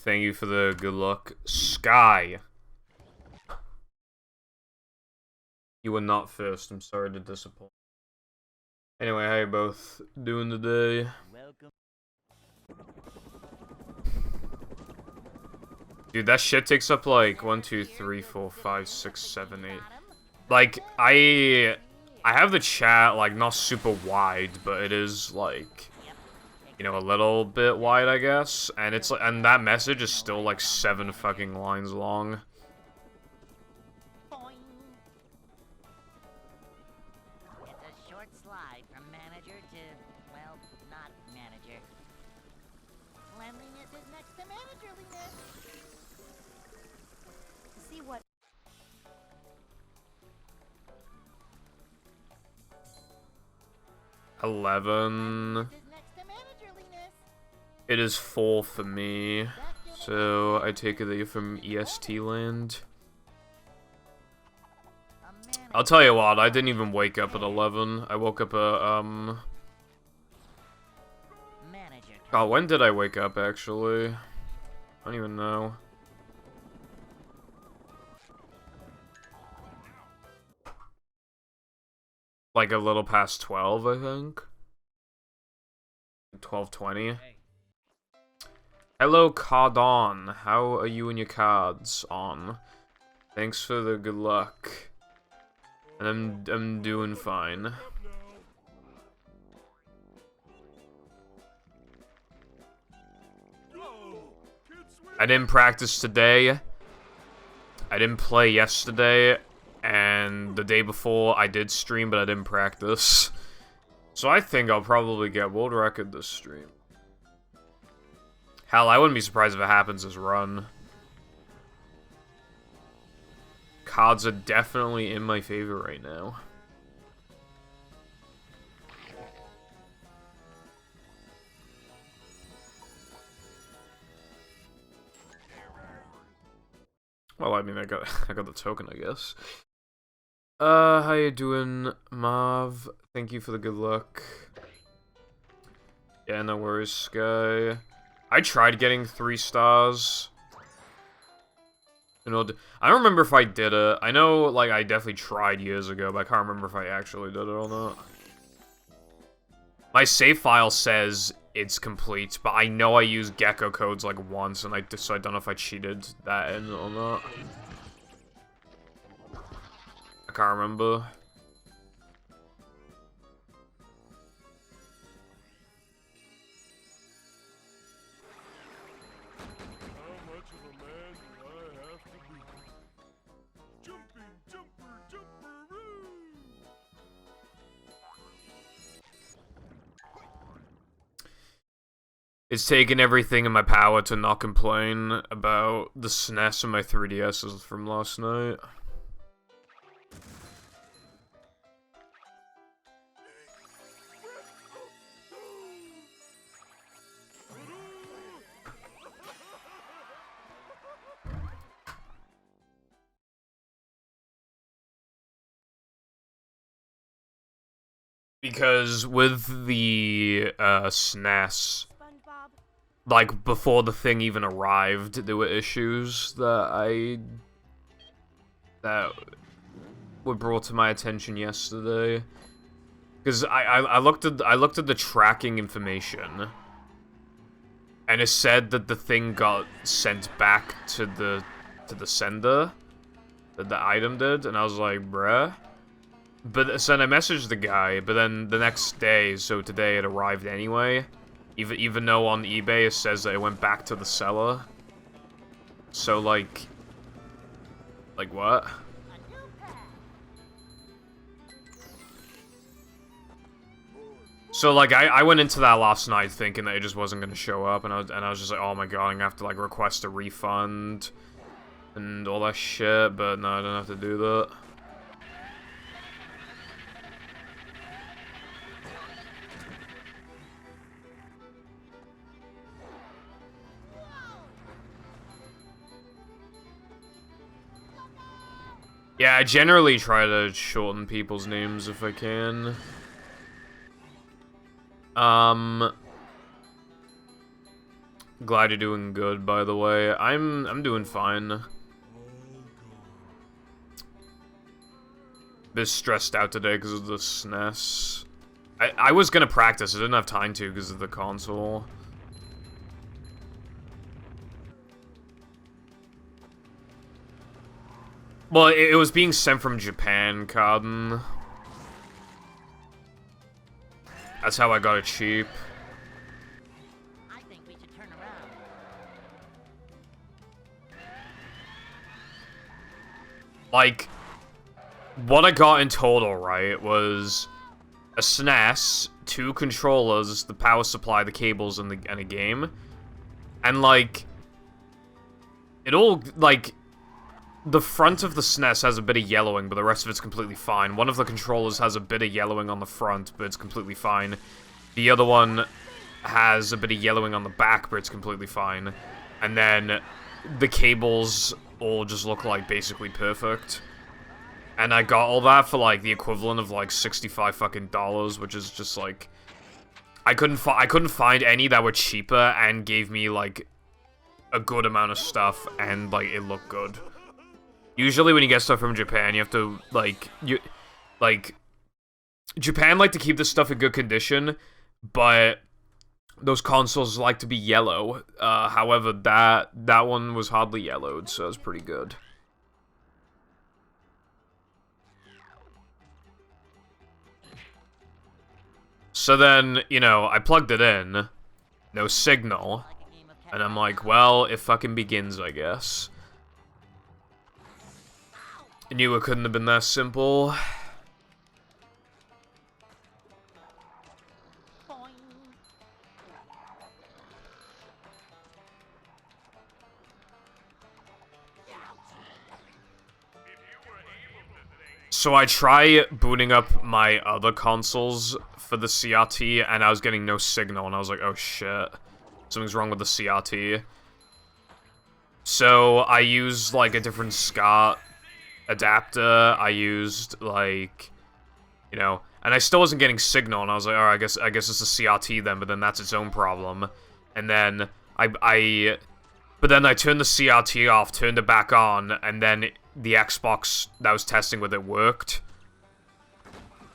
Thank you for the good luck. Sky. You were not first. I'm sorry to disappoint. Anyway, how you both doing today? Welcome. Dude, that shit takes up like 1, 2, 3, 4, 5, 6, 7, 8. Like, I have the chat like not super wide, but it is like, you know, a little bit wide, I guess. And it's like, and that message is still like 7 fucking lines long. It's a short slide from manager to, well, not manager. Cleanliness is next to managerliness. See what? $11. It is 4 for me. So I take it that you're from EST land. I'll tell you what, I didn't even wake up at 11. I woke up at, oh, when did I wake up, actually? I don't even know. Like a little past 12, I think. 12:20. Hello, Cardon. How are you and your cards on? Thanks for the good luck. And I'm doing fine. I didn't practice today. I didn't play yesterday. And the day before, I did stream, but I didn't practice. So I think I'll probably get world record this stream. Hell, I wouldn't be surprised if it happens this run. Cards are definitely in my favor right now. Well, I mean, I got the token, I guess. How you doing, Mav? Thank you for the good luck. Yeah, no worries, Sky. I tried getting 3 stars. I don't remember if I did it. I know, like, I definitely tried years ago, but I can't remember if I actually did it or not. My save file says it's complete, but I know I used gecko codes, like, once, and so I don't know if I cheated that in or not. I can't remember. It's taken everything in my power to not complain about the SNES and my 3DSs from last night. Because with the SNES, like before the thing even arrived, there were issues that were brought to my attention yesterday. Because I looked at the tracking information, and it said that the thing got sent back to the sender, that the item did, and I was like, bruh. But so then I messaged the guy, but then the next day, so today, it arrived anyway. Even though on eBay it says that it went back to the seller. So like what? So like I went into that last night thinking that it just wasn't gonna show up, and I was just like, oh my god, I'm gonna have to like request a refund and all that shit. But no, I don't have to do that. Yeah, I generally try to shorten people's names if I can. Glad you're doing good, by the way. I'm doing fine. Bit stressed out today because of the SNES. I was gonna practice, I didn't have time to because of the console. Well, it was being sent from Japan, Carden. That's how I got it cheap. I think we should turn around. Like, what I got in total, right, was a SNES, 2 controllers, the power supply, the cables, and a game. And, like, it all, like, the front of the SNES has a bit of yellowing, but the rest of it's completely fine. One of the controllers has a bit of yellowing on the front, but it's completely fine. The other one has a bit of yellowing on the back, but it's completely fine. And then the cables all just look like basically perfect. And I got all that for like the equivalent of like $65 fucking dollars, which is just like I couldn't find any that were cheaper and gave me like a good amount of stuff and like it looked good. Usually when you get stuff from Japan, you have to Japan like to keep this stuff in good condition, but those consoles like to be yellow. However, that one was hardly yellowed, so it was pretty good. So then, you know, I plugged it in, no signal, and I'm like, well, it fucking begins, I guess. I knew it couldn't have been that simple. So I try booting up my other consoles for the CRT, and I was getting no signal, and I was like, oh shit, something's wrong with the CRT. So I used, like, a different SCART adapter, I used, like, you know, and I still wasn't getting signal, and I was like, alright, I guess it's a CRT then, but then that's its own problem. And then but then I turned the CRT off, turned it back on, and then the Xbox that I was testing with it worked.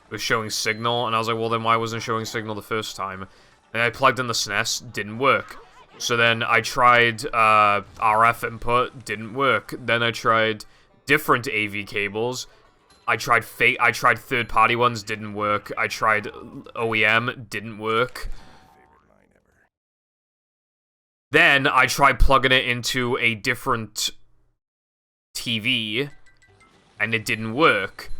It was showing signal, and I was like, well then why wasn't it showing signal the first time? And I plugged in the SNES, didn't work. So then I tried RF input, didn't work. Then I tried different AV cables. I tried third-party ones, didn't work. I tried OEM, didn't work. Then I tried plugging it into a different TV, and it didn't work.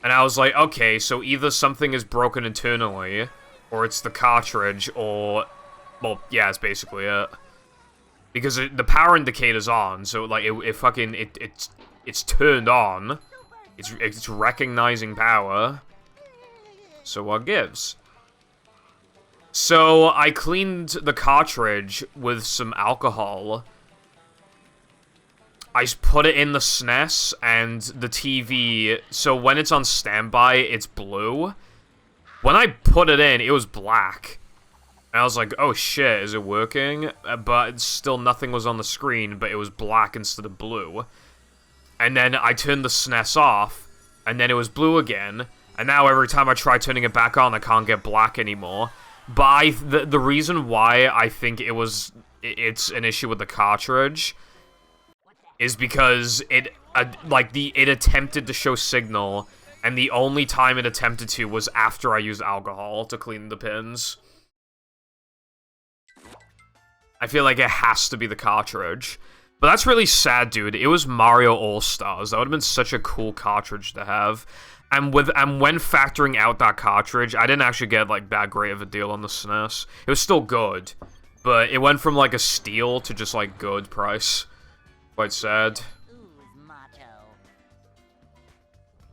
And I was like, okay, so either something is broken internally, or it's the cartridge, or... well, yeah, it's basically it. Because the power indicator's on, so, like, it's turned on. It's recognizing power. So what gives? So I cleaned the cartridge with some alcohol. I put it in the SNES and the TV, so when it's on standby, it's blue. When I put it in, it was black. And I was like, oh shit, is it working? But still nothing was on the screen, but it was black instead of blue. And then I turned the SNES off, and then it was blue again. And now every time I try turning it back on, I can't get black anymore. But the reason why I think it's an issue with the cartridge is because it attempted to show signal, and the only time it attempted to was after I used alcohol to clean the pins. I feel like it has to be the cartridge. But that's really sad, dude. It was Mario All-Stars. That would have been such a cool cartridge to have. And when factoring out that cartridge, I didn't actually get, like, that great of a deal on the SNES. It was still good, but it went from, like, a steal to just, like, good price. Quite sad.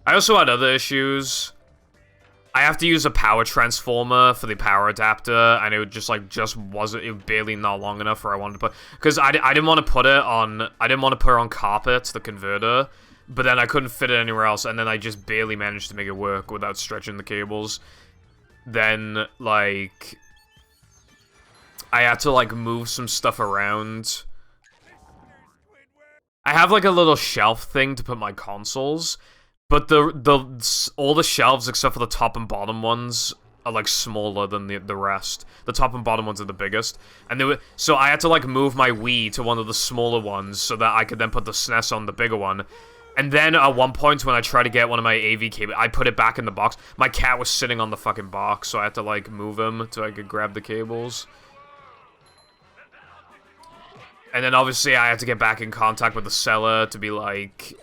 I also had other issues. I have to use a power transformer for the power adapter, and it wasn't, it was barely not long enough where I wanted to put, because I didn't want to put it on carpet, the converter, but then I couldn't fit it anywhere else, and then I just barely managed to make it work without stretching the cables. Then, like, I had to, like, move some stuff around. I have, like, a little shelf thing to put my consoles, but all the shelves except for the top and bottom ones are, like, smaller than the rest. The top and bottom ones are the biggest. And so I had to, like, move my Wii to one of the smaller ones so that I could then put the SNES on the bigger one. And then at one point when I tried to get one of my AV cables, I put it back in the box. My cat was sitting on the fucking box, so I had to, like, move him so I could grab the cables. And then obviously I had to get back in contact with the seller to be like,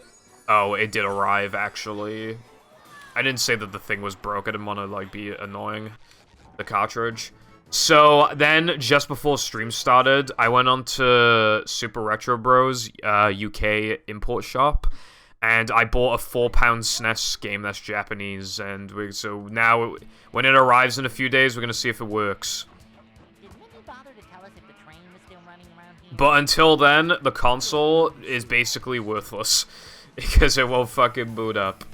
oh, it did arrive, actually. I didn't say that the thing was broke. I didn't want to, like, be annoying the cartridge. So then, just before stream started, I went on to Super Retro Bros UK import shop, and I bought a £4 SNES game that's Japanese, and so now, when it arrives in a few days, we're gonna see if it works. Did Minnie bother to tell us if the train was still running around here? But until then, the console is basically worthless, because it won't fucking boot up.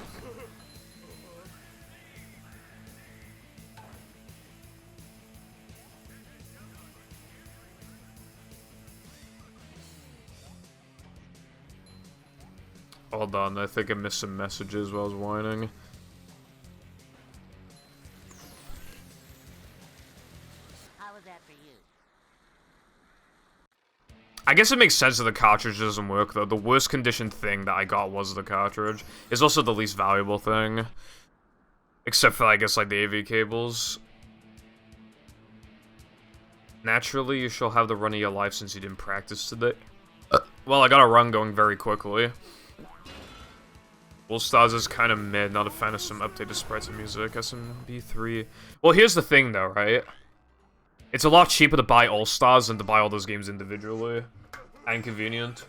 Hold on, I think I missed some messages while I was whining. How was that for you? I guess it makes sense that the cartridge doesn't work, though. The worst condition thing that I got was the cartridge. It's also the least valuable thing. Except for, I guess, like, the AV cables. Naturally, you shall have the run of your life since you didn't practice today. Well, I got a run going very quickly. All Stars is kind of mid, not a fan of some updated sprites and music. SMB3. Well, here's the thing, though, right? It's a lot cheaper to buy All Stars than to buy all those games individually. And convenient.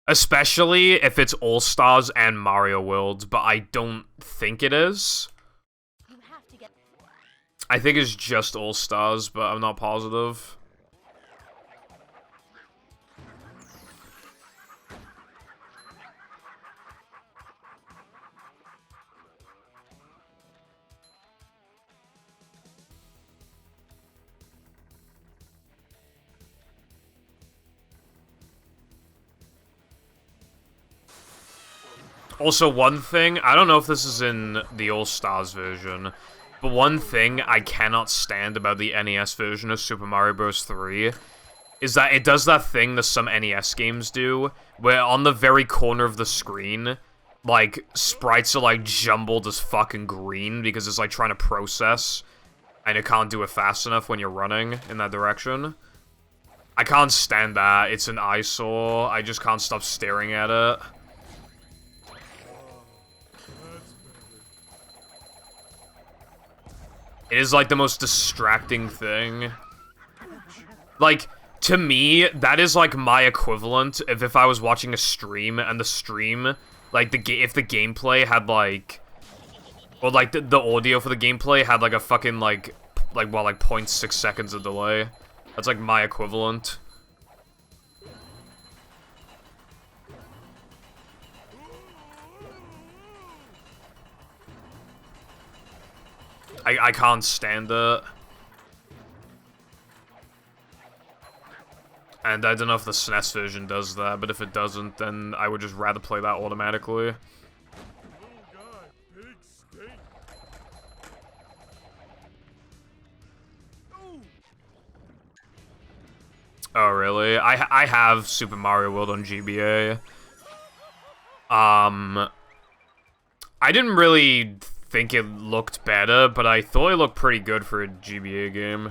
Especially if it's All Stars and Mario World, but I don't think it is. I think it's just All Stars, but I'm not positive. Also, one thing, I don't know if this is in the All-Stars version, but one thing I cannot stand about the NES version of Super Mario Bros. 3 is that it does that thing that some NES games do, where on the very corner of the screen, like, sprites are, like, jumbled as fucking green because it's, like, trying to process, and it can't do it fast enough when you're running in that direction. I can't stand that. It's an eyesore. I just can't stop staring at it. It is, like, the most distracting thing. Like, to me, that is, like, my equivalent of if I was watching a stream, and the stream, like, if the gameplay had, like... Or, like, the audio for the gameplay had, like, a fucking, like 0.6 seconds of delay. That's, like, my equivalent. I can't stand it. And I don't know if the SNES version does that, but if it doesn't, then I would just rather play that automatically. Oh, really? I have Super Mario World on GBA. I didn't really think it looked better, but I thought it looked pretty good for a GBA game.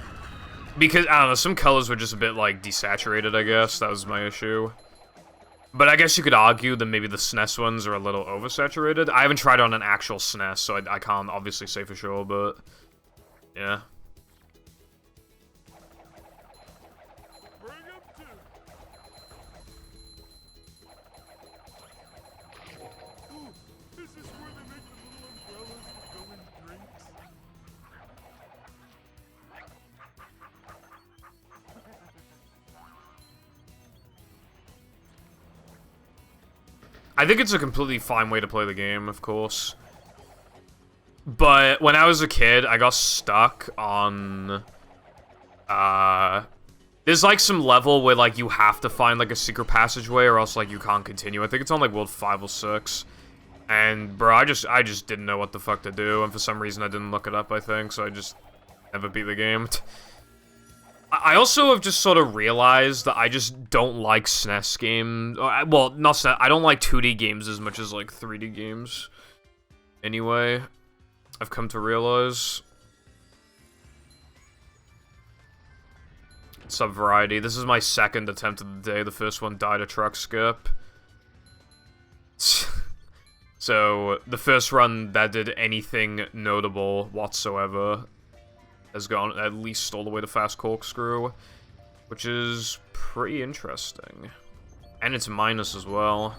Because, I don't know, some colors were just a bit, like, desaturated, I guess. That was my issue. But I guess you could argue that maybe the SNES ones are a little oversaturated. I haven't tried on an actual SNES, so I can't obviously say for sure, but... yeah. I think it's a completely fine way to play the game, of course. But when I was a kid, I got stuck on, there's, like, some level where, like, you have to find, like, a secret passageway or else, like, you can't continue. I think it's on, like, World 5 or 6. And, bro, I just didn't know what the fuck to do, and for some reason I didn't look it up, I think, so I just never beat the game. I also have just sort of realized that I just don't like SNES games. Well, not SNES, I don't like 2D games as much as, like, 3D games. Anyway, I've come to realize. Sub-variety. This is my second attempt of the day. The first one died a truck skip. So, the first run that did anything notable whatsoever has gone at least all the way to Fast Corkscrew, which is pretty interesting. And it's minus as well.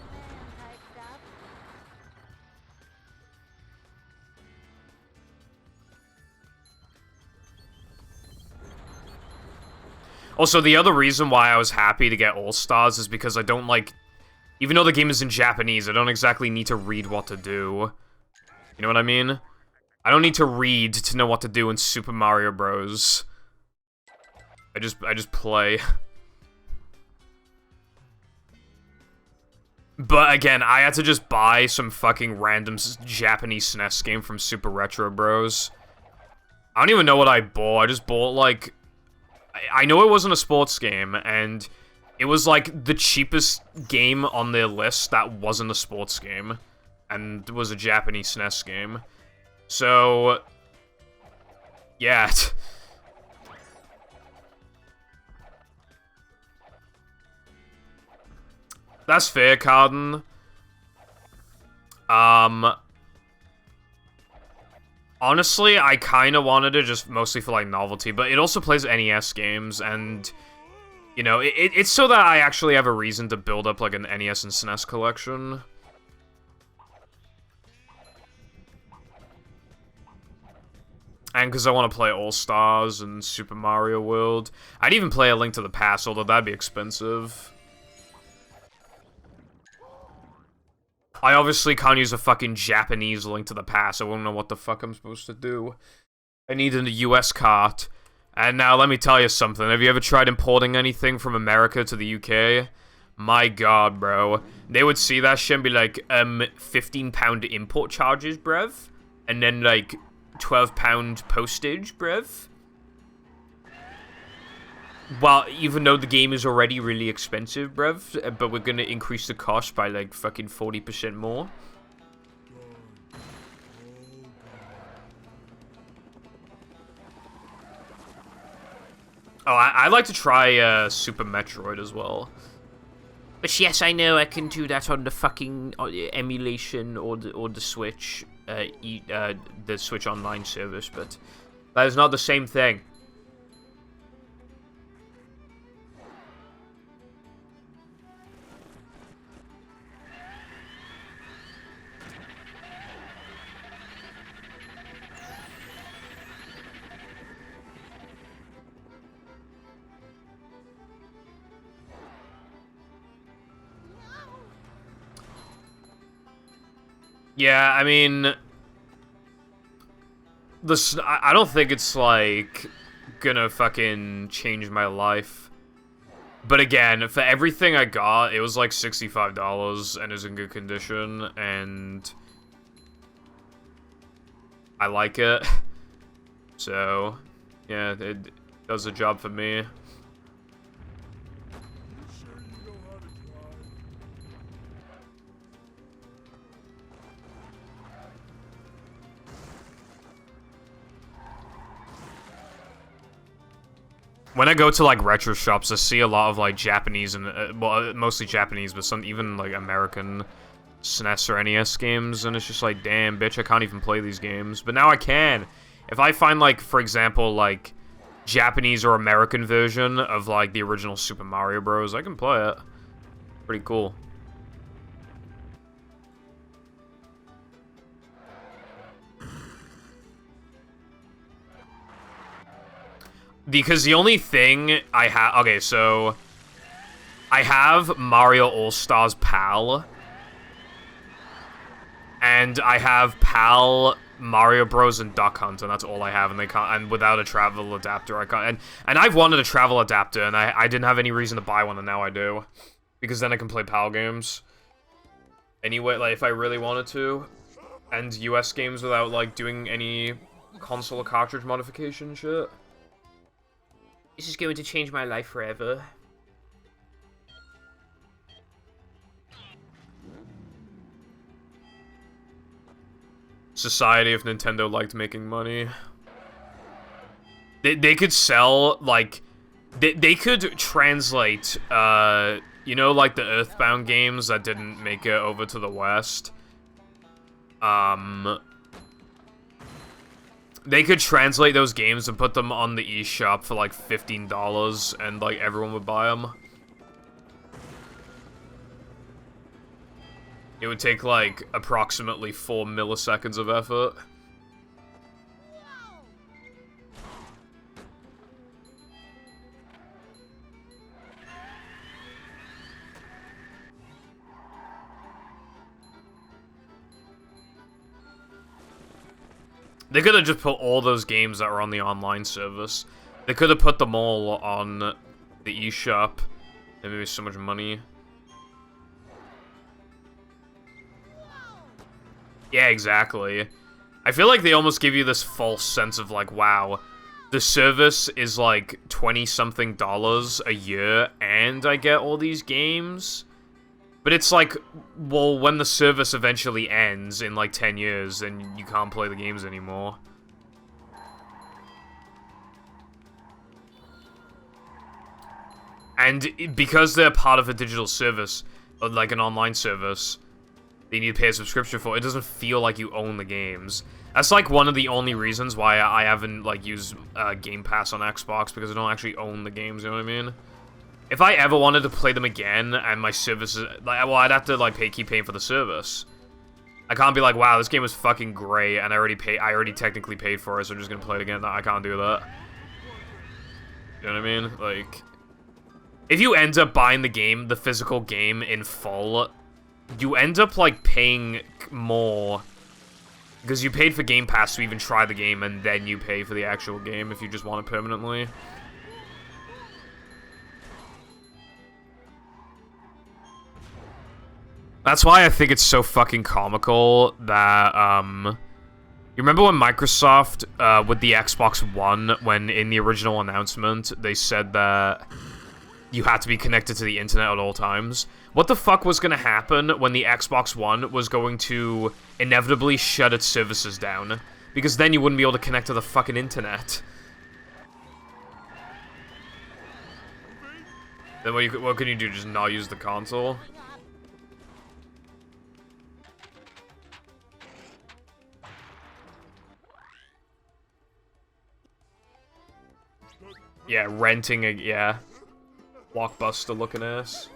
Also, the other reason why I was happy to get All-Stars is because I don't like... Even though the game is in Japanese, I don't exactly need to read what to do. You know what I mean? I don't need to read to know what to do in Super Mario Bros. I just play. But again, I had to just buy some fucking random Japanese SNES game from Super Retro Bros. I don't even know what I bought. I just bought, like... I know it wasn't a sports game, and it was, like, the cheapest game on their list that wasn't a sports game, and was a Japanese SNES game. So, yeah. That's fair, Carden. Honestly, I kind of wanted it just mostly for, like, novelty, but it also plays NES games, and, you know, it's so that I actually have a reason to build up, like, an NES and SNES collection. And because I want to play All-Stars and Super Mario World. I'd even play A Link to the Past, although that'd be expensive. I obviously can't use a fucking Japanese Link to the Past. I won't know what the fuck I'm supposed to do. I need a US cart. And now, let me tell you something. Have you ever tried importing anything from America to the UK? My god, bro. They would see that shit and be like, £15 import charges, bruv. And then, like, £12 postage, bruv. Well, even though the game is already really expensive, bruv, but we're gonna increase the cost by, like, fucking 40% more. Oh, I'd like to try, Super Metroid as well. But yes, I know I can do that on the fucking emulation or the Switch, the Switch Online service, but that is not the same thing. Yeah, I mean, I don't think it's, like, gonna fucking change my life. But again, for everything I got, it was, like, $65 and is in good condition, and I like it. So, yeah, it does the job for me. When I go to, like, retro shops, I see a lot of, like, Japanese and, well, mostly Japanese, but some even, like, American SNES or NES games, and it's just like, damn, bitch, I can't even play these games. But now I can. If I find, like, for example, like, Japanese or American version of, like, the original Super Mario Bros., I can play it. Pretty cool. Because the only thing I have... Okay, so... I have Mario All-Stars PAL. And I have PAL Mario Bros and Duck Hunt, and that's all I have, and they can't, and without a travel adapter, I can't, and I've wanted a travel adapter, and I didn't have any reason to buy one, and now I do. Because then I can play PAL games. Anyway, like, if I really wanted to. And US games without, like, doing any console or cartridge modification shit. This is going to change my life forever. Society if Nintendo liked making money. They could sell, like... They could translate, you know, like the Earthbound games that didn't make it over to the West? They could translate those games and put them on the eShop for like $15 and like everyone would buy them. It would take like approximately 4 milliseconds of effort. They could have just put all those games that were on the online service. They could have put them all on the eShop. They made so much money. Yeah, exactly. I feel like they almost give you this false sense of like, wow, the service is like $20-something a year, and I get all these games? But it's like, well, when the service eventually ends in like 10 years, then you can't play the games anymore. And because they're part of a digital service, or like an online service, they need to pay a subscription for, it doesn't feel like you own the games. That's like one of the only reasons why I haven't like used Game Pass on Xbox, because I don't actually own the games, you know what I mean? If I ever wanted to play them again, and my service is, like, well, I'd have to, like, keep paying for the service. I can't be like, wow, this game was fucking great, and I already technically paid for it, so I'm just gonna play it again. I can't do that. You know what I mean? Like, if you end up buying the game, the physical game, in full, you end up, like, paying more, because you paid for Game Pass to even try the game, and then you pay for the actual game if you just want it permanently. That's why I think it's so fucking comical that, you remember when Microsoft, with the Xbox One, when in the original announcement, they said that you had to be connected to the internet at all times? What the fuck was gonna happen when the Xbox One was going to inevitably shut its services down? Because then you wouldn't be able to connect to the fucking internet. Then what can you do, just not use the console? Yeah, renting a, yeah. Blockbuster looking ass.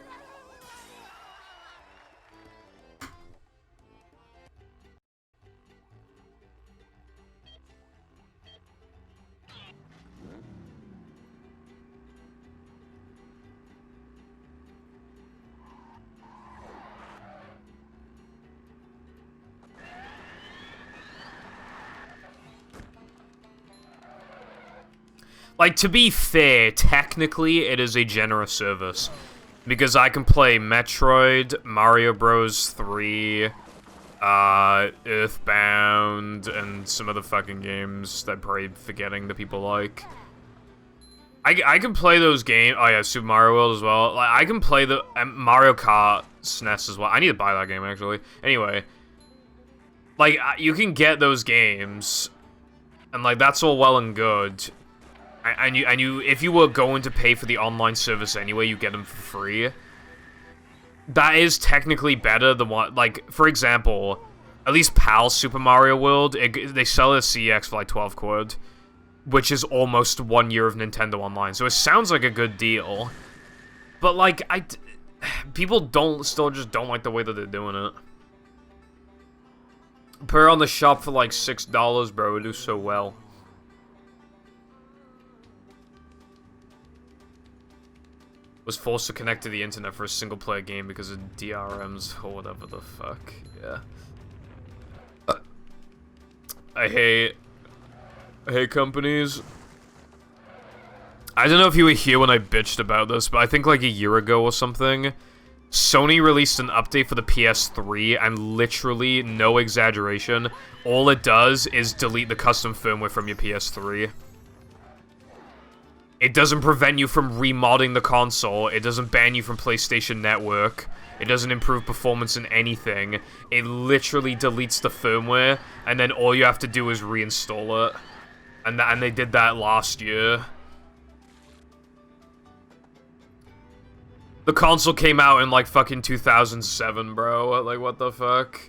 Like, to be fair, technically, it is a generous service. Because I can play Metroid, Mario Bros. 3, Earthbound, and some other fucking games that I'm probably forgetting that people like. I can play those games. Oh yeah, Super Mario World as well. Like, I can play the Mario Kart SNES as well. I need to buy that game, actually. Anyway. Like, you can get those games, and, like, that's all well and good. And you, if you were going to pay for the online service anyway, you get them for free. That is technically better than what, like, for example, at least PAL Super Mario World, they sell it at CEX for like 12 quid, which is almost 1 year of Nintendo Online. So it sounds like a good deal, but like, people still just don't like the way that they're doing it. Put it on the shop for like $6, bro. It do so well. Was forced to connect to the internet for a single-player game because of DRMs or whatever the fuck. Yeah. I hate companies. I don't know if you were here when I bitched about this, but I think like a year ago or something, Sony released an update for the PS3, and literally, no exaggeration, all it does is delete the custom firmware from your PS3. It doesn't prevent you from remodding the console, it doesn't ban you from PlayStation Network, it doesn't improve performance in anything. It literally deletes the firmware, and then all you have to do is reinstall it. And they did that last year. The console came out in, like, fucking 2007, bro. Like, what the fuck?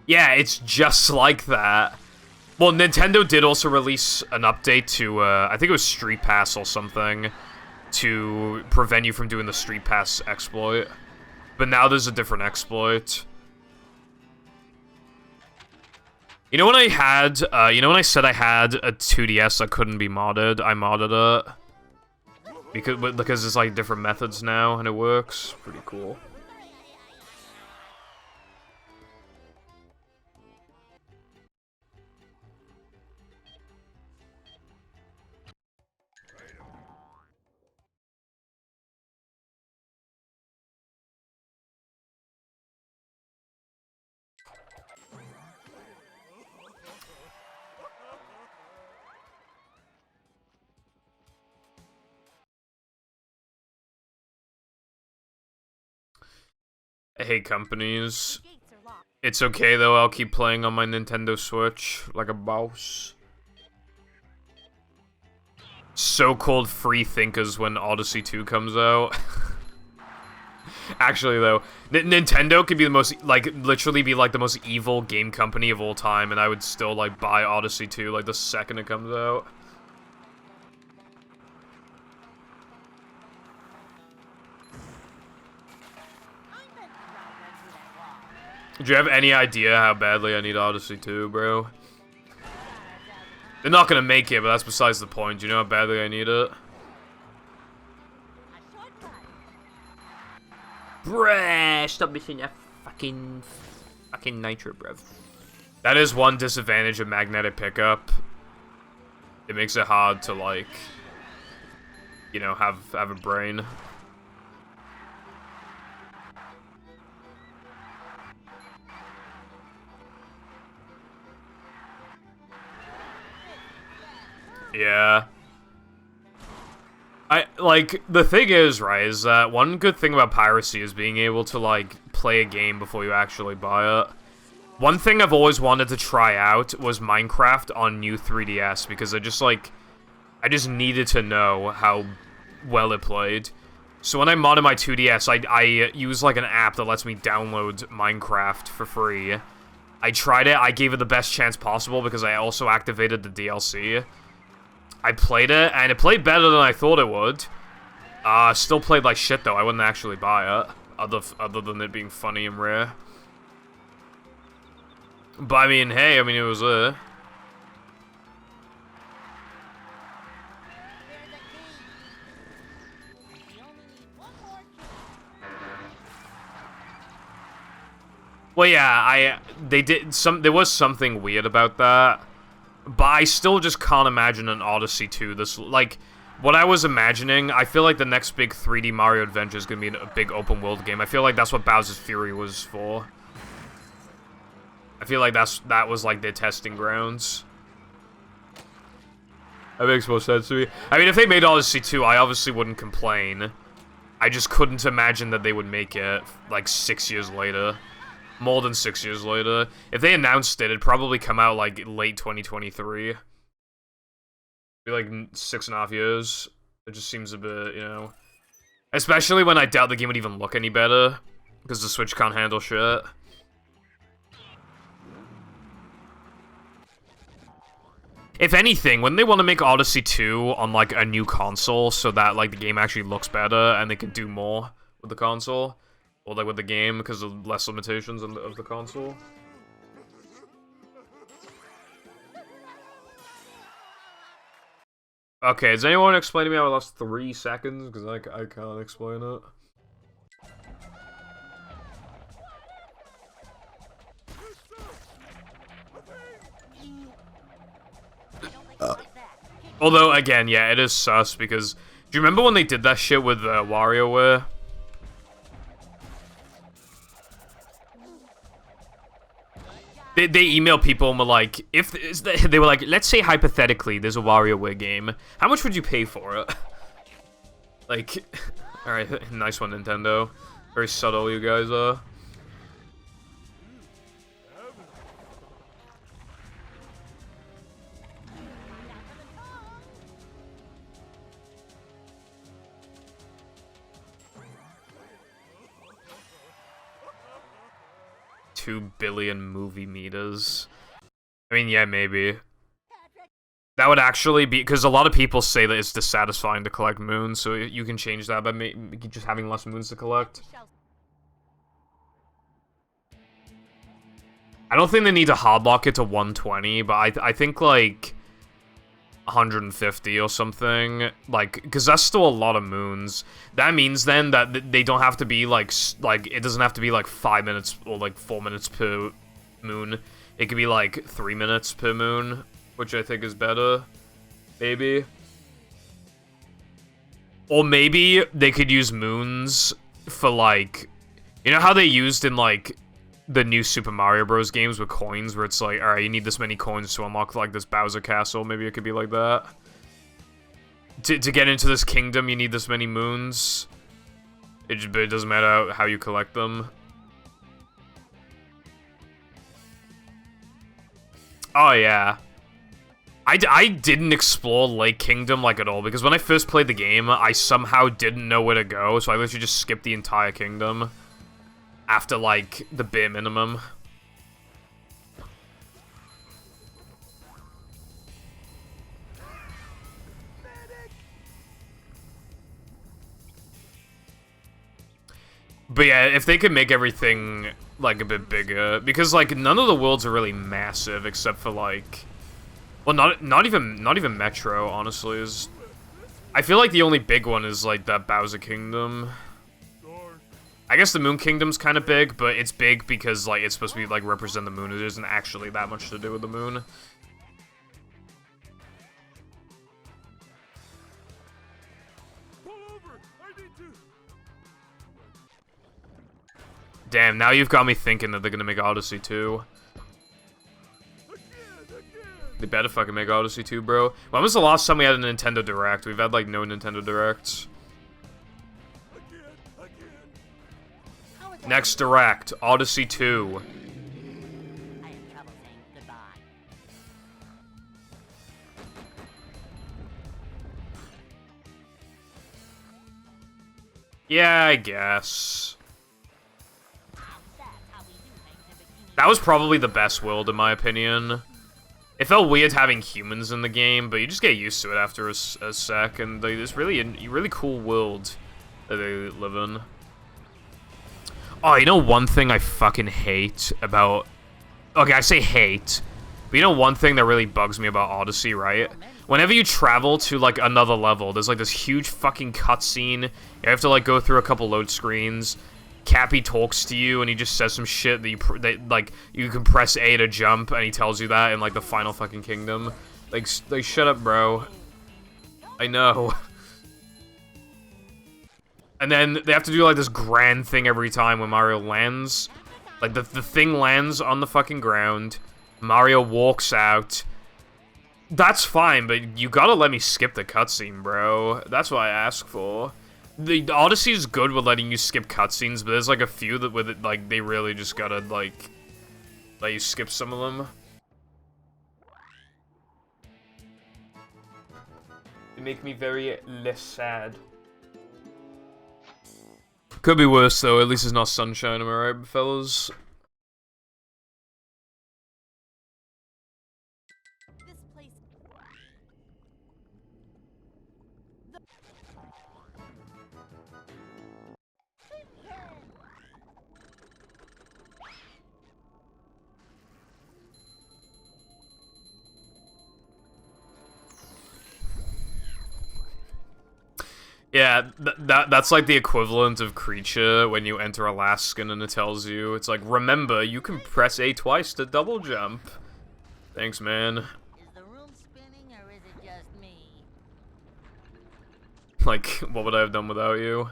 Yeah, it's just like that. Well, Nintendo did also release an update to, I think it was Street Pass or something, to prevent you from doing the Street Pass exploit. But now there's a different exploit. You know when I had, you know when I said I had a 2DS that couldn't be modded? I modded it. Because it's like different methods now, and it works. Pretty cool. I hate companies. It's okay though, I'll keep playing on my Nintendo Switch like a boss. So-called free thinkers when Odyssey 2 comes out. Actually though, Nintendo could be the most, like, literally be like the most evil game company of all time, and I would still, like, buy Odyssey 2, like, the second it comes out. Do you have any idea how badly I need Odyssey 2, bro? They're not gonna make it, but that's besides the point. Do you know how badly I need it? Bruh, stop missing that fucking nitro, bruv. That is one disadvantage of magnetic pickup. It makes it hard to, like, you know, have a brain. Yeah. Like, the thing is, right, is that one good thing about piracy is being able to, like, play a game before you actually buy it. One thing I've always wanted to try out was Minecraft on new 3DS, because I just needed to know how well it played. So when I modded my 2DS, I use, like, an app that lets me download Minecraft for free. I tried it, I gave it the best chance possible, because I also activated the DLC. I played it, and it played better than I thought it would. Still played like shit, though. I wouldn't actually buy it, other than it being funny and rare. But, I mean, hey, I mean, it was there. Well, yeah, there was something weird about that. But I still just can't imagine an Odyssey 2. Like, what I was imagining, I feel like the next big 3D Mario adventure is going to be a big open world game. I feel like that's what Bowser's Fury was for. I feel like that was like their testing grounds. That makes more sense to me. I mean, if they made Odyssey 2, I obviously wouldn't complain. I just couldn't imagine that they would make it, like, 6 years later. More than 6 years later. If they announced it, it'd probably come out, like, late 2023. Be, like, 6.5 years. It just seems a bit, you know... Especially when I doubt the game would even look any better. Because the Switch can't handle shit. If anything, wouldn't they want to make Odyssey 2 on, like, a new console so that, like, the game actually looks better and they could do more with the console? Or, like, with the game because of less limitations of the console? Okay, does anyone explain to me how I lost 3 seconds? Because I can't explain it. Although, again, yeah, it is sus, because... Do you remember when they did that shit with WarioWare? They email people and were like, they were like, let's say hypothetically there's a WarioWare game. How much would you pay for it? Like, alright, nice one, Nintendo. Very subtle you guys are. $2 billion movie meters. I mean, yeah, maybe. That would actually be... Because a lot of people say that it's dissatisfying to collect moons, so you can change that by just having less moons to collect. I don't think they need to hardlock it to 120, but I think, like... 150 or something, like, because that's still a lot of moons. That means then that they don't have to be like it doesn't have to be like 5 minutes or like 4 minutes per moon. It could be like 3 minutes per moon, which I think is better, maybe. Or maybe they could use moons for like, you know how they used in like the new Super Mario Bros. Games with coins, where it's like, alright, you need this many coins to unlock, like, this Bowser Castle. Maybe it could be like that. To get into this kingdom, you need this many moons. But it doesn't matter how you collect them. Oh, yeah. I didn't explore Lake Kingdom, like, at all, because when I first played the game, I somehow didn't know where to go, so I literally just skipped the entire kingdom. After, like, the bare minimum. But yeah, if they could make everything, like, a bit bigger, because, like, none of the worlds are really massive, except for, like, well, not even Metro, honestly, is, I feel like the only big one is, like, that Bowser Kingdom. I guess the Moon Kingdom's kind of big, but it's big because, like, it's supposed to be, like, represent the moon. It isn't actually that much to do with the moon. Damn, now you've got me thinking that they're gonna make Odyssey 2. They better fucking make Odyssey 2, bro. When was the last time we had a Nintendo Direct? We've had, like, no Nintendo Directs. Next Direct, Odyssey 2. I have trouble saying goodbye. Yeah, I guess. That was probably the best world, in my opinion. It felt weird having humans in the game, but you just get used to it after a sec, and it's really a really cool world that they live in. Oh, you know one thing I fucking hate about... Okay, I say hate, but you know one thing that really bugs me about Odyssey, right? Whenever you travel to, like, another level, there's, like, this huge fucking cutscene. You have to, like, go through a couple load screens. Cappy talks to you, and he just says some shit that like, you can press A to jump, and he tells you that in, like, the final fucking kingdom. Like, shut up, bro. I know. And then they have to do, like, this grand thing every time when Mario lands. Like, the thing lands on the fucking ground. Mario walks out. That's fine, but you gotta let me skip the cutscene, bro. That's what I ask for. The Odyssey is good with letting you skip cutscenes, but there's, like, a few that with it, like, they really just gotta, like, let you skip some of them. They make me very less sad. Could be worse, though. At least it's not Sunshine, am I right, fellas? This place. Yeah, that's like the equivalent of Creature when you enter Alaskan and it tells you, it's like, remember, you can press A twice to double jump. Thanks, man. Is the room spinning or is it just me? Like, what would I have done without you?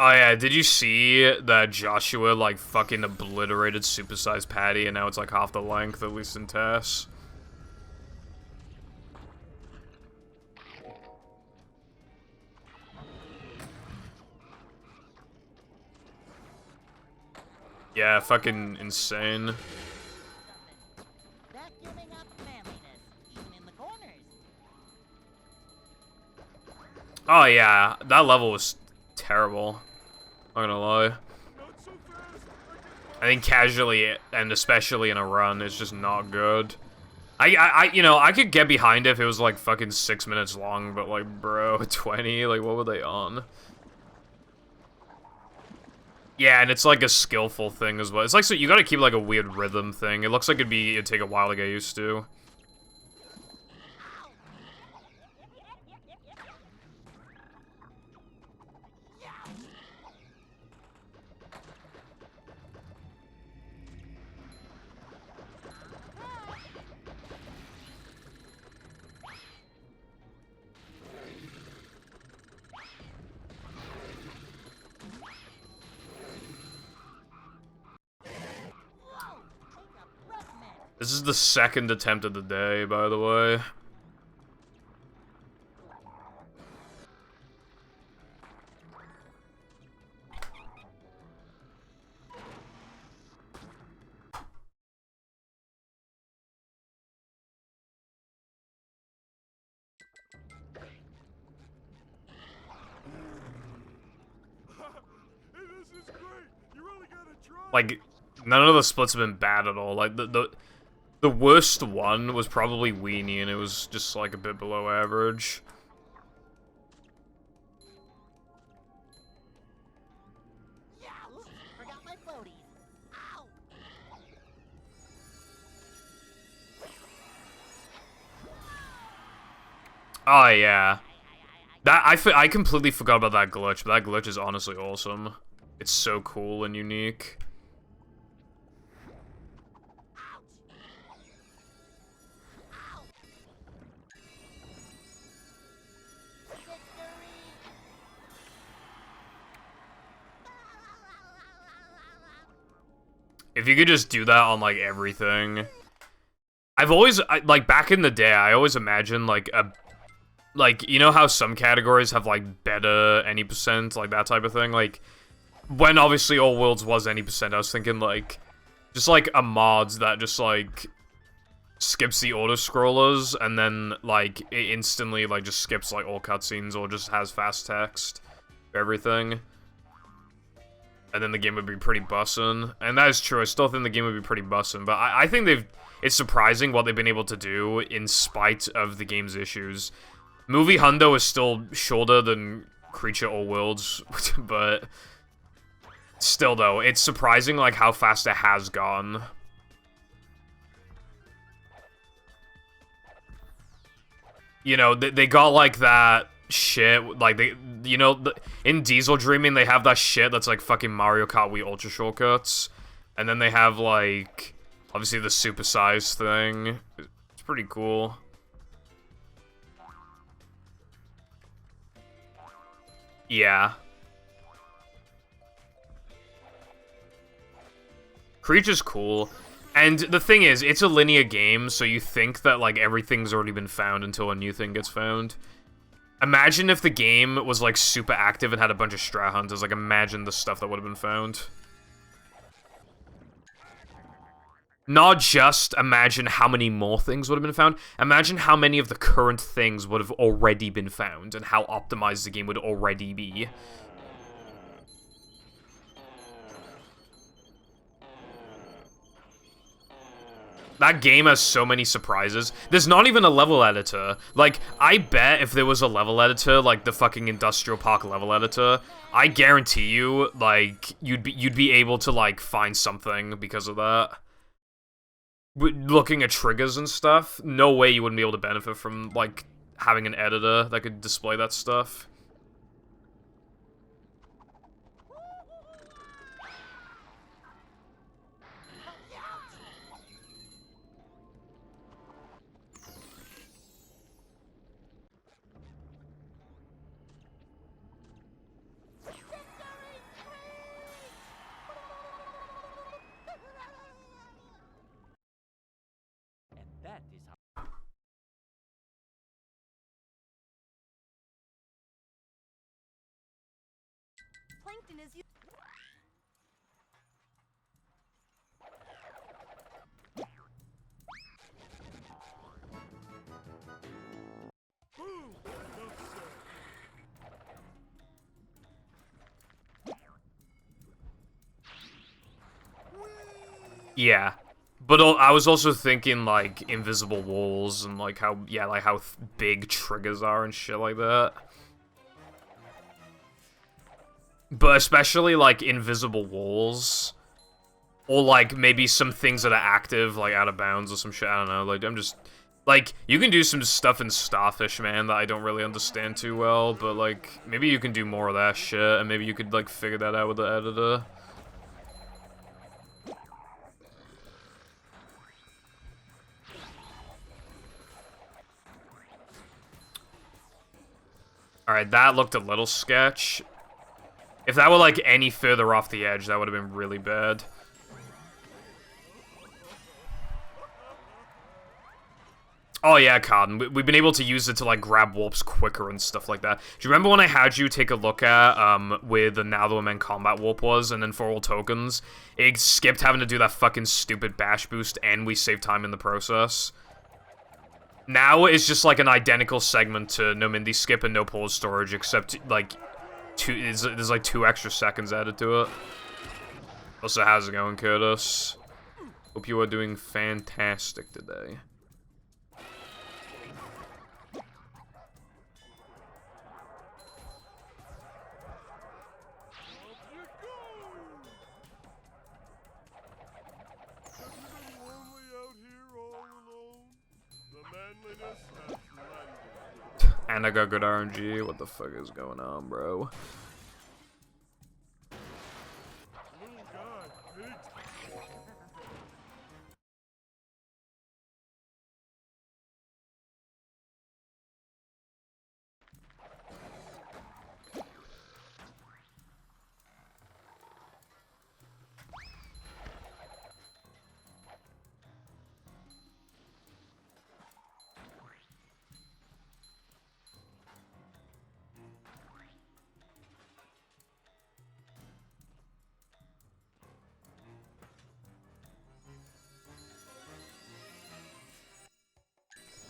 Oh yeah, did you see that Joshua, like, fucking obliterated Supersized Patty, and now it's, like, half the length, at least in Tess? Yeah, fucking insane. Vacuuming up manliness, even in the corners. Oh yeah, that level was terrible. Not gonna lie. I think casually, and especially in a run, it's just not good. You know, I could get behind it if it was, like, fucking 6 minutes long, but, like, bro, 20? Like, what were they on? Yeah, and it's, like, a skillful thing as well. It's like, so you gotta keep, like, a weird rhythm thing. It looks like it'd take a while to get used to. This is the second attempt of the day, by the way. Like, none of the splits have been bad at all. Like, the worst one was probably Weenie, and it was just, like, a bit below average. Yeah, oops, forgot my floaties. Ow! Oh, yeah. I completely forgot about that glitch, but that glitch is honestly awesome. It's so cool and unique. If you could just do that on, like, everything. Like, back in the day, I always imagined, like, you know how some categories have, like, better any percent, like, that type of thing? Like, when, obviously, All Worlds was any percent, I was thinking, like, just, like, a mod that just, like, skips the auto-scrollers, and then, like, it instantly, like, just skips, like, all cutscenes, or just has fast text for everything. And then the game would be pretty bussin'. And that is true, I still think the game would be pretty bussin', but I think it's surprising what they've been able to do in spite of the game's issues. Movie Hundo is still shorter than Creature All Worlds, but still though, it's surprising like how fast it has gone. You know, they got like that shit, like in Diesel Dreaming they have that shit that's like fucking Mario Kart Wii Ultra shortcuts, and then they have like obviously the supersize thing. It's pretty cool. Yeah. Creature's cool. And the thing is, it's a linear game, so you think that, like, everything's already been found until a new thing gets found. Imagine if the game was, like, super active and had a bunch of Strat Hunters. Like, imagine the stuff that would have been found. Not just imagine how many more things would have been found. Imagine how many of the current things would have already been found and how optimized the game would already be. That game has so many surprises. There's not even a level editor. Like, I bet if there was a level editor, like the fucking Industrial Park level editor, I guarantee you, like, you'd be able to, like, find something because of that. Looking at triggers and stuff, no way you wouldn't be able to benefit from, like, having an editor that could display that stuff. Plankton is Yeah. But I was also thinking, like, invisible walls and, like, how, yeah, like, how big triggers are and shit like that. But especially, like, invisible walls. Or, like, maybe some things that are active, like, out of bounds or some shit, I don't know. Like, I'm just... Like, you can do some stuff in Starfish, man, that I don't really understand too well. But, like, maybe you can do more of that shit, and maybe you could, like, figure that out with the editor. Alright, that looked a little sketch. If that were, like, any further off the edge, that would have been really bad. Oh yeah, Carden. We've been able to use it to, like, grab warps quicker and stuff like that. Do you remember when I had you take a look at, where the Now That We're Men combat warp was, and then for all tokens, it skipped having to do that fucking stupid bash boost, and we saved time in the process? Now it's just, like, an identical segment to no Mindy skip and no pause storage, except, like, there's like 2 extra seconds added to it. Also, how's it going, Curtis? Hope you are doing fantastic today. And I got good RNG. What the fuck is going on, bro?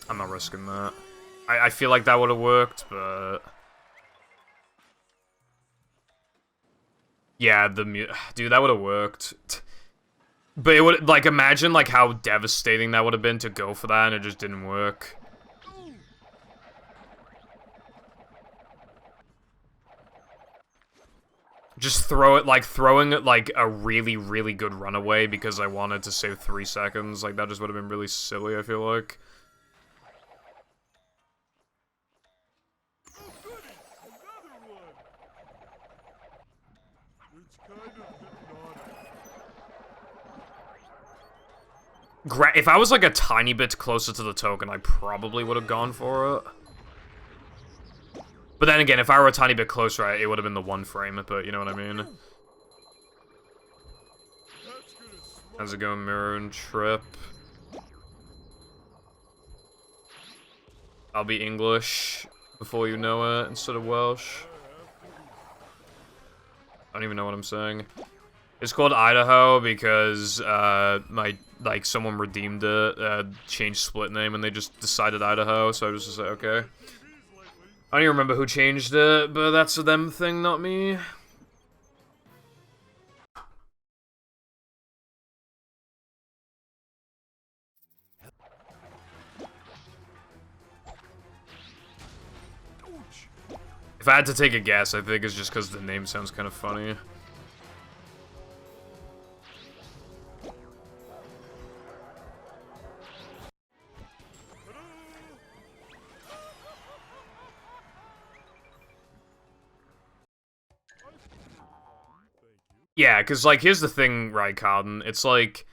I'm not risking that. I feel like that would have worked, but... Yeah, dude, that would have worked. But it would, like, imagine, like, how devastating that would have been to go for that, and it just didn't work. Just throw it, like, throwing it, like, a really, really good runaway because I wanted to save 3 seconds. Like, that just would have been really silly, I feel like. If I was, like, a tiny bit closer to the token, I probably would have gone for it. But then again, if I were a tiny bit closer, it would have been the 1 frame, but you know what I mean? How's it going, Mirror and Trip? I'll be English before you know it, instead of Welsh. I don't even know what I'm saying. It's called Idaho because, someone redeemed it, changed split name, and they just decided Idaho, so I was just like, okay. I don't even remember who changed it, but that's a them thing, not me. If I had to take a guess, I think it's just because the name sounds kind of funny. Yeah, because, like, here's the thing, right, Carden? It's like,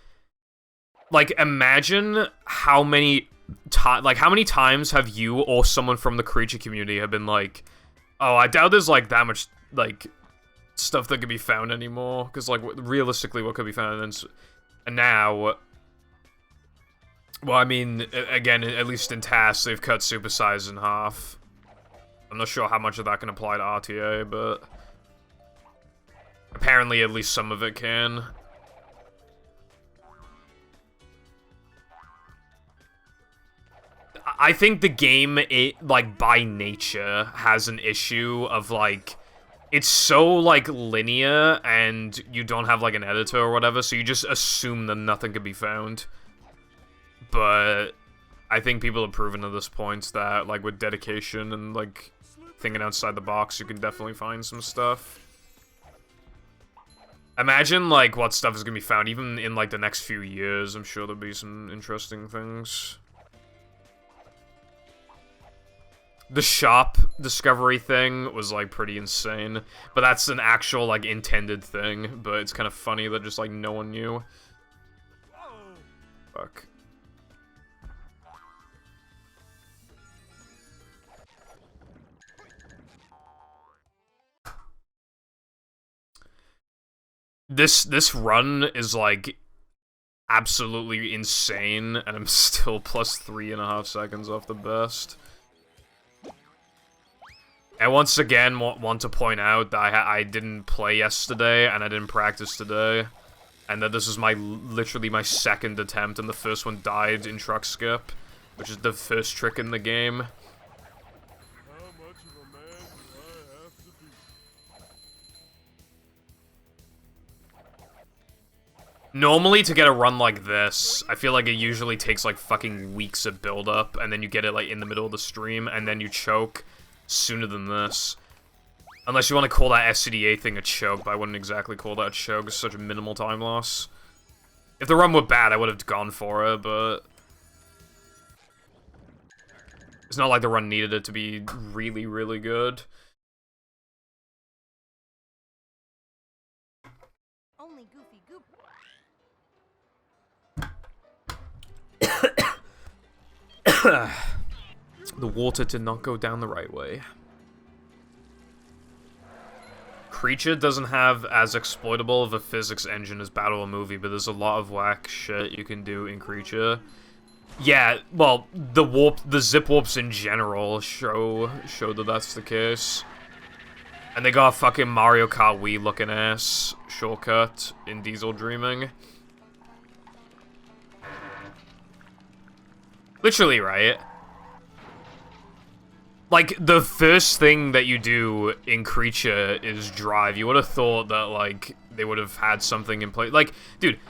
imagine how many how many times have you or someone from the creature community have been like, oh, I doubt there's, like, that much, like, stuff that could be found anymore, because, like, realistically, what could be found, and now, well, I mean, again, at least in tasks, they've cut supersize in half. I'm not sure how much of that can apply to RTA, but apparently at least some of it can. I think the game, like, by nature, has an issue of, like, it's so, like, linear, and you don't have, like, an editor or whatever, so you just assume that nothing can be found. But I think people have proven at this point that, like, with dedication and, like, thinking outside the box, you can definitely find some stuff. Imagine, like, what stuff is gonna be found, even in, like, the next few years. I'm sure there'll be some interesting things. The shop discovery thing was, like, pretty insane. But that's an actual, like, intended thing. But it's kind of funny that just, like, no one knew. Fuck. This run is, like, absolutely insane, and I'm still plus 3.5 seconds off the best. I once again want to point out that I didn't play yesterday, and I didn't practice today, and that this is literally my second attempt, and the first one died in truck skip, which is the first trick in the game. Normally, to get a run like this, I feel like it usually takes, like, fucking weeks of build-up, and then you get it, like, in the middle of the stream, and then you choke sooner than this. Unless you want to call that SCDA thing a choke, but I wouldn't exactly call that a choke. It's such a minimal time loss. If the run were bad, I would have gone for it, but it's not like the run needed it to be really, really good. Only Goofy Goop. The water did not go down the right way. Creature doesn't have as exploitable of a physics engine as Battle of Movie, but there's a lot of whack shit you can do in Creature. Yeah, well, the zip warps in general show that that's the case. And they got a fucking Mario Kart Wii looking ass shortcut in Diesel Dreaming. Literally, right? Like, the first thing that you do in Creature is drive. You would have thought that, like, they would have had something in place. Like, dude,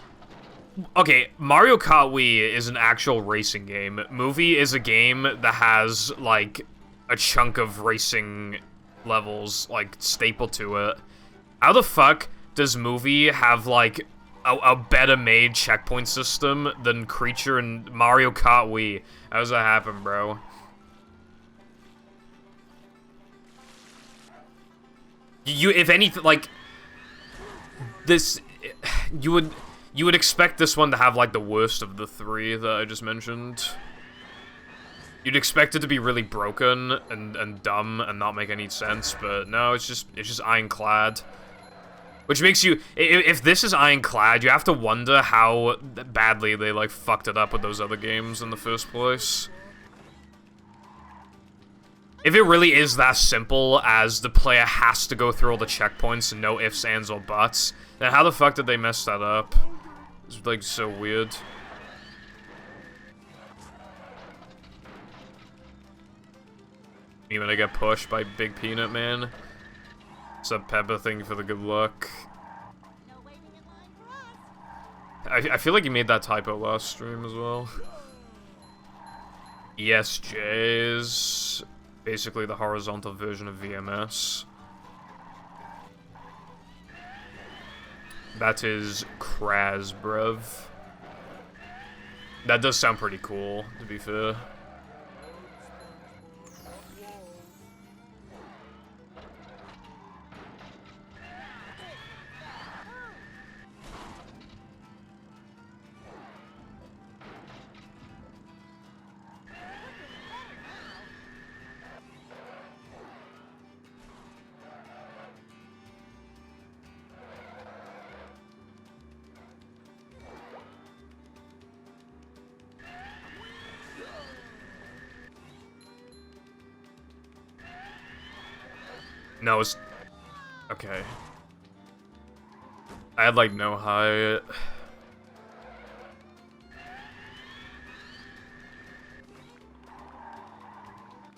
okay, Mario Kart Wii is an actual racing game. Movie is a game that has, like, a chunk of racing levels, like, stapled to it. How the fuck does Movie have, like, a better made checkpoint system than Creature and Mario Kart Wii? How does that happen, bro? If anything, like, this, you would expect this one to have, like, the worst of the three that I just mentioned. You'd expect it to be really broken and dumb and not make any sense, but no, it's just ironclad. Which makes you, if this is ironclad, you have to wonder how badly they, like, fucked it up with those other games in the first place. If it really is that simple as the player has to go through all the checkpoints and no ifs, ands, or buts, then how the fuck did they mess that up? It's, like, so weird. Even I get pushed by Big Peanut Man. What's up, Peppa? Thank you for the good luck. No waiting in line for us. I feel like you made that typo last stream as well. ESJs. Basically the horizontal version of VMS. That is Kraz, bruv. That does sound pretty cool, to be fair. No, it's... Okay. I had, like, no height.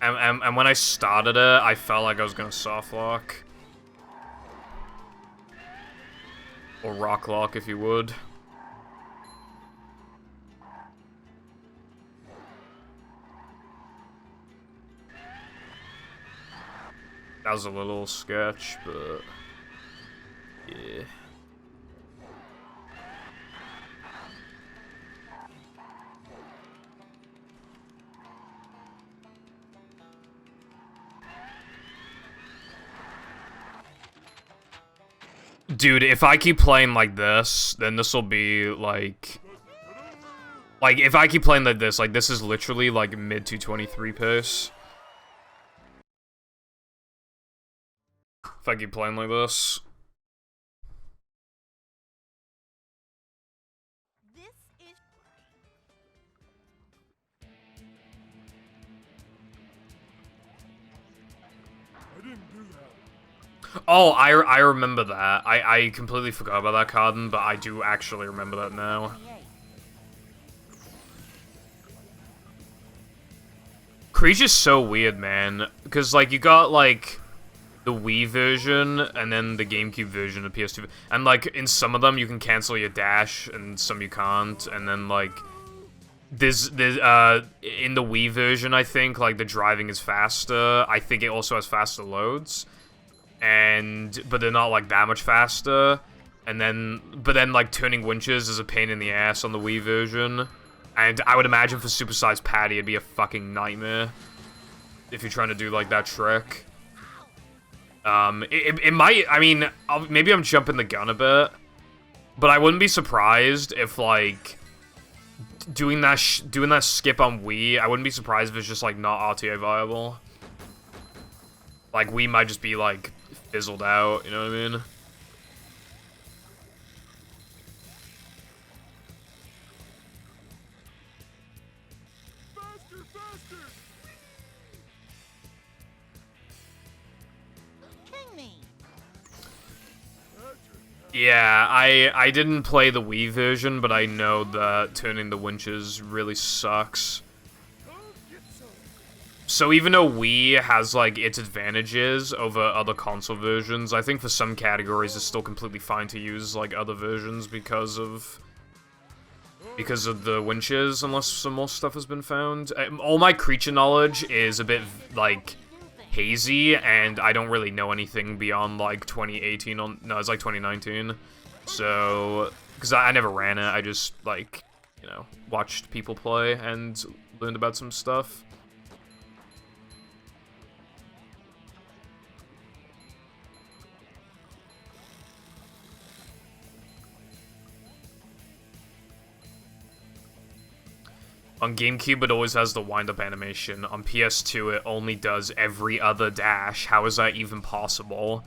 And when I started it, I felt like I was gonna soft lock. Or rock lock, if you would. That was a little sketch, but... yeah. Dude, if I keep playing like this, then this will be like... Like, if I keep playing like this is literally like mid 223 pace. If I keep playing like this. Oh, I remember that. I completely forgot about that, Carden, but I do actually remember that now. Creature's so weird, man. Because, like, you got, like, the Wii version, and then the GameCube version of PS2. And, like, in some of them, you can cancel your dash, and some you can't. And then, like, there's in the Wii version, I think, like, the driving is faster. I think it also has faster loads. But they're not like that much faster, but then like turning winches is a pain in the ass on the Wii version, and I would imagine for Supersized Patty it'd be a fucking nightmare if you're trying to do like that trick. It might, I mean, maybe I'm jumping the gun a bit, but I wouldn't be surprised if like doing that skip on Wii, I wouldn't be surprised if it's just like not RTA viable. Like Wii might just be like fizzled out, you know what I mean? Faster, faster! King me! Yeah, I didn't play the Wii version, but I know that turning the winches really sucks. So even though Wii has, like, its advantages over other console versions, I think for some categories it's still completely fine to use, like, other versions because of the winches, unless some more stuff has been found. All my creature knowledge is a bit, like, hazy, and I don't really know anything beyond, like, 2018 no, it's like 2019. So, because I never ran it, I just, like, you know, watched people play and learned about some stuff. On GameCube, it always has the wind-up animation. On PS2, it only does every other dash. How is that even possible?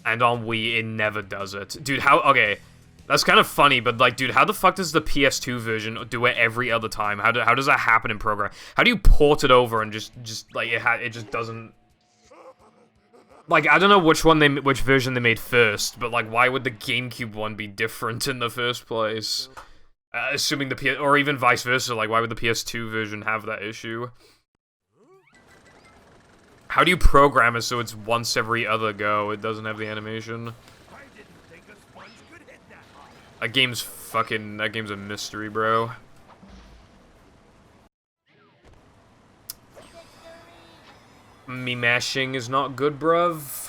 And on Wii, it never does it. Dude, okay, that's kind of funny, but, like, dude, how the fuck does the PS2 version do it every other time? How does that happen in program? How do you port it over and just like, it just doesn't... Like, I don't know which version they made first, but, like, why would the GameCube one be different in the first place? Assuming or even vice versa, like, why would the PS2 version have that issue? How do you program it so it's once every other go? It doesn't have the animation. That game's a mystery, bro. Me mashing is not good, bruv.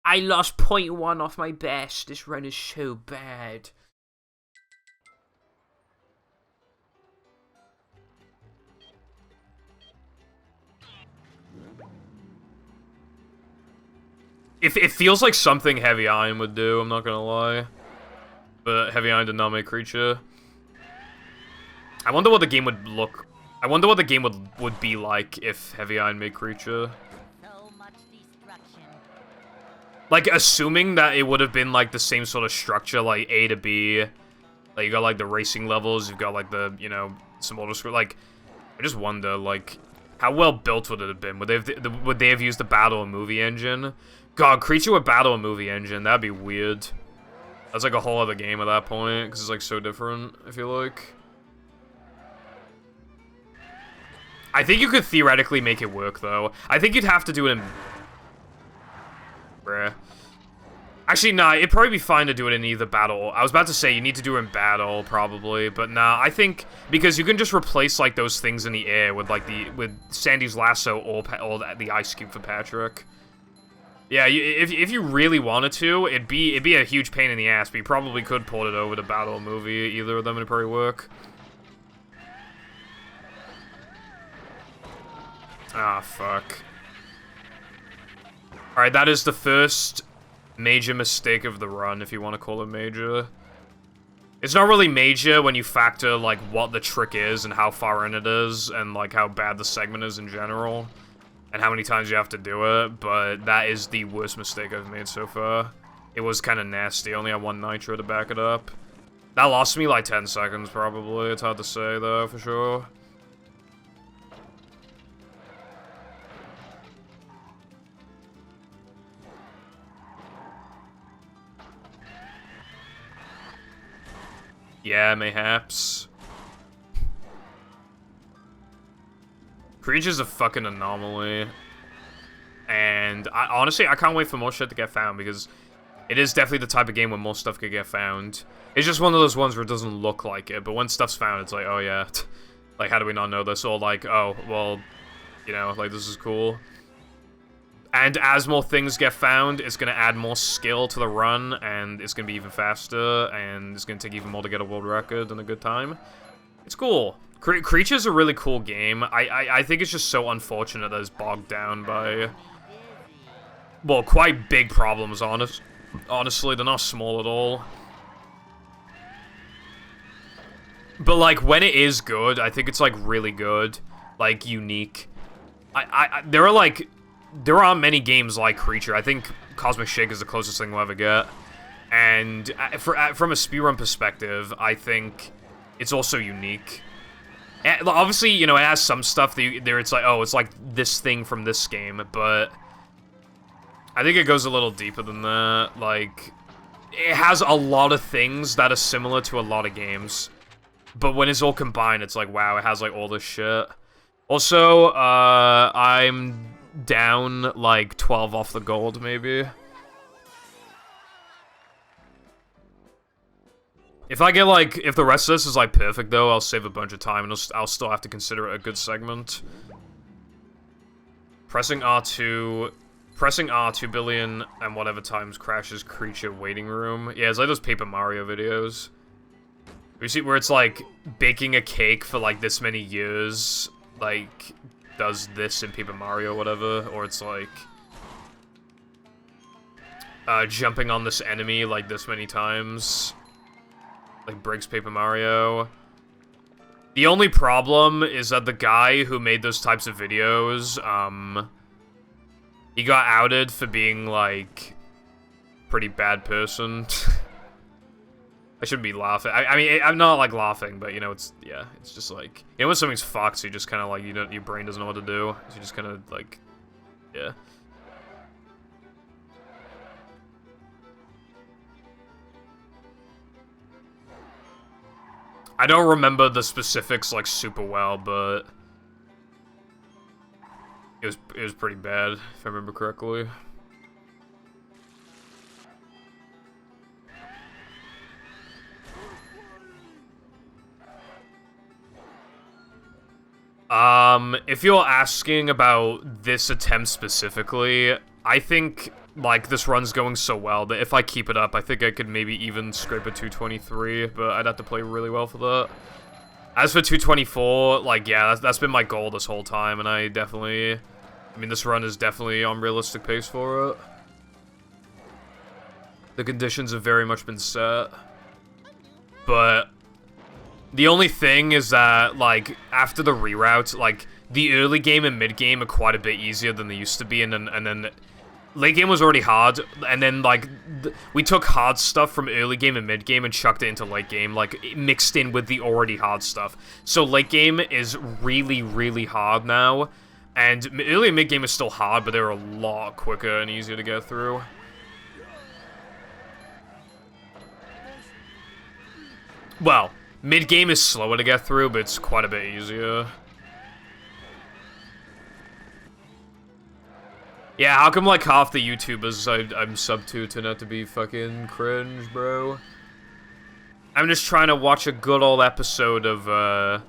I lost 0.1 off my best. This run is so bad. It feels like something Heavy Iron would do, I'm not gonna lie. But Heavy Iron did not make Creature. I wonder what the game would look... I wonder what the game would be like if Heavy Iron made Creature. So much destruction. Like, assuming that it would have been, like, the same sort of structure, like, A to B. Like, you got, like, the racing levels, you've got, like, the, you know, some older scroll. Like, I just wonder, like, How well built would it have been? Would they have used the battle and movie engine? God, Creature with battle and movie engine, that'd be weird. That's like a whole other game at that point, because it's like so different, I feel like. I think you could theoretically make it work, though. I think you'd have to do it in... Bruh. Actually, nah, it'd probably be fine to do it in either battle. I was about to say you need to do it in battle, probably, but nah, I think... Because you can just replace, like, those things in the air with, like, with Sandy's lasso or the ice cube for Patrick. Yeah, if you really wanted to, it'd be a huge pain in the ass, but you probably could port it over to battle or movie. Either of them would probably work. Ah, fuck. Alright, that is the first major mistake of the run, if you want to call it major. It's not really major when you factor, like, what the trick is and how far in it is, and, like, how bad the segment is in general, and how many times you have to do it, but that is the worst mistake I've made so far. It was kind of nasty. I only had one nitro to back it up. That lost me, like, 10 seconds, probably. It's hard to say, though, for sure. Yeah, mayhaps. Creature's a fucking anomaly. And honestly, I can't wait for more shit to get found, because it is definitely the type of game where more stuff could get found. It's just one of those ones where it doesn't look like it, but when stuff's found, it's like, oh yeah. Like, how do we not know this? Or like, oh, well, you know, like, this is cool. And as more things get found, it's going to add more skill to the run, and it's going to be even faster, and it's going to take even more to get a world record and a good time. It's cool. Creature's a really cool game. I think it's just so unfortunate that it's bogged down by, well, quite big problems, honestly. They're not small at all. But, like, when it is good, I think it's, like, really good. Like, unique. There aren't many games like Creature. I think Cosmic Shake is the closest thing we'll ever get. And from a speedrun perspective, I think it's also unique. And obviously, you know, it has some stuff that it's like, oh, it's like this thing from this game, but I think it goes a little deeper than that. Like, it has a lot of things that are similar to a lot of games, but when it's all combined, it's like, wow, it has, like, all this shit. Also, I'm down, like, 12 off the gold, maybe. If I get, like, if the rest of this is, like, perfect, though, I'll save a bunch of time, and I'll still have to consider it a good segment. Pressing R2 billion and whatever times crashes Creature waiting room. Yeah, it's like those Paper Mario videos. You see where it's, like, baking a cake for, like, this many years, like, does this in Paper Mario or whatever, or it's, like, jumping on this enemy, like, this many times. Like, breaks Paper Mario. The only problem is that the guy who made those types of videos, he got outed for being, like, pretty bad person. I shouldn't be laughing. I mean, I'm not, like, laughing, but, you know, it's, yeah, it's just, like, you know, when something's fucked, so you just kind of, like, your brain doesn't know what to do, so you just kind of, like, yeah. I don't remember the specifics, like, super well, but it was pretty bad, if I remember correctly. If you're asking about this attempt specifically, I think, like, this run's going so well that if I keep it up, I think I could maybe even scrape a 223, but I'd have to play really well for that. As for 224, like, yeah, that's been my goal this whole time, and I mean, this run is definitely on realistic pace for it. The conditions have very much been set, but the only thing is that, like, after the reroute, like, the early game and mid game are quite a bit easier than they used to be, and then late game was already hard, and then, like, we took hard stuff from early game and mid game and chucked it into late game, like, mixed in with the already hard stuff. So late game is really, really hard now, And early and mid-game is still hard, but they're a lot quicker and easier to get through. Well, mid-game is slower to get through, but it's quite a bit easier. Yeah, how come, like, half the YouTubers I'm sub to turn out to be fucking cringe, bro? I'm just trying to watch a good old episode of, I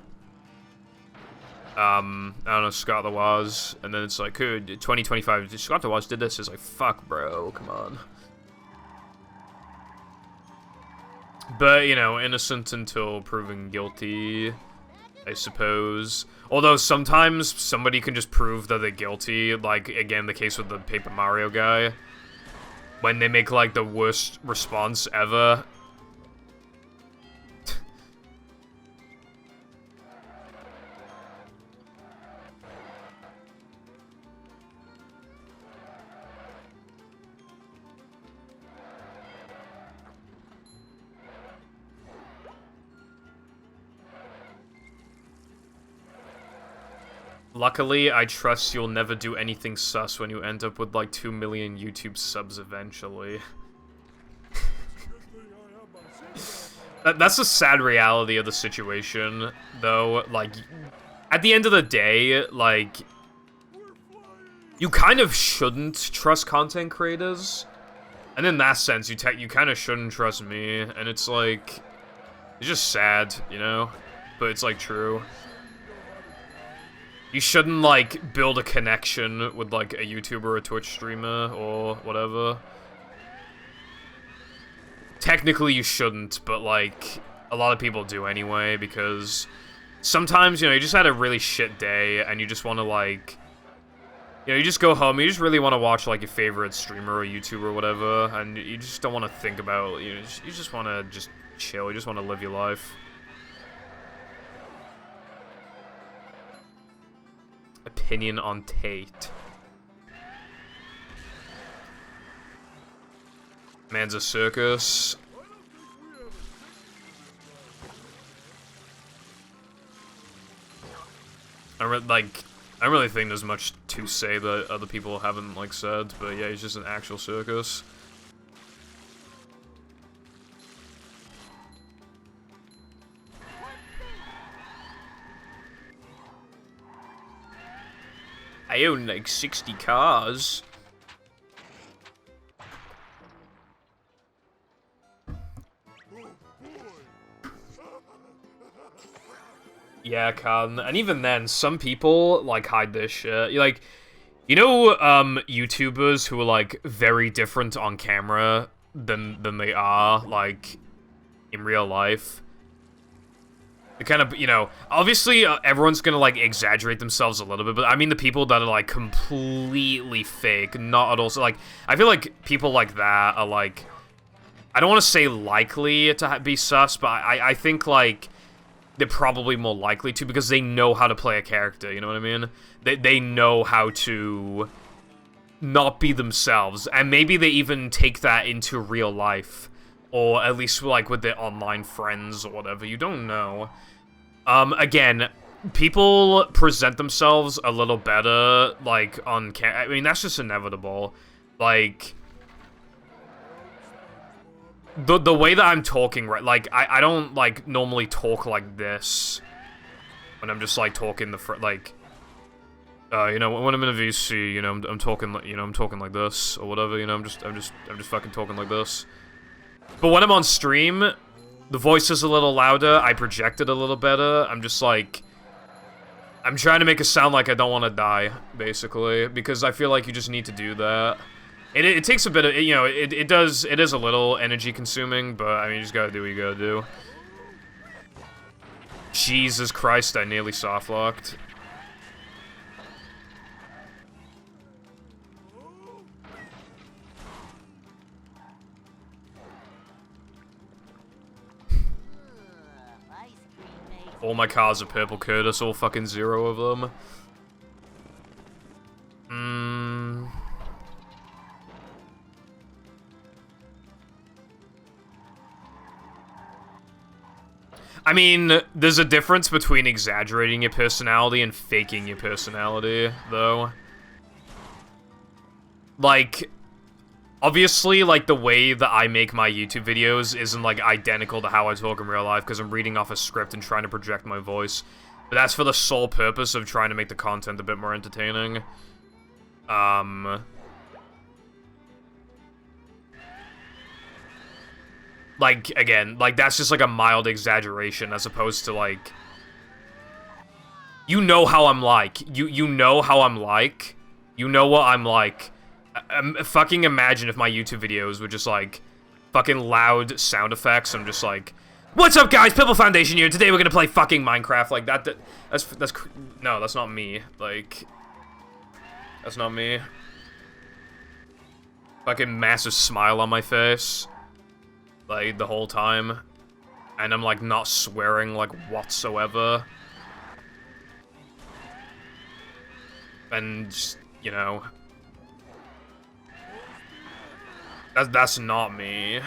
don't know, Scott the Waz, and then it's like, 2025, Scott the Waz did this, it's like, fuck, bro, come on. But, you know, innocent until proven guilty, I suppose. Although sometimes somebody can just prove that they're guilty, like, again, the case with the Paper Mario guy. When they make, like, the worst response ever. Luckily, I trust you'll never do anything sus when you end up with like 2 million YouTube subs eventually. That's a sad reality of the situation, though. Like, at the end of the day, like, you kind of shouldn't trust content creators. And in that sense, you kind of shouldn't trust me. And it's like, it's just sad, you know? But it's like true. You shouldn't, like, build a connection with, like, a YouTuber or a Twitch streamer or whatever. Technically, you shouldn't, but, like, a lot of people do anyway, because sometimes, you know, you just had a really shit day, and you just want to, like, you know, you just go home, you just really want to watch, like, your favorite streamer or YouTuber or whatever, and you just don't want to think about, you just want to just chill, you just want to live your life. Opinion on Tate. Man's a circus. I don't really think there's much to say that other people haven't, like, said, but yeah, he's just an actual circus. I own like 60 cars. Yeah, Khan. And even then, some people, like, hide this shit. Like, you know, YouTubers who are, like, very different on camera than they are, like, in real life? They kind of, you know, obviously everyone's gonna, like, exaggerate themselves a little bit, but I mean the people that are, like, completely fake, not at all. So, like, I feel like people like that are, like, I don't want to say likely to be sus, but I think, like, they're probably more likely to because they know how to play a character, you know what I mean? They know how to not be themselves, and maybe they even take that into real life, or at least, like, with their online friends or whatever, you don't know. Again, people present themselves a little better, like, on I mean, that's just inevitable. Like, the way that I'm talking, right, like, I don't, like, normally talk like this when I'm just, like, talking like, you know, when I'm in a VC, you know, I'm talking, you know, I'm talking like this, or whatever, you know, I'm just fucking talking like this. But when I'm on stream, the voice is a little louder, I project it a little better, I'm just, like, I'm trying to make it sound like I don't want to die, basically, because I feel like you just need to do that. It takes a bit of, you know, it is a little energy consuming, but, I mean, you just gotta do what you gotta do. Jesus Christ, I nearly soft-locked. All my cars are purple Curtis, all fucking 0 of them. I mean, there's a difference between exaggerating your personality and faking your personality, though. Like, obviously, like, the way that I make my YouTube videos isn't, like, identical to how I talk in real life, because I'm reading off a script and trying to project my voice. But that's for the sole purpose of trying to make the content a bit more entertaining. Like, again, like, that's just, like, a mild exaggeration, as opposed to, like... You know how I'm like. You know how I'm like. You know what I'm like. Fucking imagine if my YouTube videos were just, like, fucking loud sound effects. I'm just like, what's up, guys? Pimple Foundation here. Today we're gonna play fucking Minecraft. Like, no, that's not me. Like, that's not me. Fucking massive smile on my face. Like, the whole time. And I'm, like, not swearing, like, whatsoever. And, just, you know... That's not me.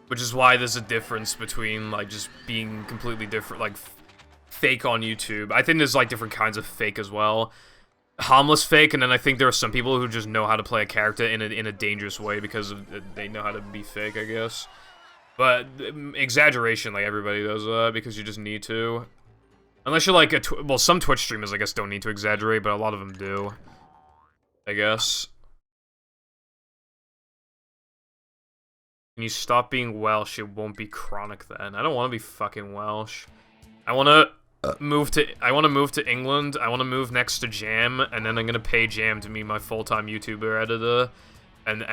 Which is why there's a difference between, like, just being completely different, like, fake on YouTube. I think there's, like, different kinds of fake as well. Harmless fake, and then I think there are some people who just know how to play a character in a dangerous way because they know how to be fake, I guess. But exaggeration, like, everybody does that because you just need to. Unless you're like well, some Twitch streamers, I guess, don't need to exaggerate, but a lot of them do, I guess. Can you stop being Welsh? It won't be chronic then. I don't want to be fucking Welsh. I want to move to England. I want to move next to Jam, and then I'm gonna pay Jam to be my full-time YouTuber editor. And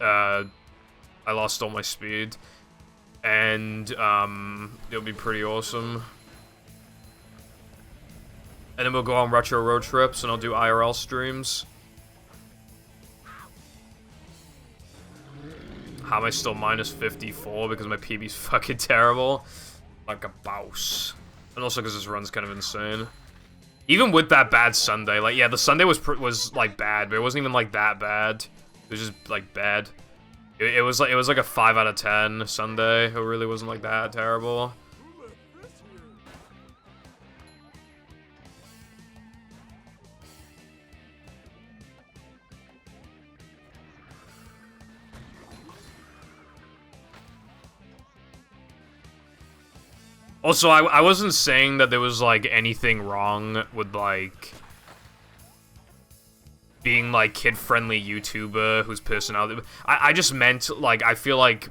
I lost all my speed. And it'll be pretty awesome. And then we'll go on retro road trips, and I'll do IRL streams. How am I still minus 54? Because my PB's fucking terrible. Like a bouse. And also because this run's kind of insane. Even with that bad sundae, like, yeah, the sundae was like bad, but it wasn't even like that bad. It was just like bad. It was like a 5 out of 10 sundae. It really wasn't like that terrible. Also, I wasn't saying that there was, like, anything wrong with, like, being, like, kid-friendly YouTuber whose personality... I just meant, like, I feel like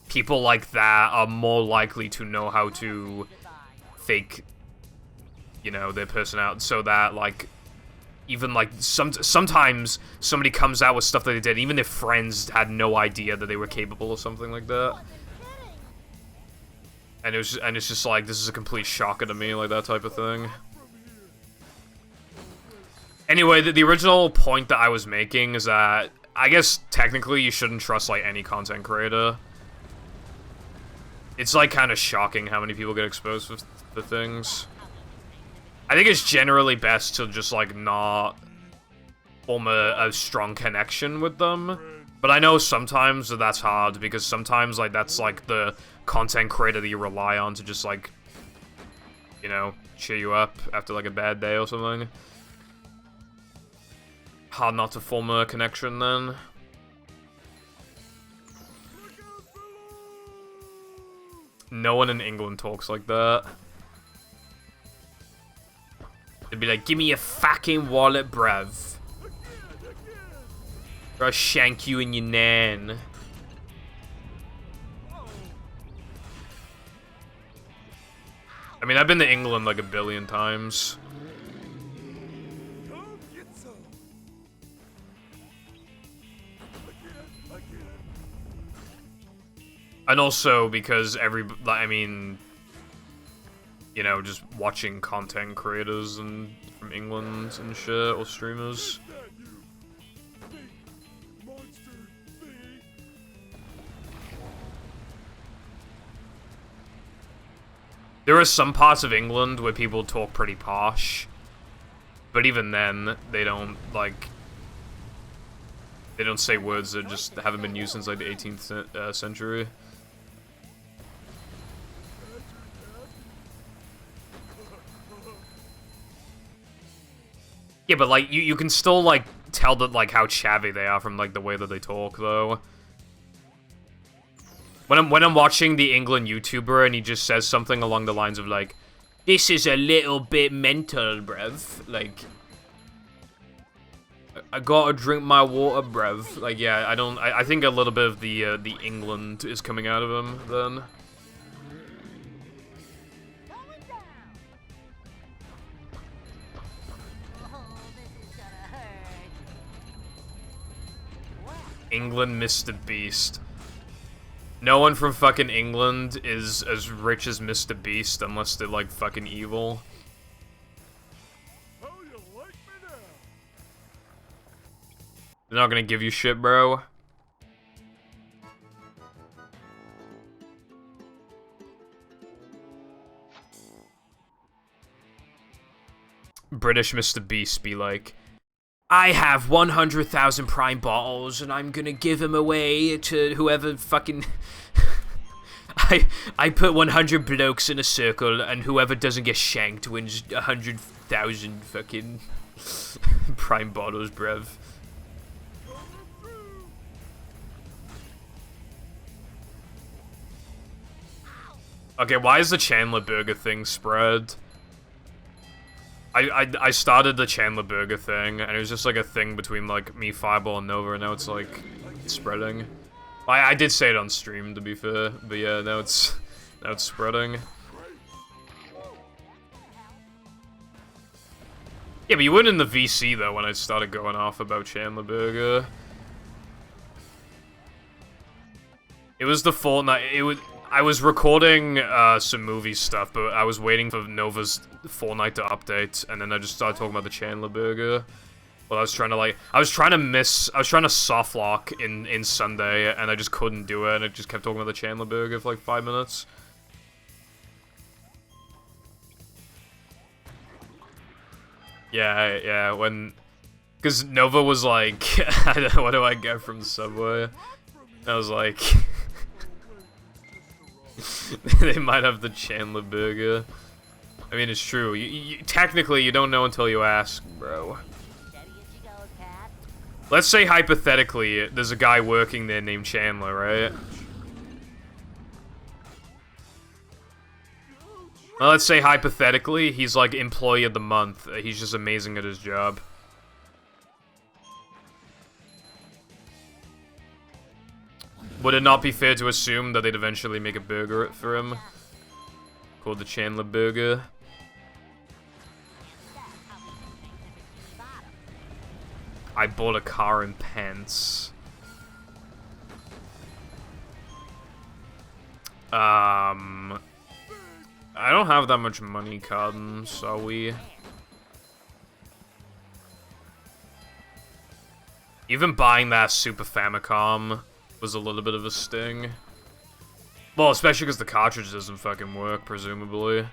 people like that are more likely to know how to fake, you know, their personality, so that, like, even, like, sometimes somebody comes out with stuff that they did, even if friends had no idea that they were capable of something like that. And it's just like, this is a complete shocker to me, like, that type of thing. Anyway, the original point that I was making is that, I guess, technically, you shouldn't trust, like, any content creator. It's, like, kind of shocking how many people get exposed for things. I think it's generally best to just, like, not form a strong connection with them. But I know sometimes that's hard, because sometimes, like, that's, like, the content creator that you rely on to just, like, you know, cheer you up after, like, a bad day or something. Hard not to form a connection then. No one in England talks like that. They'd be like, give me your fucking wallet, bruv. Or I'll shank you in your nan. I mean, I've been to England like a billion times. And also because I mean, you know, just watching content creators and from England and shit, or streamers. There are some parts of England where people talk pretty posh, but even then, they don't, like, they don't say words that just haven't been used since, like, the 18th century. Yeah, but, like, you can still, like, tell that, like, how chavvy they are from, like, the way that they talk, though. When I'm watching the England YouTuber and he just says something along the lines of, like, this is a little bit mental, bruv. Like, I gotta drink my water, bruv. Like, yeah, I think a little bit of the England is coming out of him, then. Going down. Oh, this is gonna hurt. Wow. England Mr. Beast. No one from fucking England is as rich as Mr. Beast unless they're, like, fucking evil. How you like me now? They're not gonna give you shit, bro. British Mr. Beast be like, I have 100,000 prime bottles and I'm gonna give them away to whoever fucking... I put 100 blokes in a circle and whoever doesn't get shanked wins 100,000 fucking prime bottles, bruv. Okay, why is the Chandler Burger thing spread? I started the Chandler Burger thing, and it was just like a thing between like me, Fireball, and Nova, and now it's like spreading. I did say it on stream, to be fair, but yeah, now it's spreading. Yeah, but you weren't in the VC though when I started going off about Chandler Burger. It was the Fortnite. I was recording some movie stuff, but I was waiting for Nova's Fortnite to update, and then I just started talking about the Chandler Burger. Well, I was trying to soft lock in Sunday, and I just couldn't do it, and I just kept talking about the Chandler Burger for like 5 minutes. Yeah, because Nova was like, what do I get from Subway? And I was like, they might have the Chandler Burger. I mean, it's true. Technically, you don't know until you ask, bro. Steady as you go, cat. Let's say, hypothetically, there's a guy working there named Chandler, right? Well, let's say, hypothetically, he's, like, Employee of the Month. He's just amazing at his job. Would it not be fair to assume that they'd eventually make a burger for him? Called the Chandler Burger. I bought a car and pants. I don't have that much money, Cotton, so we... Even buying that Super Famicom was a little bit of a sting. Well, especially because the cartridge doesn't fucking work, presumably.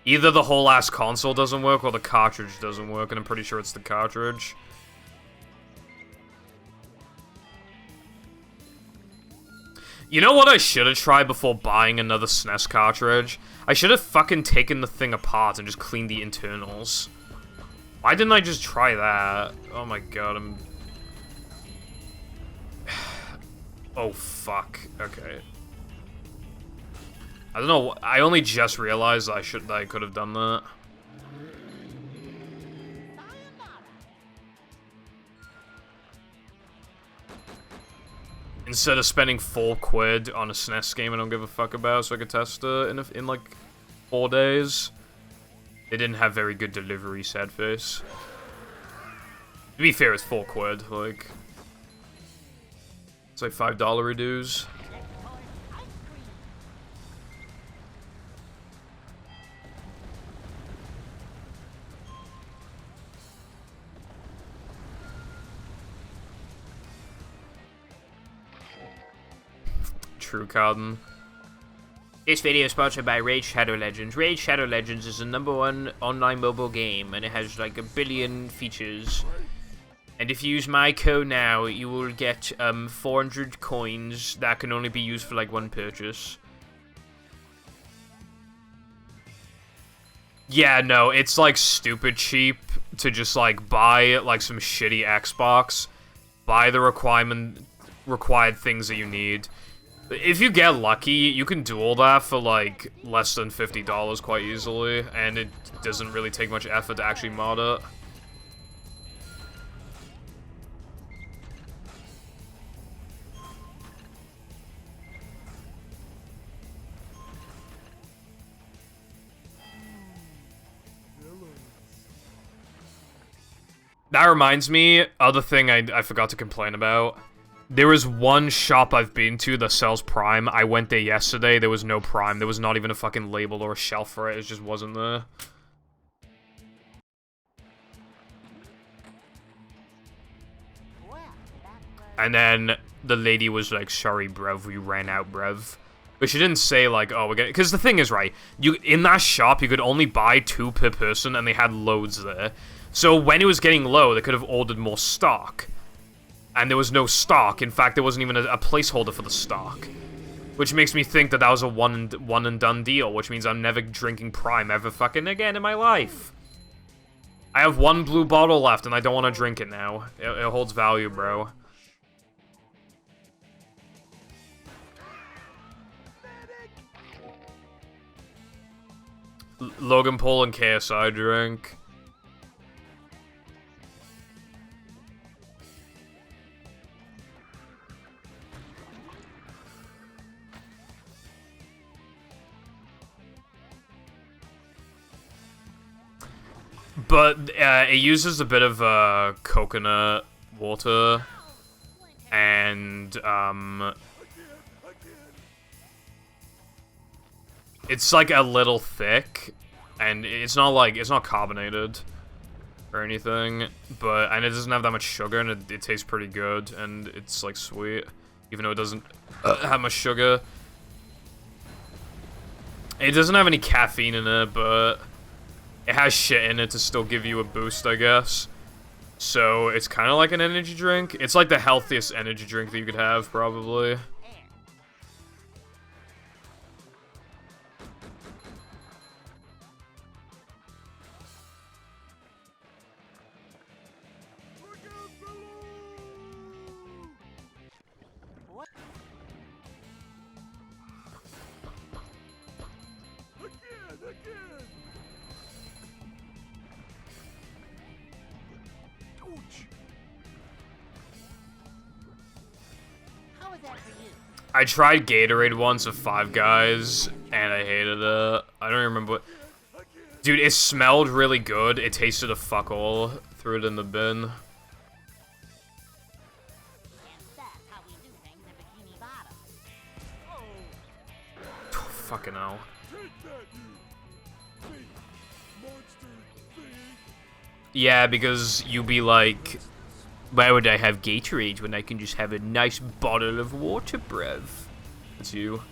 Either the whole ass console doesn't work or the cartridge doesn't work, and I'm pretty sure it's the cartridge. You know what I should have tried before buying another SNES cartridge? I should have fucking taken the thing apart and just cleaned the internals. Why didn't I just try that? Oh my god, I'm... Oh, fuck. Okay. I don't know, I only just realized I could have done that. Instead of spending £4 on a SNES game I don't give a fuck about so I could test it in like 4 days. They didn't have very good delivery, sad face. To be fair, it's £4, like... It's like $5 reduce. True, Cotton. This video is sponsored by Raid Shadow Legends. Raid Shadow Legends is the #1 online mobile game, and it has like a billion features. And if you use my code now, you will get 400 coins that can only be used for like one purchase. Yeah, no, it's like stupid cheap to just like buy like some shitty Xbox, buy the required things that you need. If you get lucky, you can do all that for like less than $50 quite easily, and it doesn't really take much effort to actually mod it. That reminds me, other thing I forgot to complain about. There is one shop I've been to that sells Prime. I went there yesterday, there was no Prime. There was not even a fucking label or a shelf for it, it just wasn't there. And then the lady was like, sorry, bruv, we ran out, bruv. But she didn't say, like, oh, we're gonna... Because the thing is, right, in that shop, you could only buy 2 per person, and they had loads there. So when it was getting low, they could have ordered more stock. And there was no stock. In fact, there wasn't even a placeholder for the stock. Which makes me think that that was a one and done deal, which means I'm never drinking Prime ever fucking again in my life. I have 1 blue bottle left, and I don't want to drink it now. It holds value, bro. Logan Paul and KSI drink. But it uses a bit of coconut water, and it's like a little thick, and it's not carbonated or anything, and it doesn't have that much sugar, and it tastes pretty good, and it's like sweet, even though it doesn't have much sugar. It doesn't have any caffeine in it, but it has shit in it to still give you a boost, I guess. So it's kind of like an energy drink. It's like the healthiest energy drink that you could have, probably. I tried Gatorade once of Five Guys, and I hated it. I don't remember what... Dude, it smelled really good. It tasted a fuck all. Threw it in the bin. Fucking hell. Yeah, because you'd be like, why would I have Gatorade when I can just have a nice bottle of water, bruv? That's you.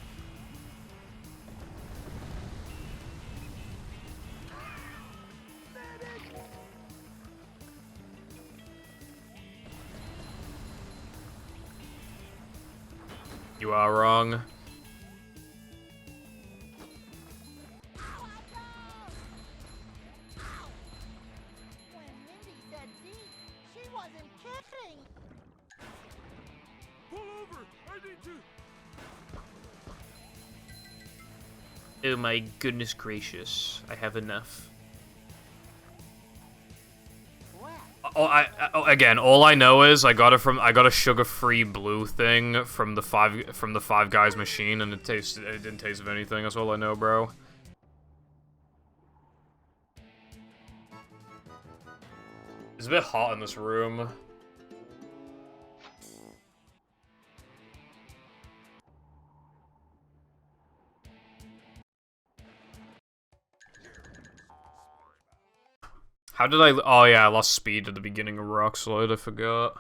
You are wrong. Oh my goodness gracious, I have enough. Again, all I know is I got a sugar-free blue thing from the Five Guys machine, and it didn't taste of anything. That's all I know, bro. It's a bit hot in this room. How did I... Oh yeah, I lost speed at the beginning of Rock Slide, I forgot.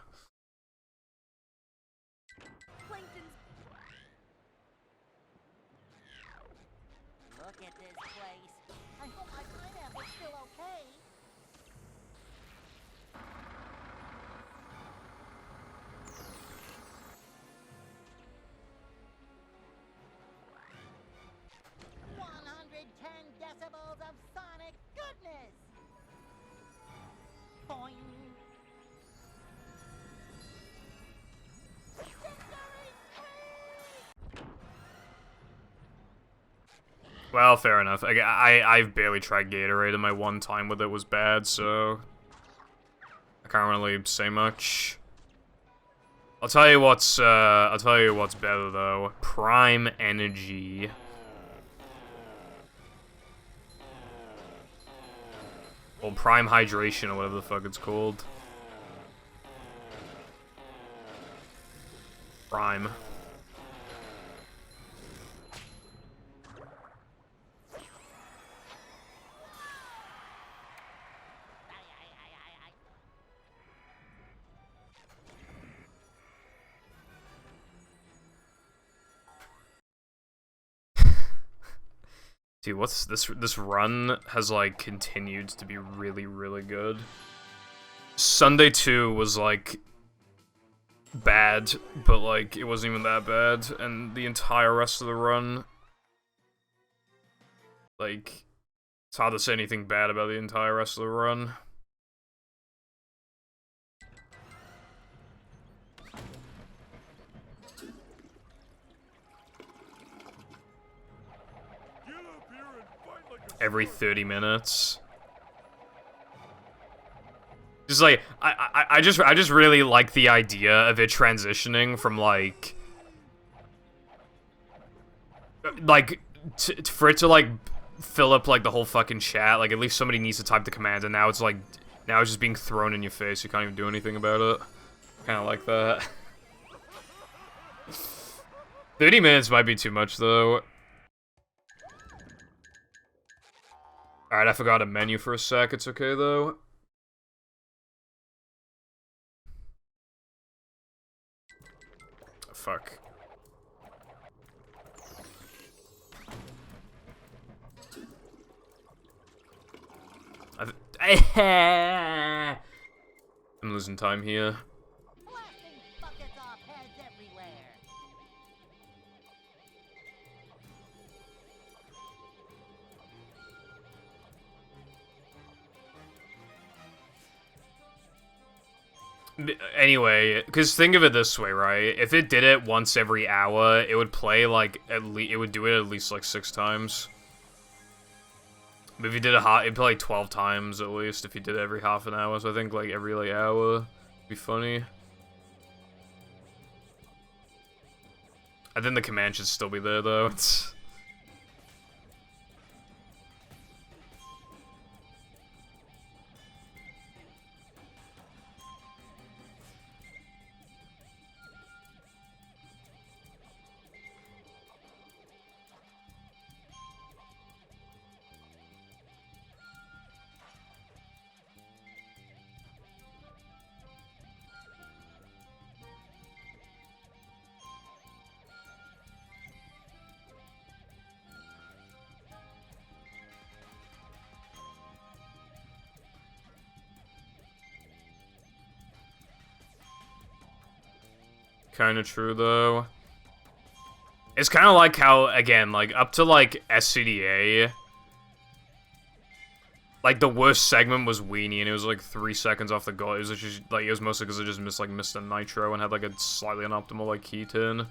Look at this place. I hope my pineapple's still okay. #110 decibels of sonic Well, fair enough. I've barely tried Gatorade, and my one time with it was bad, so I can't really say much. I'll tell you what's better though. Prime Energy. Well, Prime Hydration or whatever the fuck it's called. Prime. Dude, what's this run has like continued to be really, really good. Sunday 2 was like bad, but like it wasn't even that bad, and the entire rest of the run, like, it's hard to say anything bad about the entire rest of the run. Every 30 minutes. Just like, I just really like the idea of it transitioning from like for it to like fill up like the whole fucking chat. Like at least somebody needs to type the command, and now it's like, now it's just being thrown in your face. You can't even do anything about it. Kind of like that. 30 minutes might be too much though. Alright, I forgot a menu for a sec. It's okay, though. Fuck. I'm losing time here. Blasting buckets off heads everywhere. Anyway, because think of it this way, right? If it did it once every hour, it would play like it would do it at least like 6 times. But if you did it'd play like 12 times at least if you did it every half an hour. So I think like every like hour would be funny. I think the command should still be there though. It's... kind of true though. It's kind of like how, again, like up to like SCDA, like the worst segment was Weenie, and it was like 3 seconds off the goal. It was just like, it was mostly because it just missed a nitro and had like a slightly unoptimal like key turn.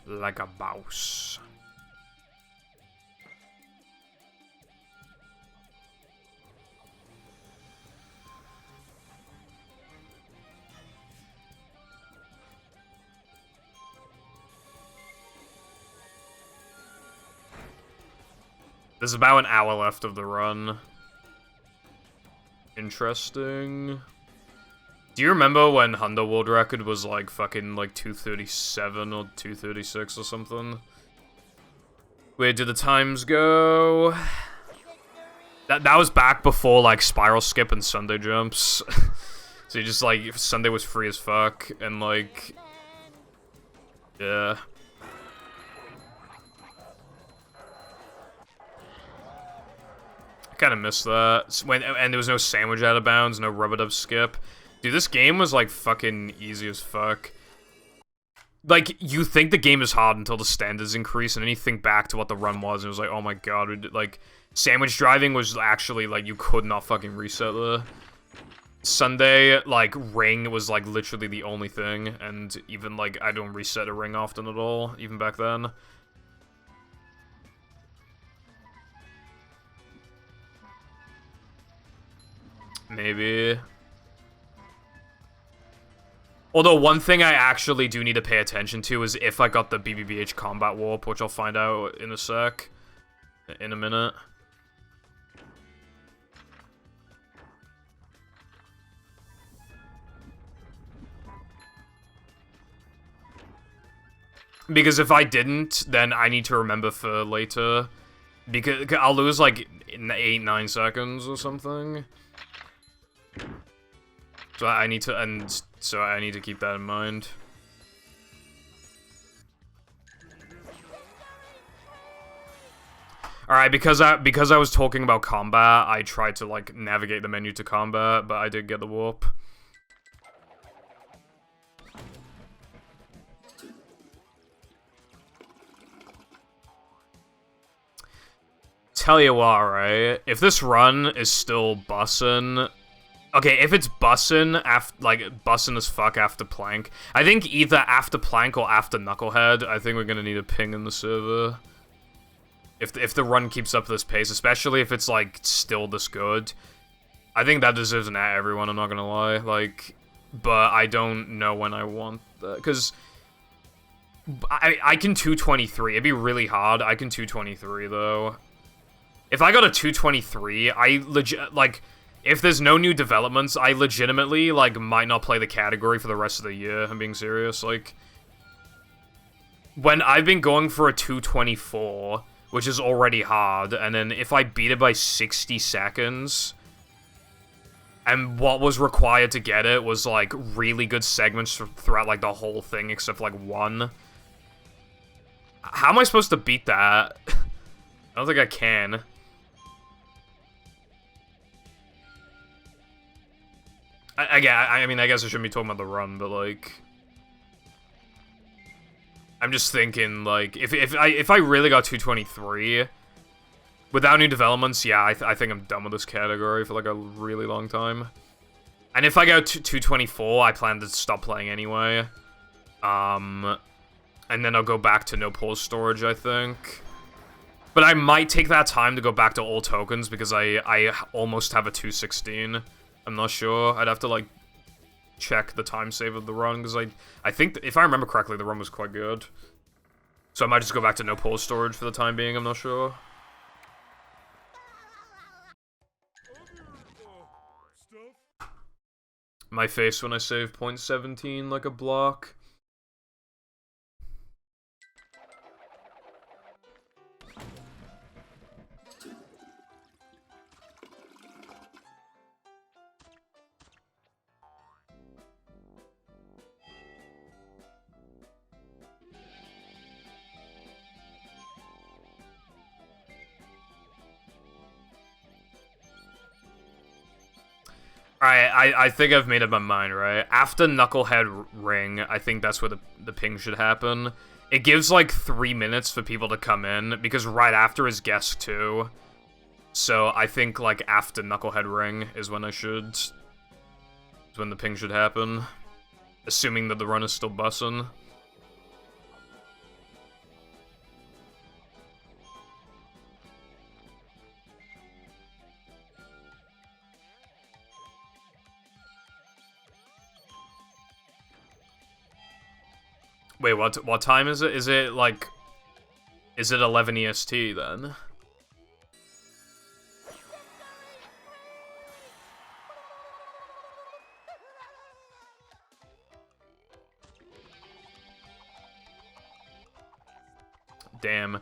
Like a boss. There's about an hour left of the run. Interesting. Do you remember when Hundo World Record was like fucking like 237 or 236 or something? Where do the times go? That was back before like Spiral Skip and Sunday jumps. So you just like, Sunday was free as fuck, and like, yeah. Kind of missed that. And there was no sandwich out of bounds, no rubber dub skip. Dude, this game was like fucking easy as fuck. Like, you think the game is hard until the standards increase, and then you think back to what the run was, and it was like, oh my god, like, sandwich driving was actually, like, you could not fucking reset there. Sundae, like, ring was, like, literally the only thing, and even, like, I don't reset a ring often at all, even back then. Maybe. Although, one thing I actually do need to pay attention to is if I got the BBBH combat warp, which I'll find out in a sec. In a minute. Because if I didn't, then I need to remember for later. Because I'll lose, like, 8-9 seconds or something. So I need to keep that in mind. Alright, because I was talking about combat, I tried to, like, navigate the menu to combat, but I did get the warp. Tell you what, right? If this run is still bussin'... Okay, if it's bussin', bussin' as fuck after Plank, I think either after Plank or after Knucklehead, I think we're gonna need a ping in the server. If the run keeps up this pace, especially if it's, like, still this good. I think that deserves an at everyone, I'm not gonna lie. Like, but I don't know when I want that, because... I can 223, it'd be really hard, I can 223, though. If I got a 223, if there's no new developments, I legitimately, like, might not play the category for the rest of the year, I'm being serious, like... When I've been going for a 224, which is already hard, and then if I beat it by 60 seconds, and what was required to get it was, like, really good segments throughout, like, the whole thing, except, like, one. How am I supposed to beat that? I don't think I can. I mean, I guess I shouldn't be talking about the run, but, like... I'm just thinking, like, if I really got 223, without new developments, yeah, I think I'm done with this category for, like, a really long time. And if I go to 224, I plan to stop playing anyway. And then I'll go back to no pause storage, I think. But I might take that time to go back to all tokens, because I almost have a 216. I'm not sure. I'd have to, like, check the time save of the run, because I think, if I remember correctly, the run was quite good. So I might just go back to no pause storage for the time being, I'm not sure. My face when I save .17 like a block. Alright, I think I've made up my mind, right? After Knucklehead Ring, I think that's where the ping should happen. It gives, like, 3 minutes for people to come in, because right after is Guest 2. So I think, like, after Knucklehead Ring is when is when the ping should happen. Assuming that the run is still bussin'. Wait, what time is it? Is it 11 EST then? Damn.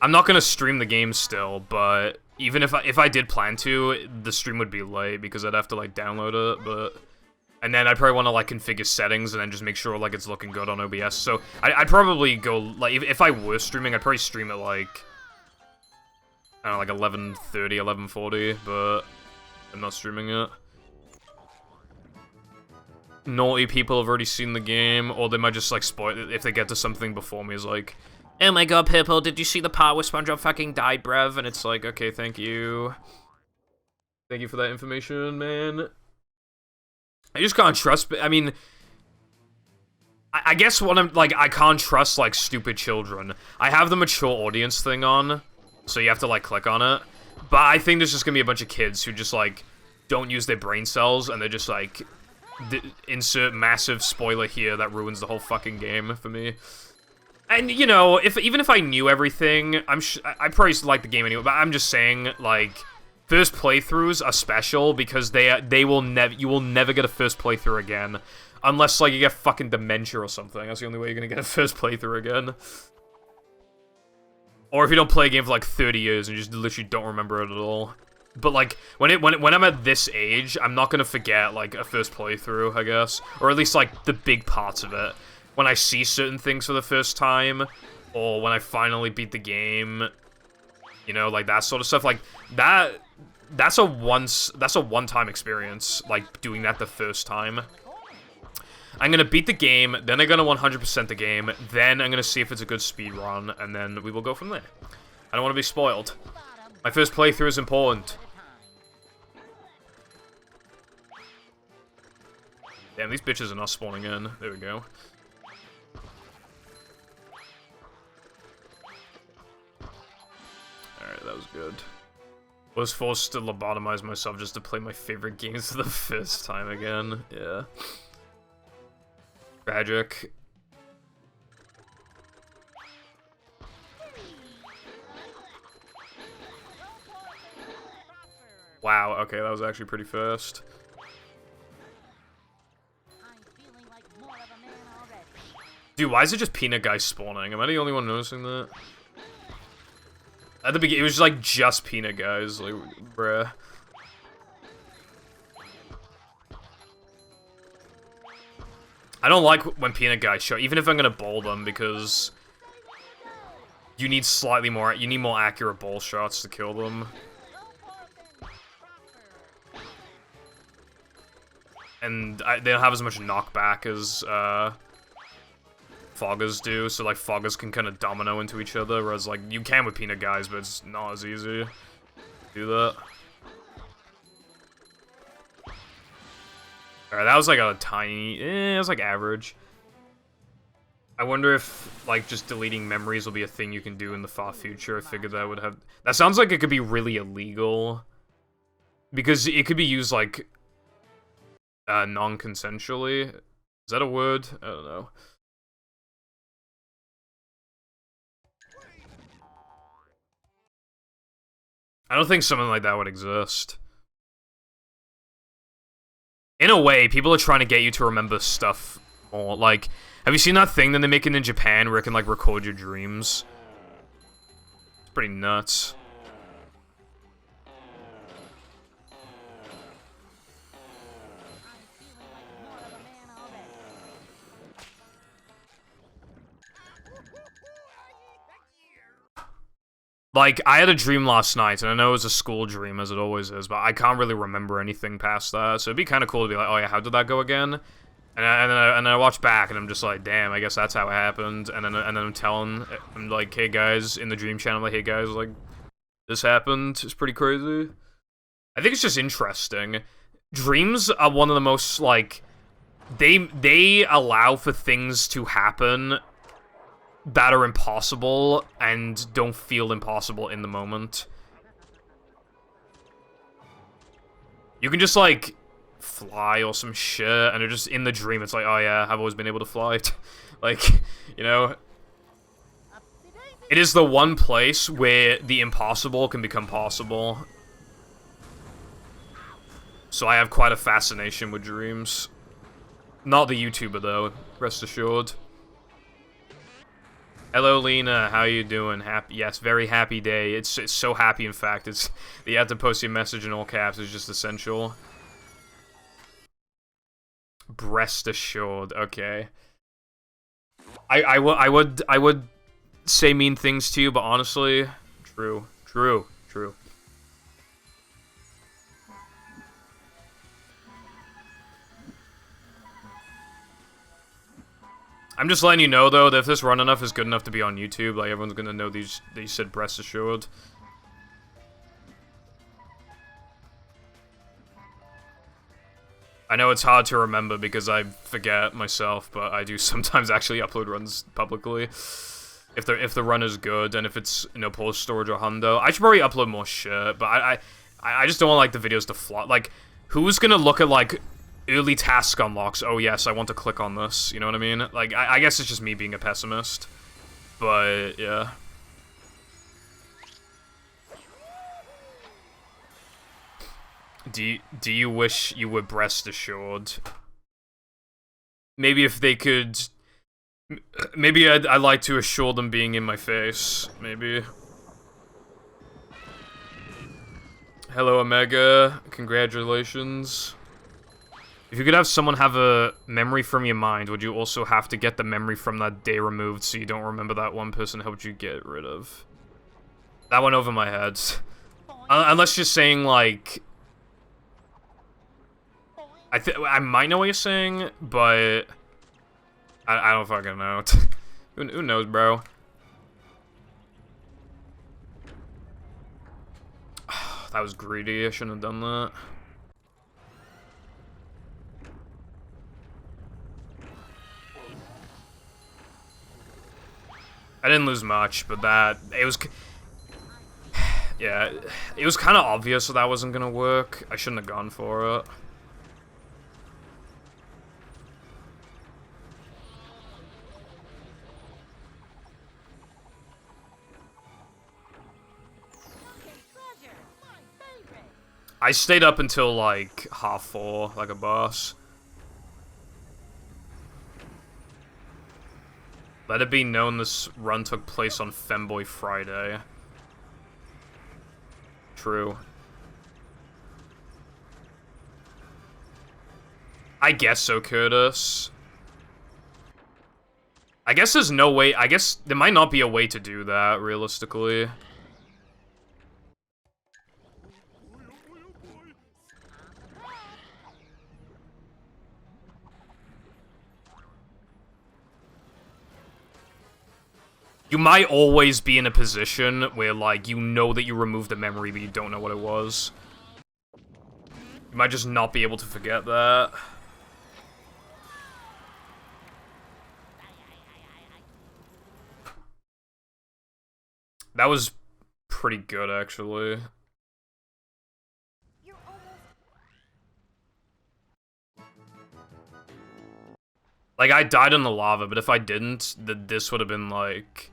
I'm not gonna stream the game still, but even if I did plan to, the stream would be late because I'd have to, like, download it, but... And then I'd probably want to, like, configure settings and then just make sure, like, it's looking good on OBS. So I'd probably go, like, if I were streaming, I'd probably stream at, like, I don't know, like 11:30, 11:40, but I'm not streaming it. Naughty people have already seen the game, or they might just, like, spoil it if they get to something before me. Is like, oh my god, Purple, did you see the part where SpongeBob fucking died, bruv? And it's like, okay, thank you. Thank you for that information, man. I just can't trust... I mean... I guess what I'm... Like, I can't trust, like, stupid children. I have the mature audience thing on, so you have to, like, click on it. But I think there's just gonna be a bunch of kids who just, like, don't use their brain cells, and they're just, like... insert massive spoiler here that ruins the whole fucking game for me. And, you know, even if I knew everything, I probably like the game anyway, but I'm just saying, like... First playthroughs are special because you will never get a first playthrough again. Unless, like, you get fucking dementia or something. That's the only way you're gonna get a first playthrough again. Or if you don't play a game for, like, 30 years and you just literally don't remember it at all. But, like, when I'm at this age, I'm not gonna forget, like, a first playthrough, I guess. Or at least, like, the big parts of it. When I see certain things for the first time, or when I finally beat the game, you know, like, that sort of stuff. Like, that's a one-time experience, like, doing that the first time. I'm gonna beat the game, then I'm gonna 100% the game, then I'm gonna see if it's a good speedrun, and then we will go from there. I don't want to be spoiled. My first playthrough is important. Damn, these bitches are not spawning in. There we go. Alright, that was good. I was forced to lobotomize myself just to play my favorite games for the first time again. Yeah. Tragic. Wow, okay, that was actually pretty fast. Dude, why is it just peanut guys spawning? Am I the only one noticing that? At the beginning, it was like just peanut guys, like, bruh. I don't like when peanut guys show, even if I'm gonna bowl them, because you need more accurate bowl shots to kill them. And they don't have as much knockback as, foggers do, so, like, foggers can kind of domino into each other, whereas, like, you can with peanut guys, but it's not as easy to do that. Alright, that was, like, a tiny... it was, like, average. I wonder if, like, just deleting memories will be a thing you can do in the far future. I figured that would have... That sounds like it could be really illegal. Because it could be used, like, non-consensually. Is that a word? I don't know. I don't think something like that would exist. In a way, people are trying to get you to remember stuff more. Like, have you seen that thing that they're making in Japan where it can, like, record your dreams? It's pretty nuts. Like, I had a dream last night, and I know it was a school dream, as it always is, but I can't really remember anything past that, so it'd be kind of cool to be like, oh yeah, how did that go again? And then I watch back, and I'm just like, damn, I guess that's how it happened, and then I'm like, hey guys, in the dream channel, I'm like, hey guys, like, this happened, it's pretty crazy. I think it's just interesting. Dreams are one of the most, like, they allow for things to happen that are impossible and don't feel impossible in the moment. You can just, like, fly or some shit, and they're just in the dream. It's like, oh yeah, I've always been able to fly. Like, you know? It is the one place where the impossible can become possible. So I have quite a fascination with dreams. Not the YouTuber, though, rest assured. Hello, Lena. How you doing? Happy? Yes, very happy day. It's so happy. In fact, it's that you have to post your message in all caps is just essential. Breast assured. Okay. I would say mean things to you, but honestly, true. I'm just letting you know, though, that if this run enough is good enough to be on YouTube, like, everyone's gonna know these said breast assured. I know it's hard to remember because I forget myself, but I do sometimes actually upload runs publicly. If the run is good and if it's, you know, post storage or hundo. I should probably upload more shit, but I just don't want, like, the videos to flop. Like, who's gonna look at, like, early task unlocks? Oh yes, I want to click on this, you know what I mean? Like, I guess it's just me being a pessimist. But, yeah. Do you wish you were breast assured? Maybe if they could... Maybe I'd like to assure them being in my face. Maybe. Hello, Omega. Congratulations. If you could have someone have a memory from your mind, would you also have to get the memory from that day removed so you don't remember that one person helped you get rid of? That went over my head. Unless you're saying, like... I might know what you're saying, but... I don't fucking know. Who knows, bro? That was greedy. I shouldn't have done that. I didn't lose much, but it was... Yeah, it was kind of obvious that wasn't gonna work. I shouldn't have gone for it. I stayed up until, like, 4:30, like a boss. Let it be known this run took place on Femboy Friday. True. I guess so, Curtis. I guess there's no way, I guess there might not be a way to do that, realistically. You might always be in a position where, like, you know that you removed the memory, but you don't know what it was. You might just not be able to forget that. That was pretty good, actually. Like, I died in the lava, but if I didn't, this would have been, like...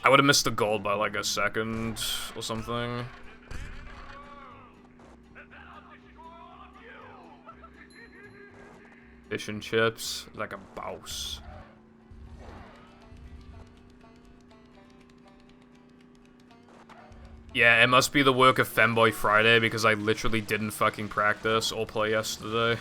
I would have missed the gold by, like, a second or something. Fish and chips, like a boss. Yeah, it must be the work of Femboy Friday, because I literally didn't fucking practice or play yesterday.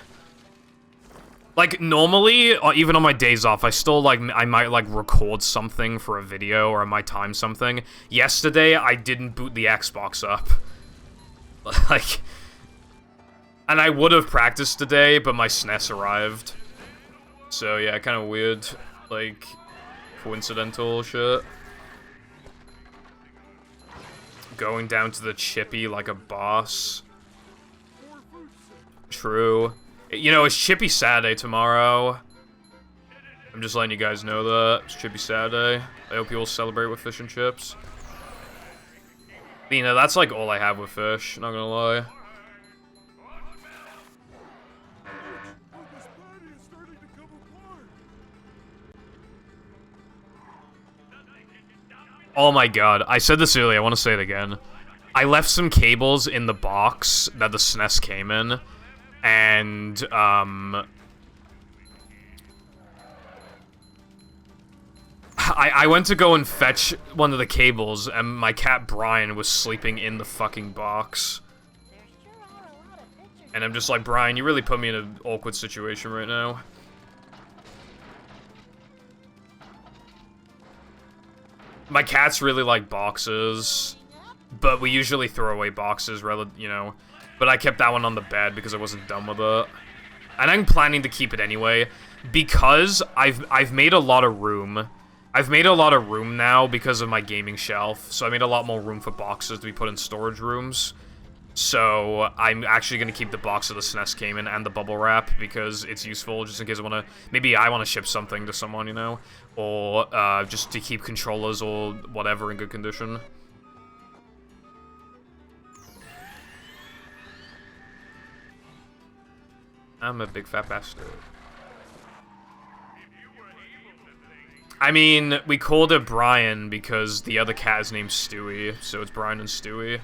Like, normally, or even on my days off, I still, like, I might, like, record something for a video, or I might time something. Yesterday, I didn't boot the Xbox up. Like... And I would have practiced today, but my SNES arrived. So, yeah, kind of weird. Like, coincidental shit. Going down to the chippy like a boss. True. You know, it's Chippy Saturday tomorrow. I'm just letting you guys know that. It's Chippy Saturday. I hope you all celebrate with fish and chips. But, you know, that's like all I have with fish, not gonna lie. Oh my god, I said this earlier, I want to say it again. I left some cables in the box that the SNES came in. And, I went to go and fetch one of the cables, and my cat Brian was sleeping in the fucking box. And I'm just like, Brian, you really put me in an awkward situation right now. My cats really like boxes, but we usually throw away boxes, you know. But I kept that one on the bed because I wasn't done with it. And I'm planning to keep it anyway, because I've made a lot of room. I've made a lot of room now because of my gaming shelf, so I made a lot more room for boxes to be put in storage rooms. So I'm actually going to keep the box of the SNES Cayman and the bubble wrap because it's useful just in case I want to... Maybe I want to ship something to someone, you know? Or just to keep controllers or whatever in good condition. I'm a big fat bastard. I mean, we called it Brian because the other cat is named Stewie, so it's Brian and Stewie.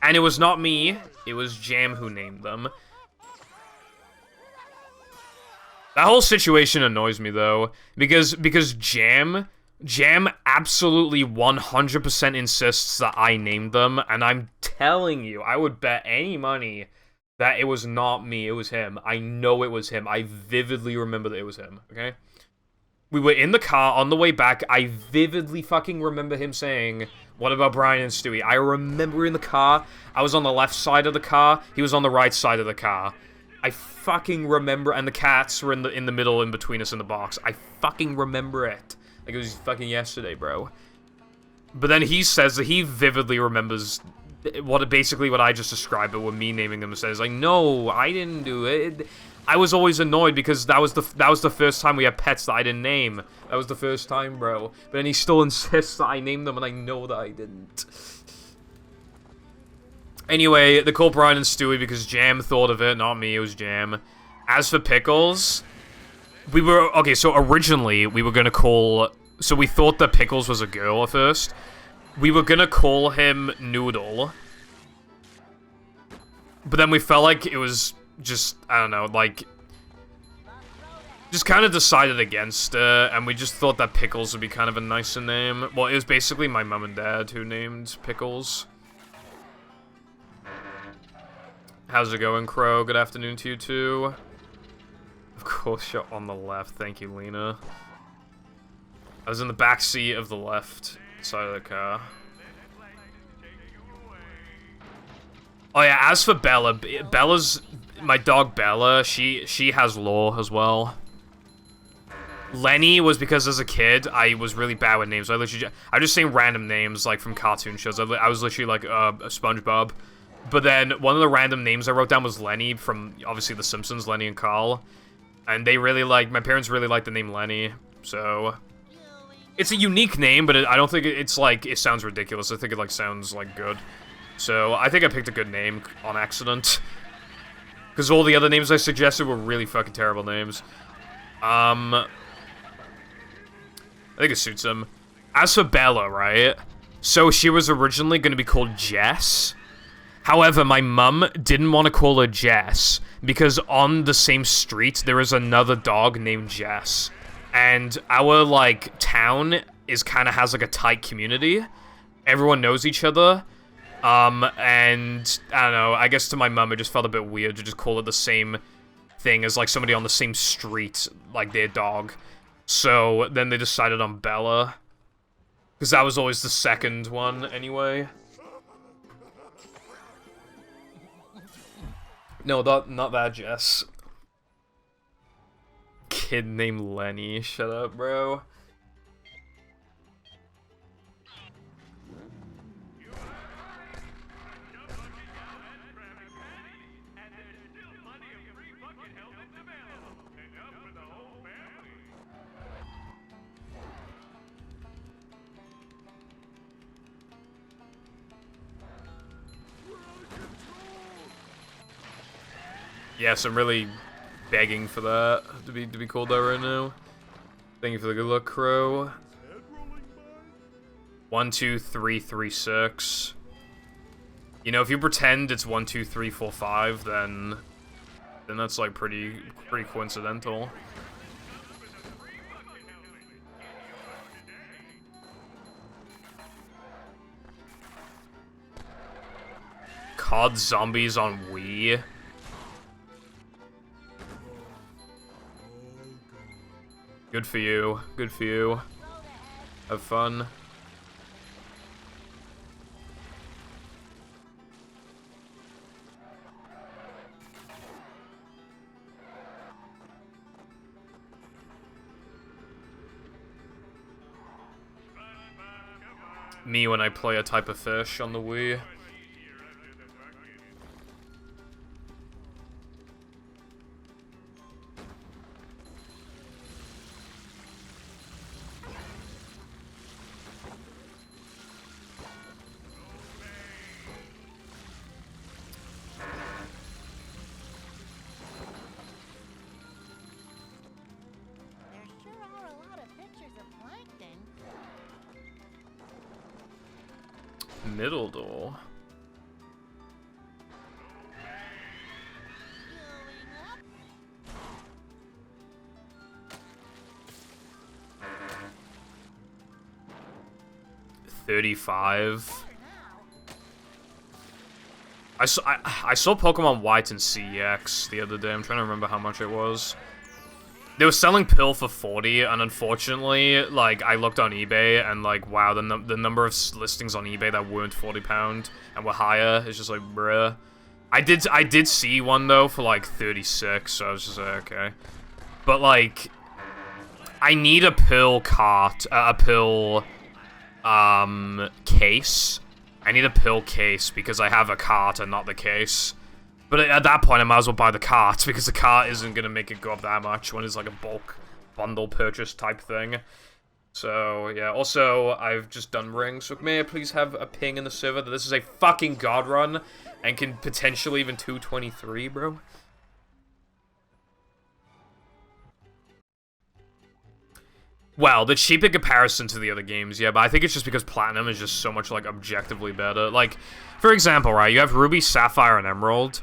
And it was not me, it was Jam who named them. That whole situation annoys me, though, because Jam absolutely 100% insists that I named them, and I'm telling you, I would bet any money that it was not me, it was him. I know it was him. I vividly remember that it was him, okay? We were in the car on the way back. I vividly fucking remember him saying, "What about Brian and Stewie?" I remember in the car. I was on the left side of the car. He was on the right side of the car. I fucking remember, and the cats were in the middle in between us in the box. I fucking remember it. Like it was fucking yesterday, bro. But then he says that he vividly remembers basically what I just described, but with me naming them, says like, "No, I didn't do it." I was always annoyed because that was the first time we had pets that I didn't name. That was the first time, bro. But then he still insists that I named them, and I know that I didn't. Anyway, they called Brian and Stewie because Jam thought of it, not me, it was Jam. As for Pickles, okay, so originally we were gonna call, so we thought that Pickles was a girl at first. We were gonna call him Noodle. But then we felt like it was just, I don't know, like, just kind of decided against it, and we just thought that Pickles would be kind of a nicer name. Well, it was basically my mom and dad who named Pickles. How's it going, Crow? Good afternoon to you, too. Of course, you're on the left. Thank you, Lena. I was in the back seat of the left side of the car. Oh, yeah, as for Bella, my dog Bella, she has lore as well. Lenny was because as a kid, I was really bad with names. I was just saying random names, like, from cartoon shows. I was literally like, SpongeBob. But then, one of the random names I wrote down was Lenny from, obviously, The Simpsons, Lenny and Carl. And they really my parents really like the name Lenny, so... It's a unique name, but I don't think it's, like, it sounds ridiculous. I think it, like, sounds, like, good. So, I think I picked a good name on accident. Because all the other names I suggested were really fucking terrible names. I think it suits him. As for Bella, right? So, she was originally going to be called Jess. However, my mum didn't want to call her Jess, because on the same street, there is another dog named Jess. And our, like, town kind of has, like, a tight community. Everyone knows each other. And, I don't know, I guess to my mum, it just felt a bit weird to just call it the same thing as, like, somebody on the same street, like, their dog. So, then they decided on Bella. Because that was always the second one, anyway. No, not that, Jess. Kid named Lenny. Shut up, bro. Yes, I'm really begging for that to be called that right now. Thank you for the good luck, Crow. 1, 2, 3, 3, 6. You know, if you pretend it's 1, 2, 3, 4, 5, then that's like pretty coincidental. COD Zombies on Wii. Good for you. Good for you. Have fun. me when I play a type of fish on the Wii. There sure are a lot of pictures of plankton. Middle door. Going up. 35. Now. I saw Pokemon White and CX the other day. I'm trying to remember how much it was. They were selling pill for 40, and unfortunately, like, I looked on eBay, and, like, wow, the number of listings on eBay that weren't £40 and were higher is just like, bruh. I did see one, though, for, like, 36, so I was just like, okay. But, like, I need a pill cart, a pill, case. I need a pill case, because I have a cart and not the case. But at that point, I might as well buy the cart, because the cart isn't going to make it go up that much when it's like a bulk bundle purchase type thing. So, yeah. Also, I've just done rings, so may I please have a ping in the server that this is a fucking god run, and can potentially even 223, bro? Well, the cheap in comparison to the other games, yeah, but I think it's just because Platinum is just so much, like, objectively better. Like, for example, right, you have Ruby, Sapphire, and Emerald.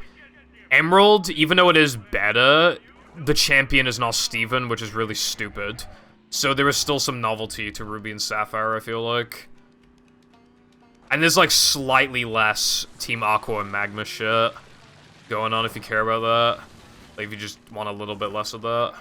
Emerald, even though it is better, the champion is not Steven, which is really stupid. So there is still some novelty to Ruby and Sapphire, I feel like. And there's, like, slightly less Team Aqua and Magma shit going on if you care about that. Like, if you just want a little bit less of that.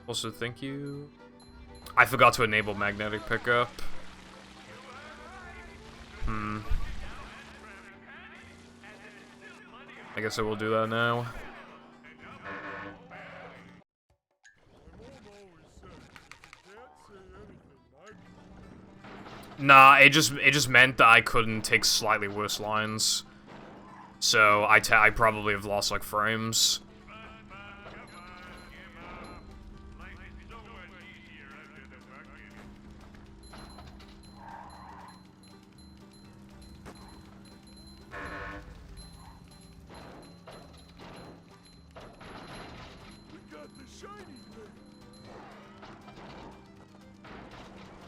Also, thank you. I forgot to enable magnetic pickup. I guess I will do that now. Nah, it just meant that I couldn't take slightly worse lines. So I probably have lost like frames.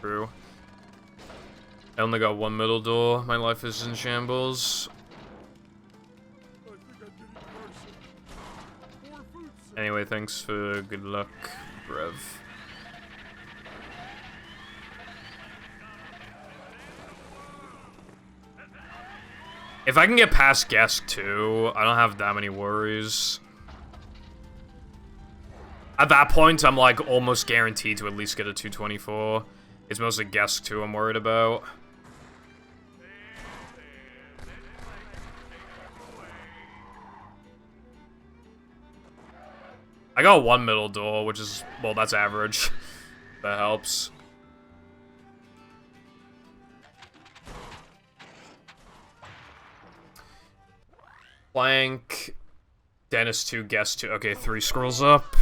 True. I only got one middle door. My life is in shambles. Anyway, thanks for good luck, Brev. If I can get past Guest 2, I don't have that many worries. At that point, I'm like almost guaranteed to at least get a 224. It's mostly Guest 2 I'm worried about. I got one middle door, which is, well, that's average. That helps. Plank, Dennis 2, Guest 2. Okay, 3 scrolls up.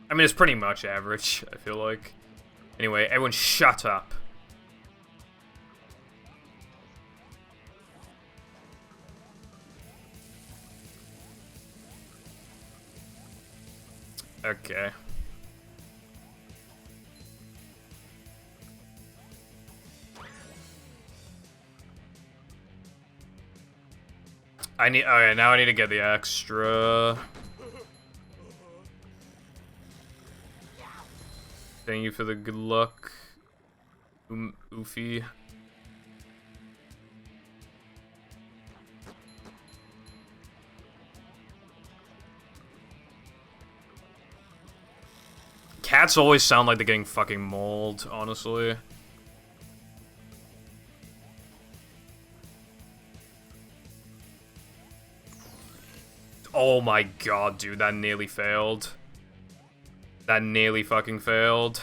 I mean, it's pretty much average, I feel like. Anyway, everyone shut up. Okay. Okay, now I need to get the extra. Thank you for the good luck. Oofy. Cats always sound like they're getting fucking mauled, honestly. Oh my god, dude, that nearly failed. That nearly fucking failed.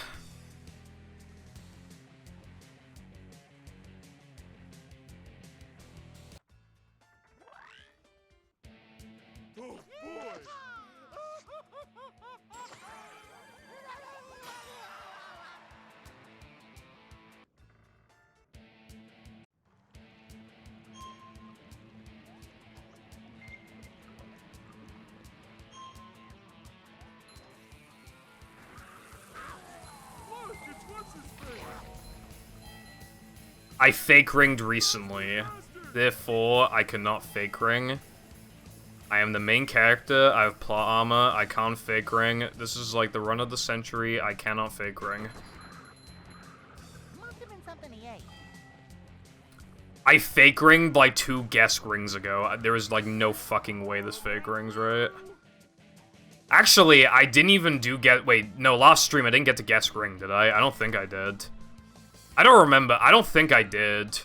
I fake ringed recently, therefore I cannot fake ring. I am the main character, I have plot armor, I can't fake ring. This is like the run of the century, I cannot fake ring. Must have been something he ate. I fake ringed like 2 guest rings ago. There is like no fucking way this fake rings, right? Actually, I didn't even wait, no, last stream I didn't get to guest ring, did I? I don't think I did. I don't remember. I don't think I did.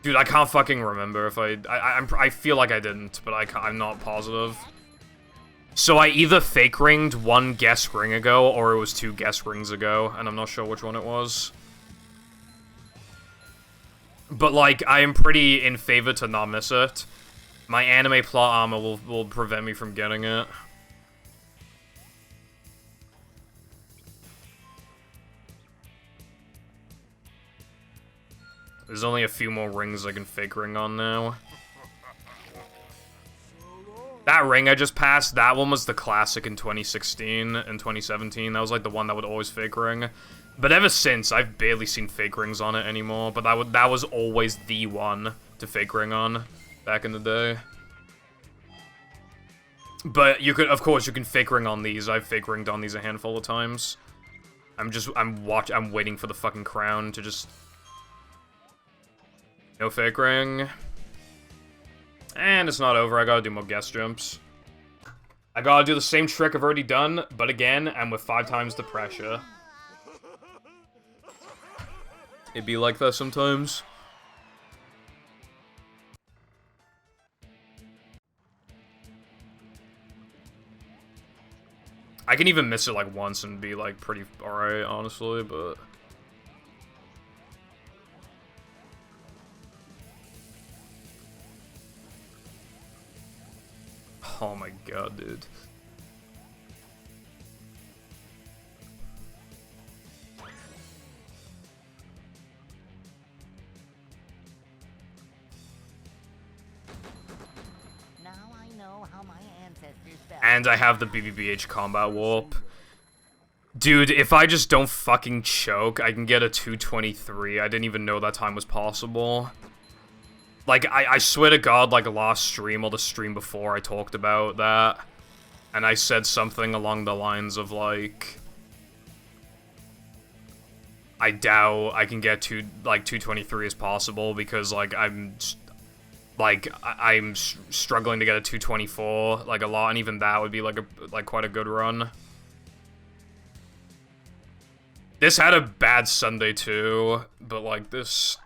Dude, I can't fucking remember if I feel like I didn't, but I'm not positive. So I either fake ringed 1 guest ring ago, or it was 2 guest rings ago, and I'm not sure which one it was. But, like, I am pretty in favor to not miss it. My anime plot armor will prevent me from getting it. There's only a few more rings I can fake ring on now. That ring I just passed, that one was the classic in 2016 and 2017. That was like the one that would always fake ring. But ever since, I've barely seen fake rings on it anymore. But that was always the one to fake ring on back in the day. But you could, of course, you can fake ring on these. I've fake ringed on these a handful of times. I'm waiting for the fucking crown to just... No fake ring. And it's not over, I gotta do more guest jumps. I gotta do the same trick I've already done, but again, and with 5 times the pressure. It'd be like that sometimes. I can even miss it like once and be like pretty alright, honestly, but... Oh my god, dude. Now I know how my ancestors felt. And I have the BBBH combat warp. Dude, if I just don't fucking choke, I can get a 223. I didn't even know that time was possible. Like, I swear to God, like, last stream or the stream before, I talked about that. And I said something along the lines of, like... I doubt I can get to, like, 223 as possible, because, like, I'm struggling to get a 224, like, a lot, and even that would be, like, quite a good run. This had a bad Sunday, too, but, like, this...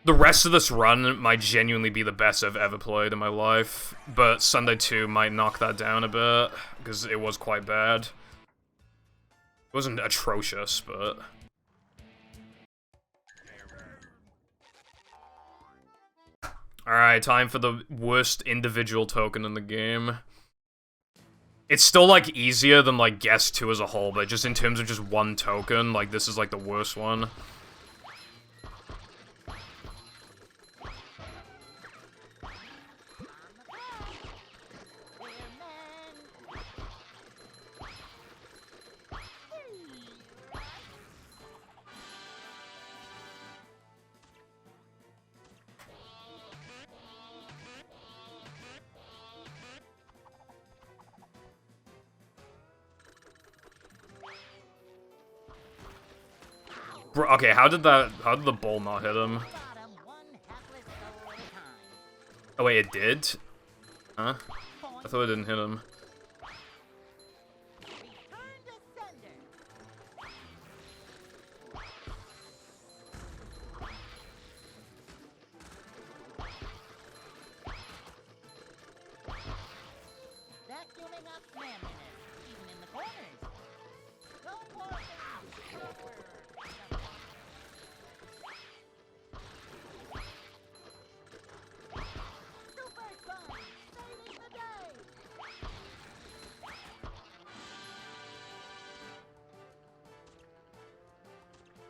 The rest of this run might genuinely be the best I've ever played in my life, but Sunday 2 might knock that down a bit, because it was quite bad. It wasn't atrocious, but... Alright, time for the worst individual token in the game. It's still, like, easier than, like, Guess 2 as a whole, but just in terms of just one token, like, this is, like, the worst one. Bro, okay, how did the ball not hit him? Bottom, one hapless soul at a time. Oh wait, it did? Huh? I thought it didn't hit him. Return to sender. Vacuuming up manliness, even in the corners. Go for it. Super fun, saving the day.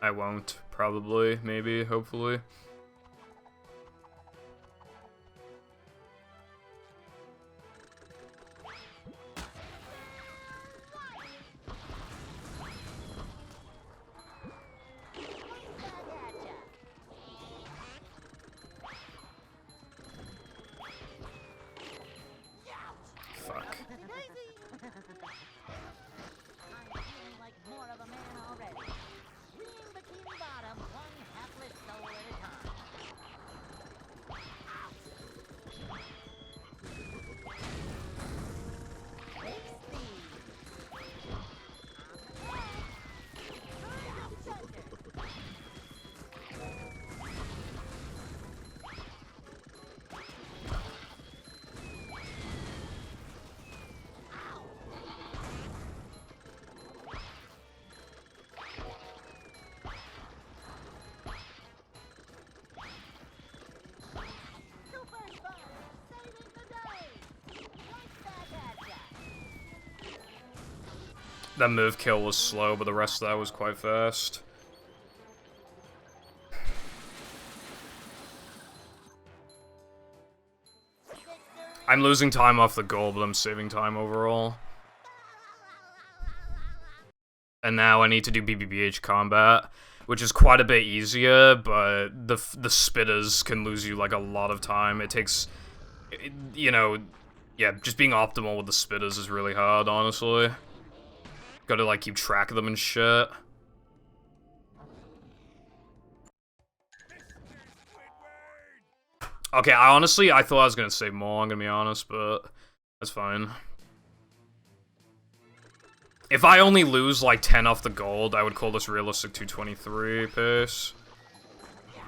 I won't. Probably. Maybe. Hopefully. Fuck. I'm feeling like more of a man already. Green bikini bottom, one hapless soul at a time. Big speed. On the track. Turn to sender. Super fun, saving the day. Right back at ya. That move kill was slow, but the rest of that was quite fast. I'm losing time off the goal, but I'm saving time overall. And now I need to do BBBH combat, which is quite a bit easier, but the spitters can lose you like a lot of time. It takes, you know, yeah, just being optimal with the spitters is really hard, honestly. Gotta like keep track of them and shit. Okay, I thought I was gonna save more, I'm gonna be honest, but that's fine. If I only lose like 10 off the gold, I would call this realistic 223 pace. Okay,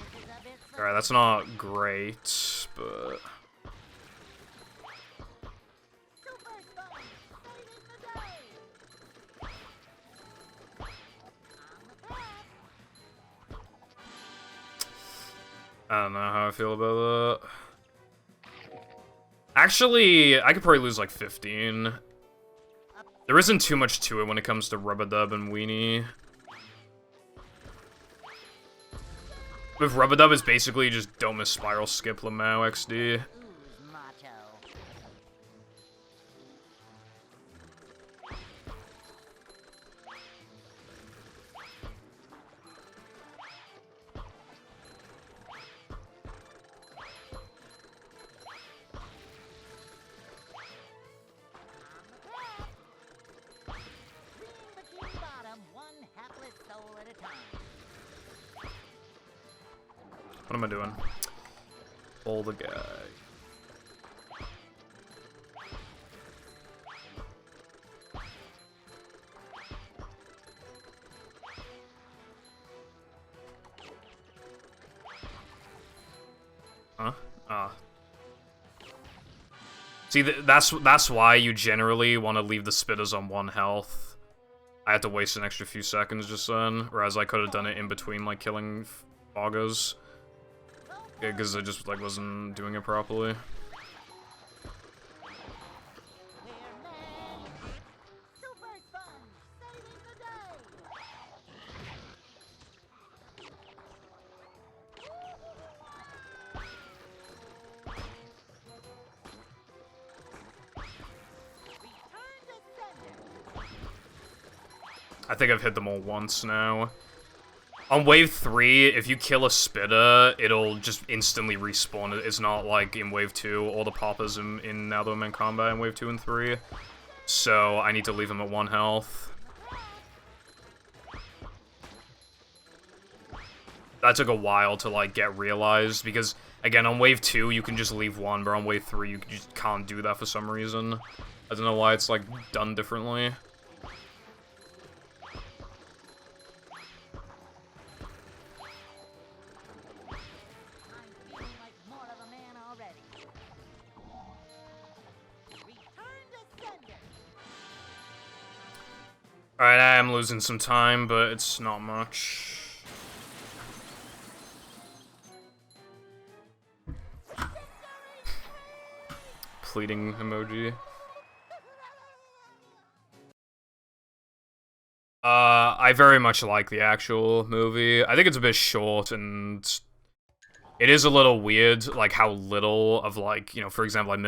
this is a bit slow. Alright, that's not great, but... Super fun, saving the day. On the track. I don't know how I feel about that. Actually, I could probably lose like 15. There isn't too much to it when it comes to Rub-a-Dub and Weenie. With Rub-a-Dub, it's basically just don't miss Spiral Skip Lamau XD. Ooze macho. Green bikini bottom, one hapless soul at a time. What am I doing? Pull the guy. Huh? Ah. See, that's why you generally want to leave the spitters on 1 health. I had to waste an extra few seconds just then, whereas I could have done it in between, like, killing foggers. Because I just, like, wasn't doing it properly. We're men. Super fun, saving the day. Return to sender. I think I've hit them all once now. On wave 3, if you kill a spitter, it'll just instantly respawn. It's not like in wave 2, all the poppers in Now That I'm in Combat in wave 2 and 3. So I need to leave them at 1 health. that took a while to, like, get realized, because, again, on Wave 2, you can just leave one, but on Wave 3, you just can't do that for some reason. I don't know why it's, like, done differently. Alright, I am losing some time, but it's not much. Pleading emoji. I very much like the actual movie. I think it's a bit short, and it is a little weird, like, how little of, like, you know, for example, like,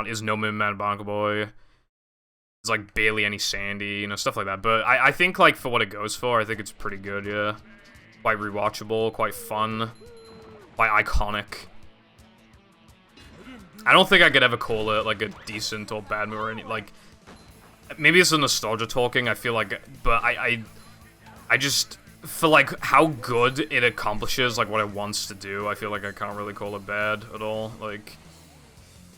is no Mimim Barnacle Boy. There's, like, barely any Sandy, you know, stuff like that. But I think, like, for what it goes for, I think it's pretty good, yeah. Quite rewatchable, quite fun, quite iconic. I don't think I could ever call it, like, a decent or bad movie or any, like... Maybe it's a nostalgia talking, I feel like, but I just, for, like, how good it accomplishes, like, what it wants to do, I feel like I can't really call it bad at all, like...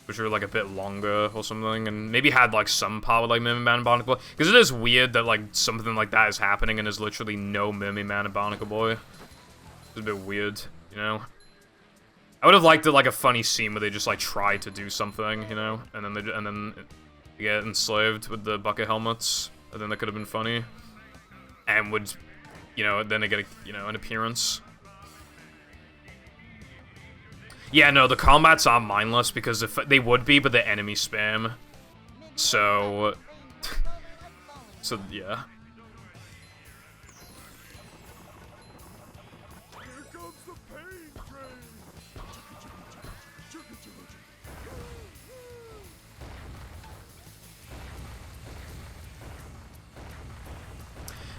Which are, like, a bit longer or something, and maybe had, like, some power with, like, Mimim Man and Barnacle Boy. Because it is weird that, like, something like that is happening and there's literally no Mimim Man and Barnacle Boy. It's a bit weird, you know? I would have liked it, like, a funny scene where they just, like, try to do something, you know? And then they get enslaved with the bucket helmets. I think that could have been funny. And would, you know, then they get, you know, an appearance. Yeah, no, the combats are mindless because if they would be, but the enemy spam. So, yeah.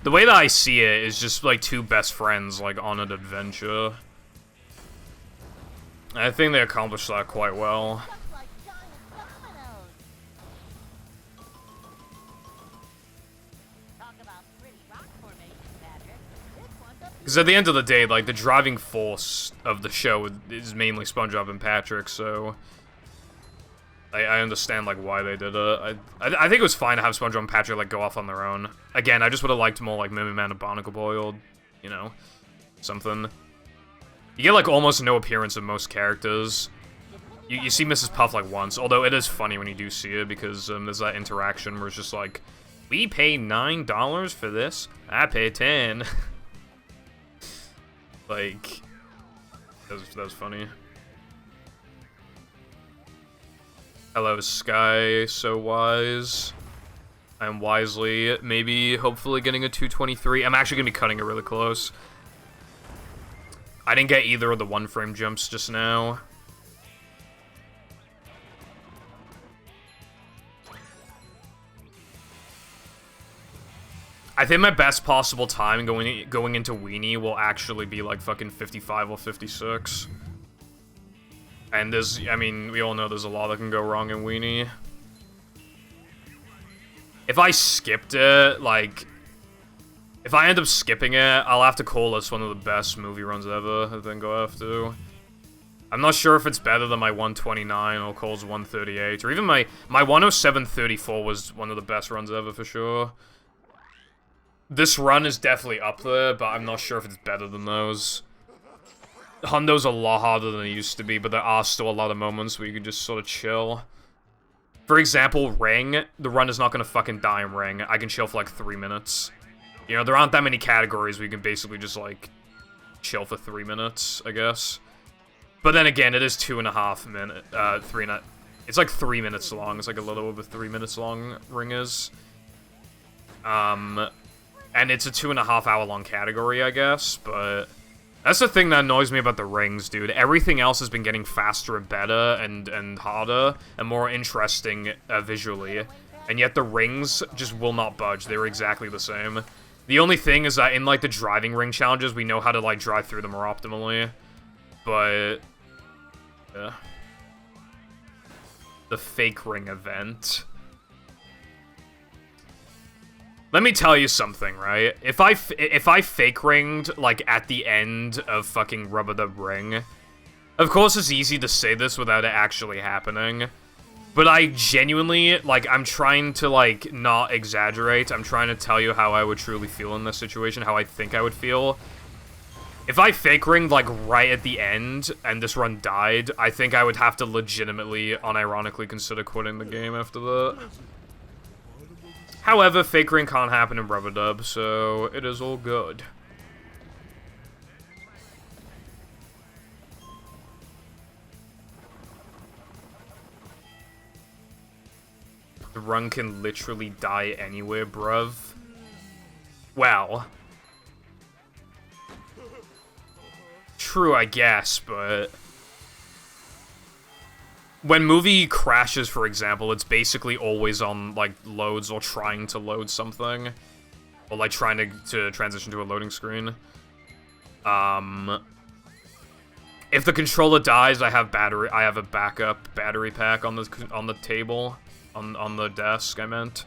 The way that I see it is just like two best friends like on an adventure. I think they accomplished that quite well. Because at the end of the day, like, the driving force of the show is mainly SpongeBob and Patrick, so... I understand, like, why they did it. I think it was fine to have SpongeBob and Patrick, like, go off on their own. Again, I just would have liked more, like, Mimim Man and Barnacle Boy or, you know, something. You get, like, almost no appearance of most characters. You see Mrs. Puff, like, once, although it is funny when you do see it, because there's that interaction where it's just like, we pay $9 for this, I pay 10. Like, that was funny. Hello, Sky, so wise. I'm wisely, maybe, hopefully getting a 223. I'm actually gonna be cutting it really close. I didn't get either of the one-frame jumps just now. I think my best possible time going into Weenie will actually be like fucking 55 or 56. And there's, I mean, we all know there's a lot that can go wrong in Weenie. If I skipped it, like... If I end up skipping it, I'll have to call this one of the best movie runs ever, I think I'll have to. I'm not sure if it's better than my 129 or Cole's 138, or even my 107.34 was one of the best runs ever for sure. This run is definitely up there, but I'm not sure if it's better than those. Hondo's a lot harder than it used to be, but there are still a lot of moments where you can just sort of chill. For example, Ring, the run is not gonna fucking die in Ring. I can chill for like 3 minutes. You know, there aren't that many categories where you can basically just, like, chill for 3 minutes, I guess. But then again, it is 2.5 minutes, it's like 3 minutes long. It's like a little over 3 minutes long, Ring is. And it's a 2.5 hour long category, I guess, but... That's the thing that annoys me about the Rings, dude. Everything else has been getting faster and better and harder and more interesting visually. And yet the Rings just will not budge. They were exactly the same. The only thing is that in, like, the driving ring challenges, we know how to, like, drive through them more optimally. But... yeah. The fake ring event. Let me tell you something, right? If I fake ringed, like, at the end of fucking Rubber Dub Ring, of course it's easy to say this without it actually happening, but I genuinely, like, I'm trying to, like, not exaggerate. I'm trying to tell you how I would truly feel in this situation, how I think I would feel. If I fake ringed, like, right at the end, and this run died, I think I would have to legitimately, unironically consider quitting the game after that. However, fake ring can't happen in Rubber Dub, so it is all good. The run can literally die anywhere, bruv. Well. True, I guess, but... when movie crashes, for example, it's basically always on, like, loads or trying to load something. Or, like, trying to transition to a loading screen. If the controller dies, I have a backup battery pack on the table. On the desk, I meant.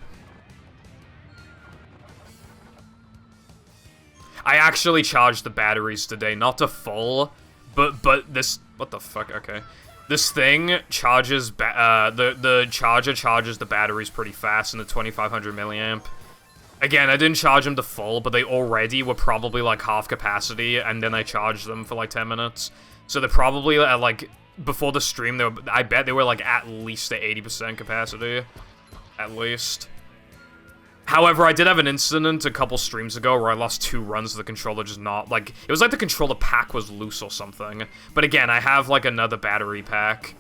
I actually charged the batteries today, not to full, but this... what the fuck? Okay. This thing charges, the charger charges the batteries pretty fast in the 2500 milliamp. Again, I didn't charge them to full, but they already were probably like half capacity, and then I charged them for like 10 minutes. So they're probably at like, before the stream, I bet they were like at least at 80% capacity. At least. However, I did have an incident a couple streams ago where I lost 2 runs of the controller just not, like, it was like the controller pack was loose or something. But again, I have, like, another battery pack,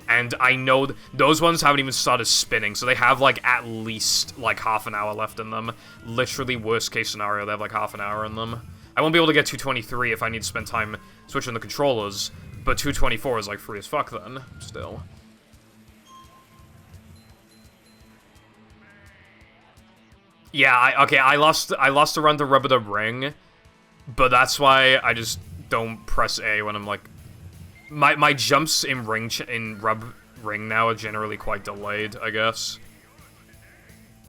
and I know those ones haven't even started spinning, so they have, like, at least, like, half an hour left in them. Literally, worst case scenario, they have, like, half an hour in them. I won't be able to get 223 if I need to spend time switching the controllers, but 224 is, like, free as fuck then, still. Yeah, I lost the run to Rubber Dub Ring, but that's why I just don't press A when I'm like... My jumps in Rub Ring now are generally quite delayed, I guess.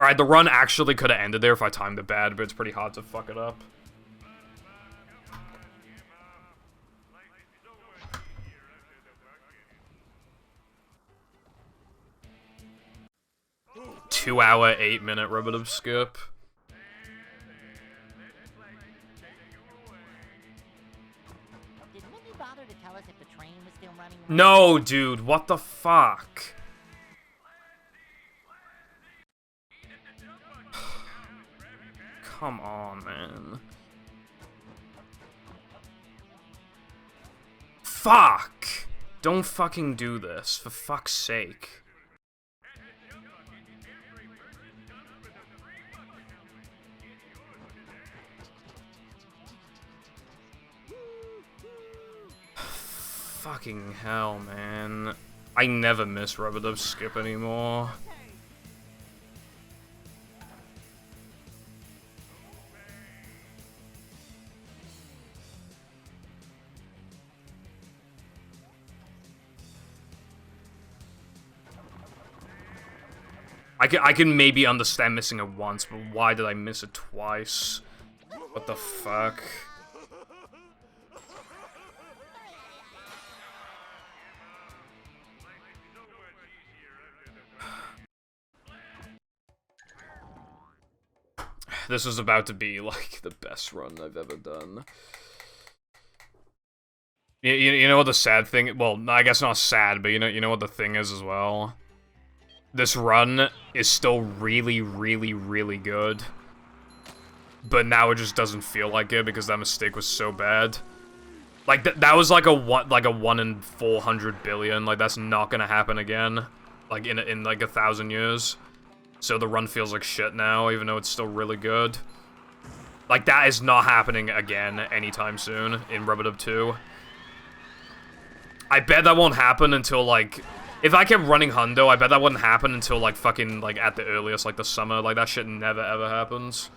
Alright, the run actually could have ended there if I timed it bad, but it's pretty hard to fuck it up. Two-hour, 8-minute Rubber Dub skip. Did Mindy bother to tell us if the train was still running? No, dude, what the fuck? Come on, man. Fuck! Don't fucking do this, for fuck's sake. Fucking hell, man. I never miss Rubber Dub skip anymore. I can maybe understand missing it once, but why did I miss it twice? What the fuck? This was about to be, like, the best run I've ever done. You know what the sad thing... well, I guess not sad, but you know what the thing is as well? This run is still really, really, really good. But now it just doesn't feel like it because that mistake was so bad. Like, that was like a 1 in 400 billion. Like, that's not gonna happen again. Like, in like 1,000 years. So the run feels like shit now, even though it's still really good. Like, that is not happening again anytime soon in Rubber Dub 2. I bet that won't happen until, like... if I kept running Hundo, I bet that wouldn't happen until, like, fucking, like, at the earliest, like, the summer. Like, that shit never, ever happens.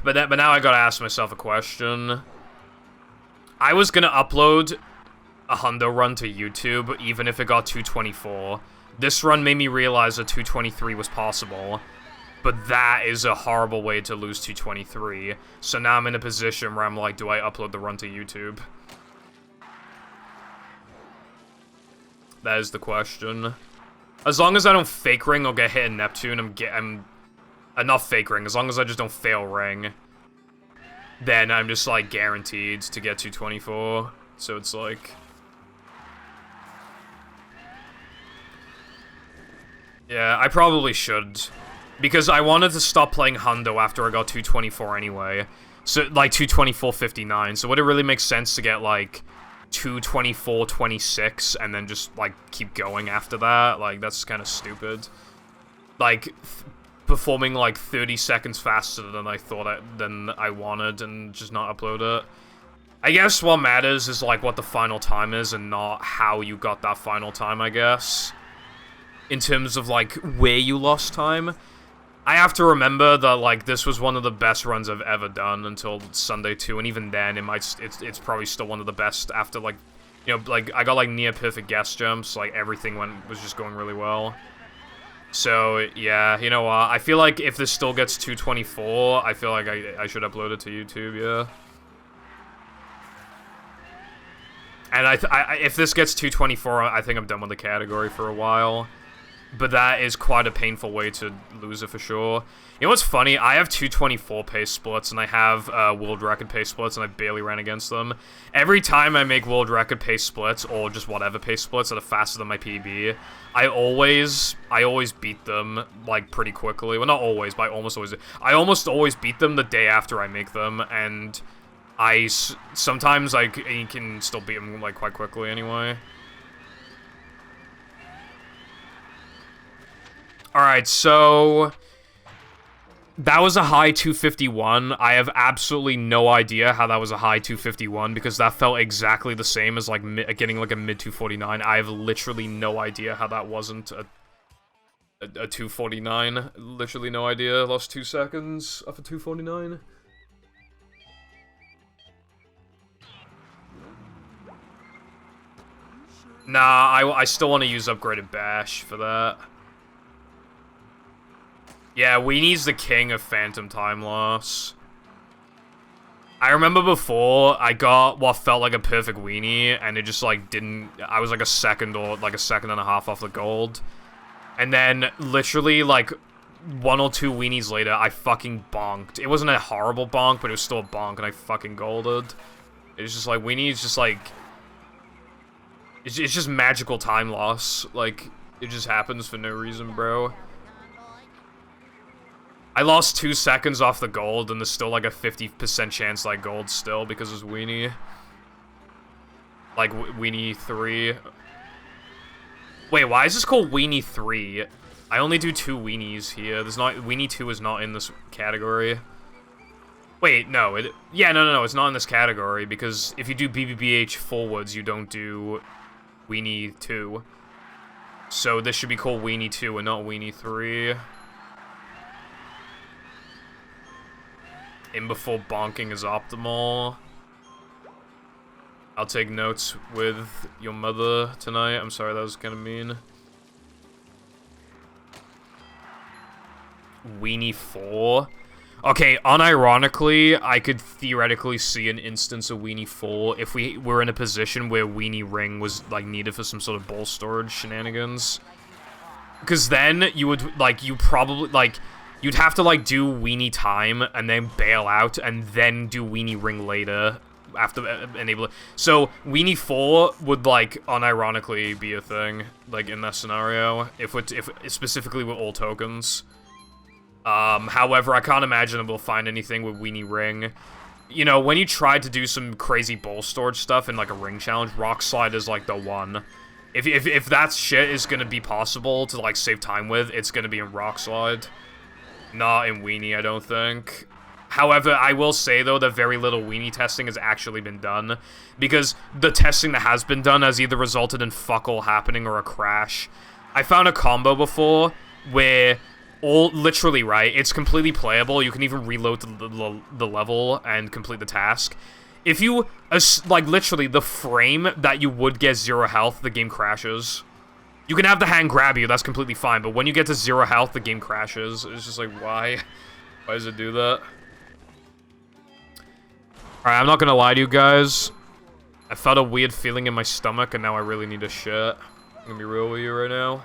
But now I gotta ask myself a question. I was gonna upload a hundo run to YouTube, even if it got 224. This run made me realize that 223 was possible, but that is a horrible way to lose 223. So now I'm in a position where I'm like, do I upload the run to YouTube? That is the question. As long as I don't fake ring or get hit in Neptune, I'm enough fake ring. As long as I just don't fail ring, then I'm just like guaranteed to get 224. So it's like, yeah, I probably should, because I wanted to stop playing hundo after I got 224 anyway. So like 224.59. So would it really make sense to get like 224.26 and then just like keep going after that? Like that's kind of stupid. Like performing like 30 seconds faster than I thought than I wanted and just not upload it. I guess what matters is like what the final time is and not how you got that final time, I guess. In terms of like where you lost time. I have to remember that like this was one of the best runs I've ever done until Sunday 2, and even then it's probably still one of the best after like, you know, like I got like near perfect guess jumps, like everything was just going really well. So yeah, you know what, I feel like if this still gets 224, I feel like I should upload it to YouTube, yeah. And if this gets 224, I think I'm done with the category for a while. But that is quite a painful way to lose it for sure. You know what's funny? I have 224 pace splits, and I have world record pace splits, and I barely ran against them. Every time I make world record pace splits, or just whatever pace splits that are faster than my PB, I always beat them, like, pretty quickly. Well, not always, but I almost always beat them the day after I make them, and sometimes, like, you can still beat them, like, quite quickly anyway. Alright, so that was a high 251. I have absolutely no idea how that was a high 251, because that felt exactly the same as, like, getting, like, a mid 249. I have literally no idea how that wasn't a 249. Literally no idea. Lost 2 seconds off a 249. Nah, I still want to use upgraded bash for that. Yeah, Weenie's the king of phantom time loss. I remember before, I got what felt like a perfect Weenie, and it just, like, didn't... I was, like, a second or, like, a second and a half off the gold. And then, literally, like, 1 or 2 Weenies later, I fucking bonked. It wasn't a horrible bonk, but it was still a bonk, and I fucking golded. It was just, like, Weenie's just, like... It's just magical time loss. Like, it just happens for no reason, bro. I lost 2 seconds off the gold, and there's still like a 50% chance like gold still because it's Weenie. Like, Weenie 3. Wait, why is this called Weenie 3? I only do 2 Weenies here. There's not... Weenie 2 is not in this category. Wait, no. No, it's not in this category, because if you do BBBH forwards, you don't do Weenie 2. So this should be called Weenie 2 and not Weenie 3. In before bonking is optimal. I'll take notes with your mother tonight. I'm sorry, that was kind of mean. Weenie 4? Okay, unironically, I could theoretically see an instance of Weenie 4 if we were in a position where Weenie Ring was, like, needed for some sort of ball storage shenanigans. Because then, you would, like, you probably, like... You'd have to, like, do Weenie time, and then bail out, and then do Weenie Ring later, after enable it. So, Weenie 4 would, like, unironically be a thing, like, in that scenario, if specifically with all tokens. However, I can't imagine we'll find anything with Weenie Ring. You know, when you try to do some crazy ball storage stuff in, like, a ring challenge, Rock Slide is, like, the one. If that shit is gonna be possible to, like, save time with, it's gonna be in Rock Slide. Not in Weenie, I don't think. However, I will say, though, that very little Weenie testing has actually been done. Because the testing that has been done has either resulted in fuck all happening or a crash. I found a combo before where literally, right, it's completely playable. You can even reload the level and complete the task. if you, like, literally, the frame that you would get 0 health, the game crashes. You can have the hand grab you, that's completely fine, but when you get to 0 health, the game crashes. It's just like, why? Why does it do that? Alright, I'm not gonna lie to you guys. I felt a weird feeling in my stomach, and now I really need a shit. I'm gonna be real with you right now.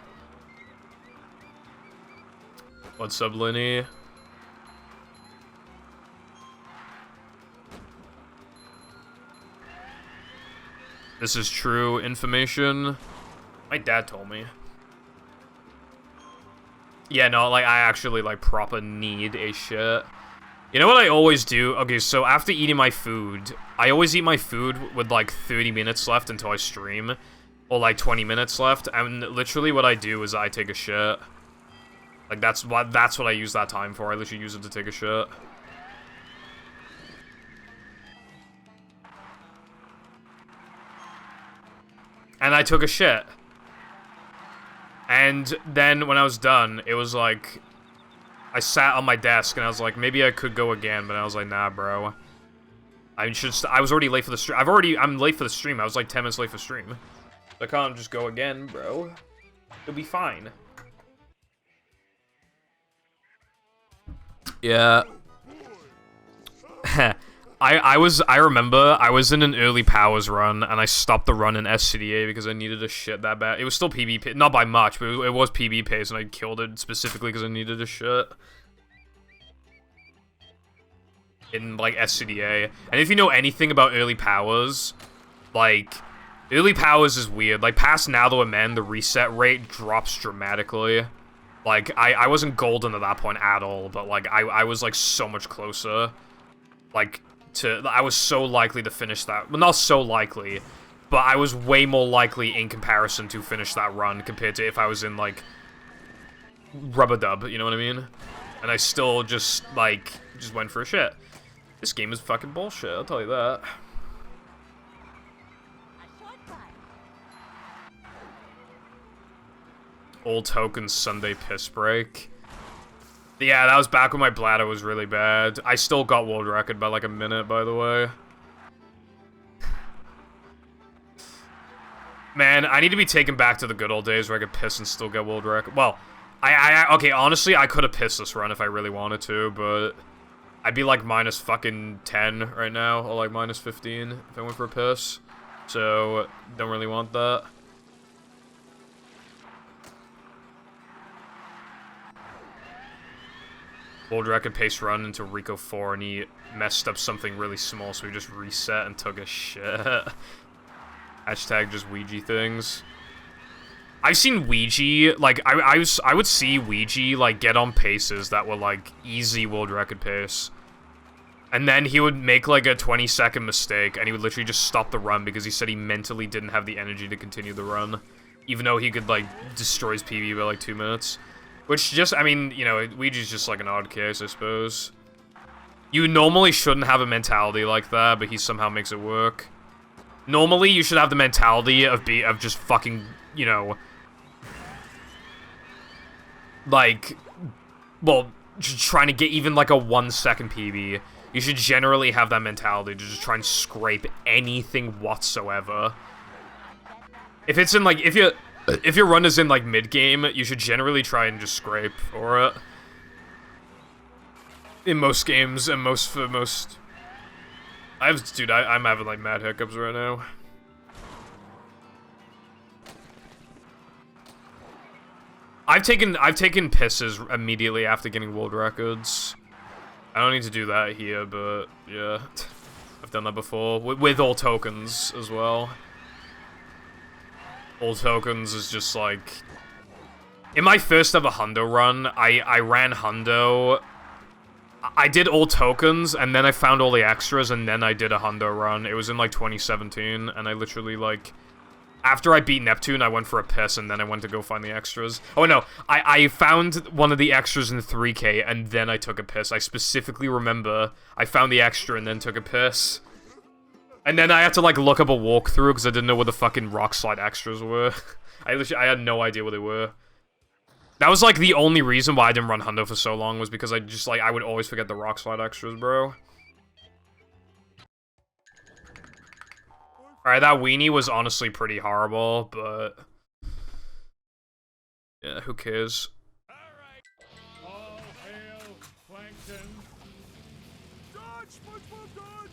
What's up, Lenny? This is true information. My dad told me. Yeah, no, like, I actually, like, proper need a shit. You know what I always do? Okay, so after eating my food, I always eat my food with, like, 30 minutes left until I stream. Or, like, 20 minutes left. And literally what I do is I take a shit. Like, that's what I use that time for. I literally use it to take a shit. And I took a shit. And then when I was done, it was like, I sat on my desk and I was like, maybe I could go again, but I was like, nah, bro. I was already late for the stream. I'm late for the stream. I was like 10 minutes late for stream. So I can't just go again, bro. It'll be fine. Yeah. I remember I was in an early powers run and I stopped the run in SCDA because I needed a shit that bad. It was still PvP, not by much, but it was PvP pace, and I killed it specifically because I needed a shit. In, like, SCDA. And if you know anything about early powers, like, early powers is weird. Like, past Now That We're Men, the reset rate drops dramatically. Like, I wasn't golden at that point at all, but, like, I was, like, so much closer. Like, I was so likely to finish that. Well, not so likely, but I was way more likely in comparison to finish that run compared to if I was in, like, Rubber Dub, you know what I mean? And I still just, like, just went for a shit. This game is fucking bullshit, I'll tell you that. Old Token Sunday piss break. Yeah, that was back when my bladder was really bad. I still got world record by like a minute, by the way. Man, I need to be taken back to the good old days where I could piss and still get world record. Well, okay, honestly, I could have pissed this run if I really wanted to, but I'd be like minus fucking 10 right now, or like minus 15 if I went for a piss. So, don't really want that. World record pace run into Rico 4, and he messed up something really small, so he just reset and took a shit. Hashtag just Ouija things. I've seen Ouija, like, I would see Ouija, like, get on paces that were, like, easy world record pace. And then he would make, like, a 20-second mistake, and he would literally just stop the run because he said he mentally didn't have the energy to continue the run. Even though he could, like, destroy his PB by, like, 2 minutes. Which just, I mean, you know, Ouija's just like an odd case, I suppose. You normally shouldn't have a mentality like that, but he somehow makes it work. Normally, you should have the mentality of just fucking, you know, like, well, just trying to get even like a 1 second PB. You should generally have that mentality to just try and scrape anything whatsoever. If it's in like, if your run is in, like, mid-game, you should generally try and just scrape for it. In most games, and for most... Dude, I'm having, like, mad hiccups right now. I've taken pisses immediately after getting world records. I don't need to do that here, but, yeah. I've done that before. With all tokens, as well. All tokens is just like... In my first ever hundo run, I ran hundo. I did all tokens, and then I found all the extras, and then I did a hundo run. It was in, like, 2017, and I literally, like... After I beat Neptune, I went for a piss, and then I went to go find the extras. Oh, no. I found one of the extras in 3K, and then I took a piss. I specifically remember I found the extra and then took a piss. And then I had to, like, look up a walkthrough because I didn't know where the fucking rock slide extras were. I had no idea where they were. That was, like, the only reason why I didn't run hundo for so long was because I just, like, I would always forget the rock slide extras, bro. Alright, that weenie was honestly pretty horrible, but... yeah, who cares? Alright. All hail Plankton. Dodge, SpongeBob, dodge!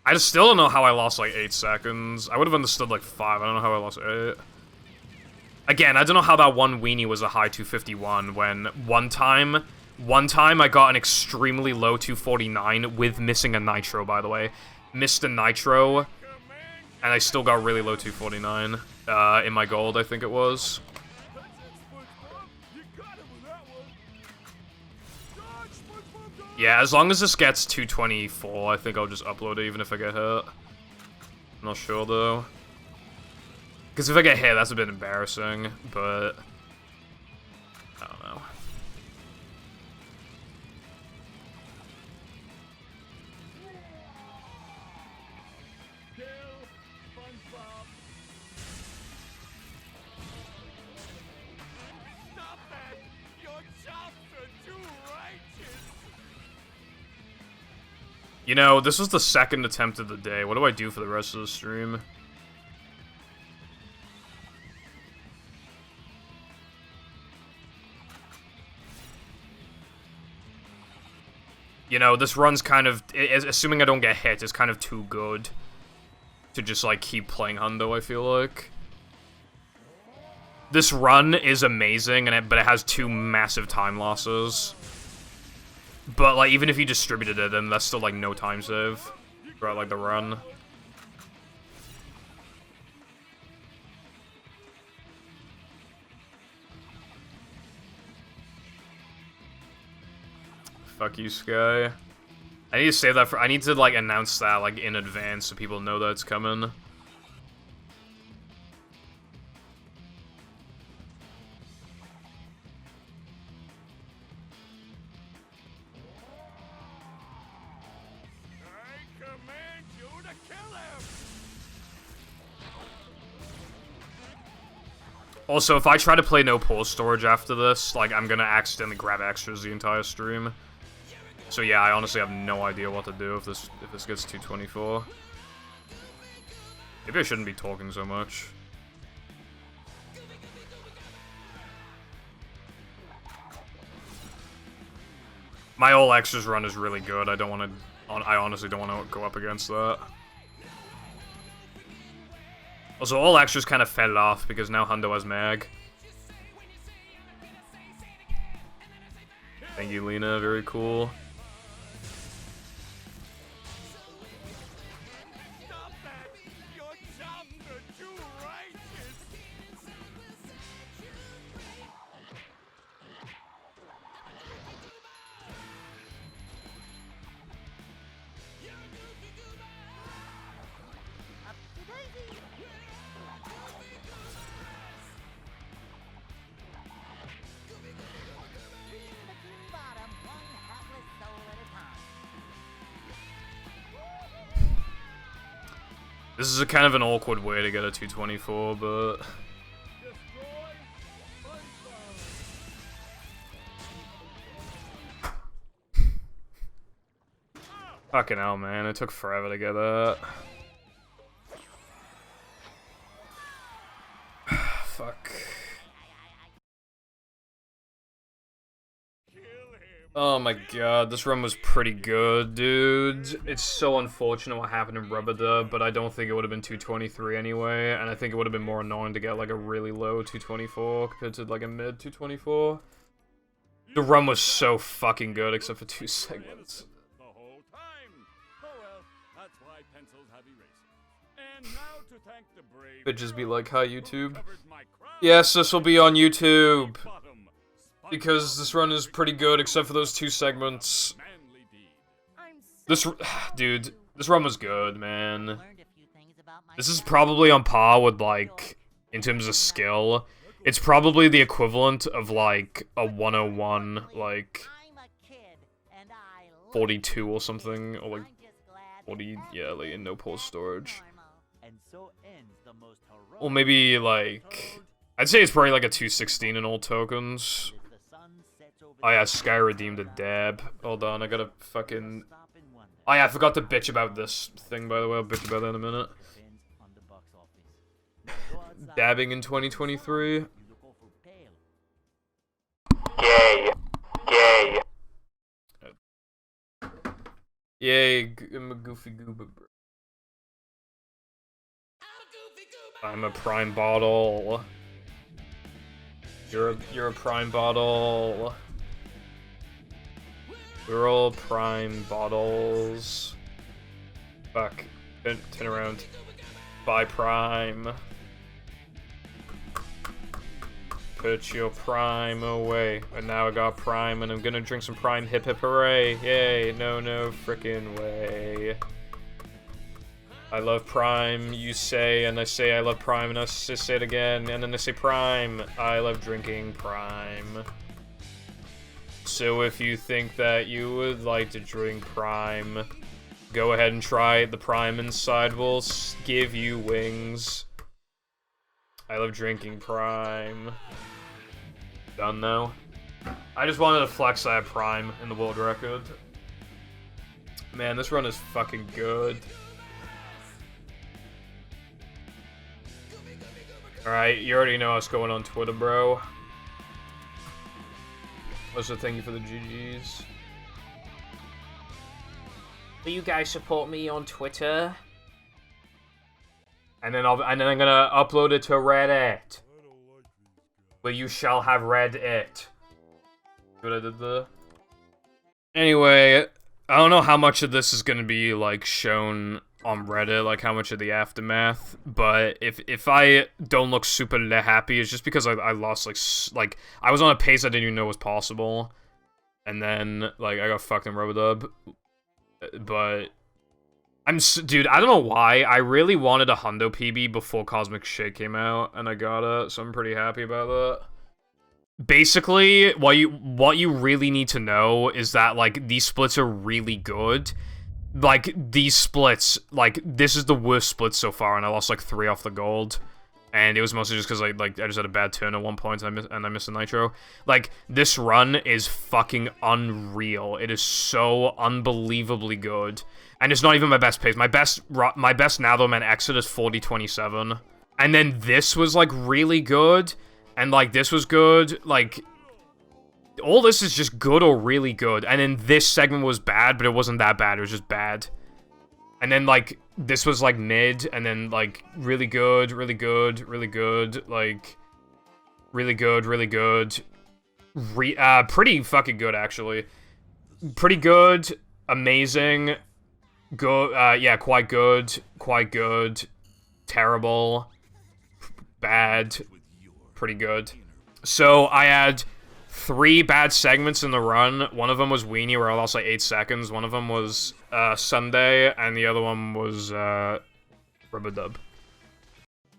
I just still don't know how I lost like 8 seconds. I would have understood like 5. I don't know how I lost 8. Again, I don't know how that one weenie was a high 251 when one time I got an extremely low 249 with missing a nitro, by the way. Missed a nitro, and I still got really low 249 in my gold, I think it was. That's it, SpongeBob. You got it with that one. Dodge, SpongeBob, dodge! Yeah, as long as this gets 224, I think I'll just upload it even if I get hit. I'm not sure though. Because if I get hit, that's a bit embarrassing, but... I don't know. Kill SpongeBob. Stop that! Your chops are too righteous! You know, this was the second attempt of the day. What do I do for the rest of the stream? You know, this run's kind of, assuming I don't get hit, is kind of too good to just, like, keep playing Hundo, I feel like. This run is amazing, but it has 2 massive time losses. But, like, even if you distributed it, then that's still, like, no time save throughout, like, the run. Fuck you, Sky. I need to save that for- I need to, like, announce that, like, in advance so people know that it's coming. I command you to kill him! Also, if I try to play no pause storage after this, like, I'm gonna accidentally grab extras the entire stream. So yeah, I honestly have no idea what to do if this gets 224. Maybe I shouldn't be talking so much. My all extras run is really good. I honestly don't want to go up against that. Also, all extras kind of fell off because now Hundo has Mag. Thank you, Lena. Very cool. Stop that! Your chops are too righteous! Up-to-daisy. Bikini Bottom, one hapless soul at a time. This is a kind of an awkward way to get a 224, but... Destroy SpongeBob! Fucking hell, man. It took forever to get that. Fuck. Kill him! Oh my god, this run was pretty good, dude. It's so unfortunate what happened in Rubber Dub, but I don't think it would have been 223 anyway, and I think it would have been more annoying to get like a really low 224 compared to like a mid 224. The run was so fucking good except for 2 segments. The whole time! Oh well, that's why pencils have erasers. And now to thank the brave... Bitches be like, hi YouTube. covered my crime Yes, this will be on YouTube. bottom. Because this run is pretty good except for those 2 segments. Manly deed. I'm This, dude, this run was good, man. learned a few things about This is myself. probably on par with, like, in terms of skill. It's probably the equivalent of, like, a 101, like, I'm a kid, and I love 42 or something, or, like, I'm just glad 40, yeah, like, in no pause storage. normal. And so ends the most heroic Or maybe, like, I'd say it's probably, like, a 216 in all tokens. as the sun sets over Oh, yeah, the Sky redeemed a dab. Hold on, I gotta fucking... stop and wonder. Oh yeah, I forgot to bitch about this thing, by the way. I'll bitch about that in a minute. Depends on the box office. Go outside. Dabbing in 2023. You look awful pale. Gay. Gay. Yay, I'm a goofy goober, bro. I'm a prime bottle. You're a prime bottle. We're all prime bottles. Fuck. Turn around. Bye, prime. Put your prime away. And now I got prime, and I'm gonna drink some prime. Hip hip hooray. Yay. No frickin' way. I love prime, you say, and I say I love prime, and I say it again, and then I say prime. I love drinking prime. So if you think that you would like to drink prime, go ahead and try it. The prime inside will give you wings. I love drinking prime. Done now. I just wanted to flex that prime in the world record. Man, this run is fucking good. Alright, you already know what's going on Twitter, bro. Also, thank you for the GGs. Will you guys support me on Twitter? And then I'm gonna upload it to Reddit. Where you shall have read it. What I did there? Anyway, I don't know how much of this is gonna be, like, shown on Reddit, like how much of the aftermath, but if I don't look super happy, it's just because I lost, like, I was on a pace I didn't even know was possible, and then, like, I got fucked in Robodub, but, dude, I don't know why, I really wanted a Hundo PB before Cosmic Shake came out, and I got it, so I'm pretty happy about that. Basically, what you really need to know is that, like, these splits are really good. Like, these splits, like, this is the worst split so far, and I lost, like, 3 off the gold. And it was mostly just because, I just had a bad turn at one point, and I missed a nitro. Like, this run is fucking unreal. It is so unbelievably good. And it's not even my best pace. My best now, though, man, exit is 40-27. And then this was, like, really good. And, like, this was good. Like, all this is just good or really good. And then this segment was bad, but it wasn't that bad. It was just bad. And then, like, this was, like, mid. And then, like, really good, really good, really good. Like, really good, really good. Pretty fucking good, actually. Pretty good. Amazing. Good. Yeah, quite good. Quite good. Terrible. Bad. Pretty good. So, I had 3 bad segments in the run. One of them was Weenie, where I lost like 8 seconds. One of them was Sunday, and the other one was Rubber Dub.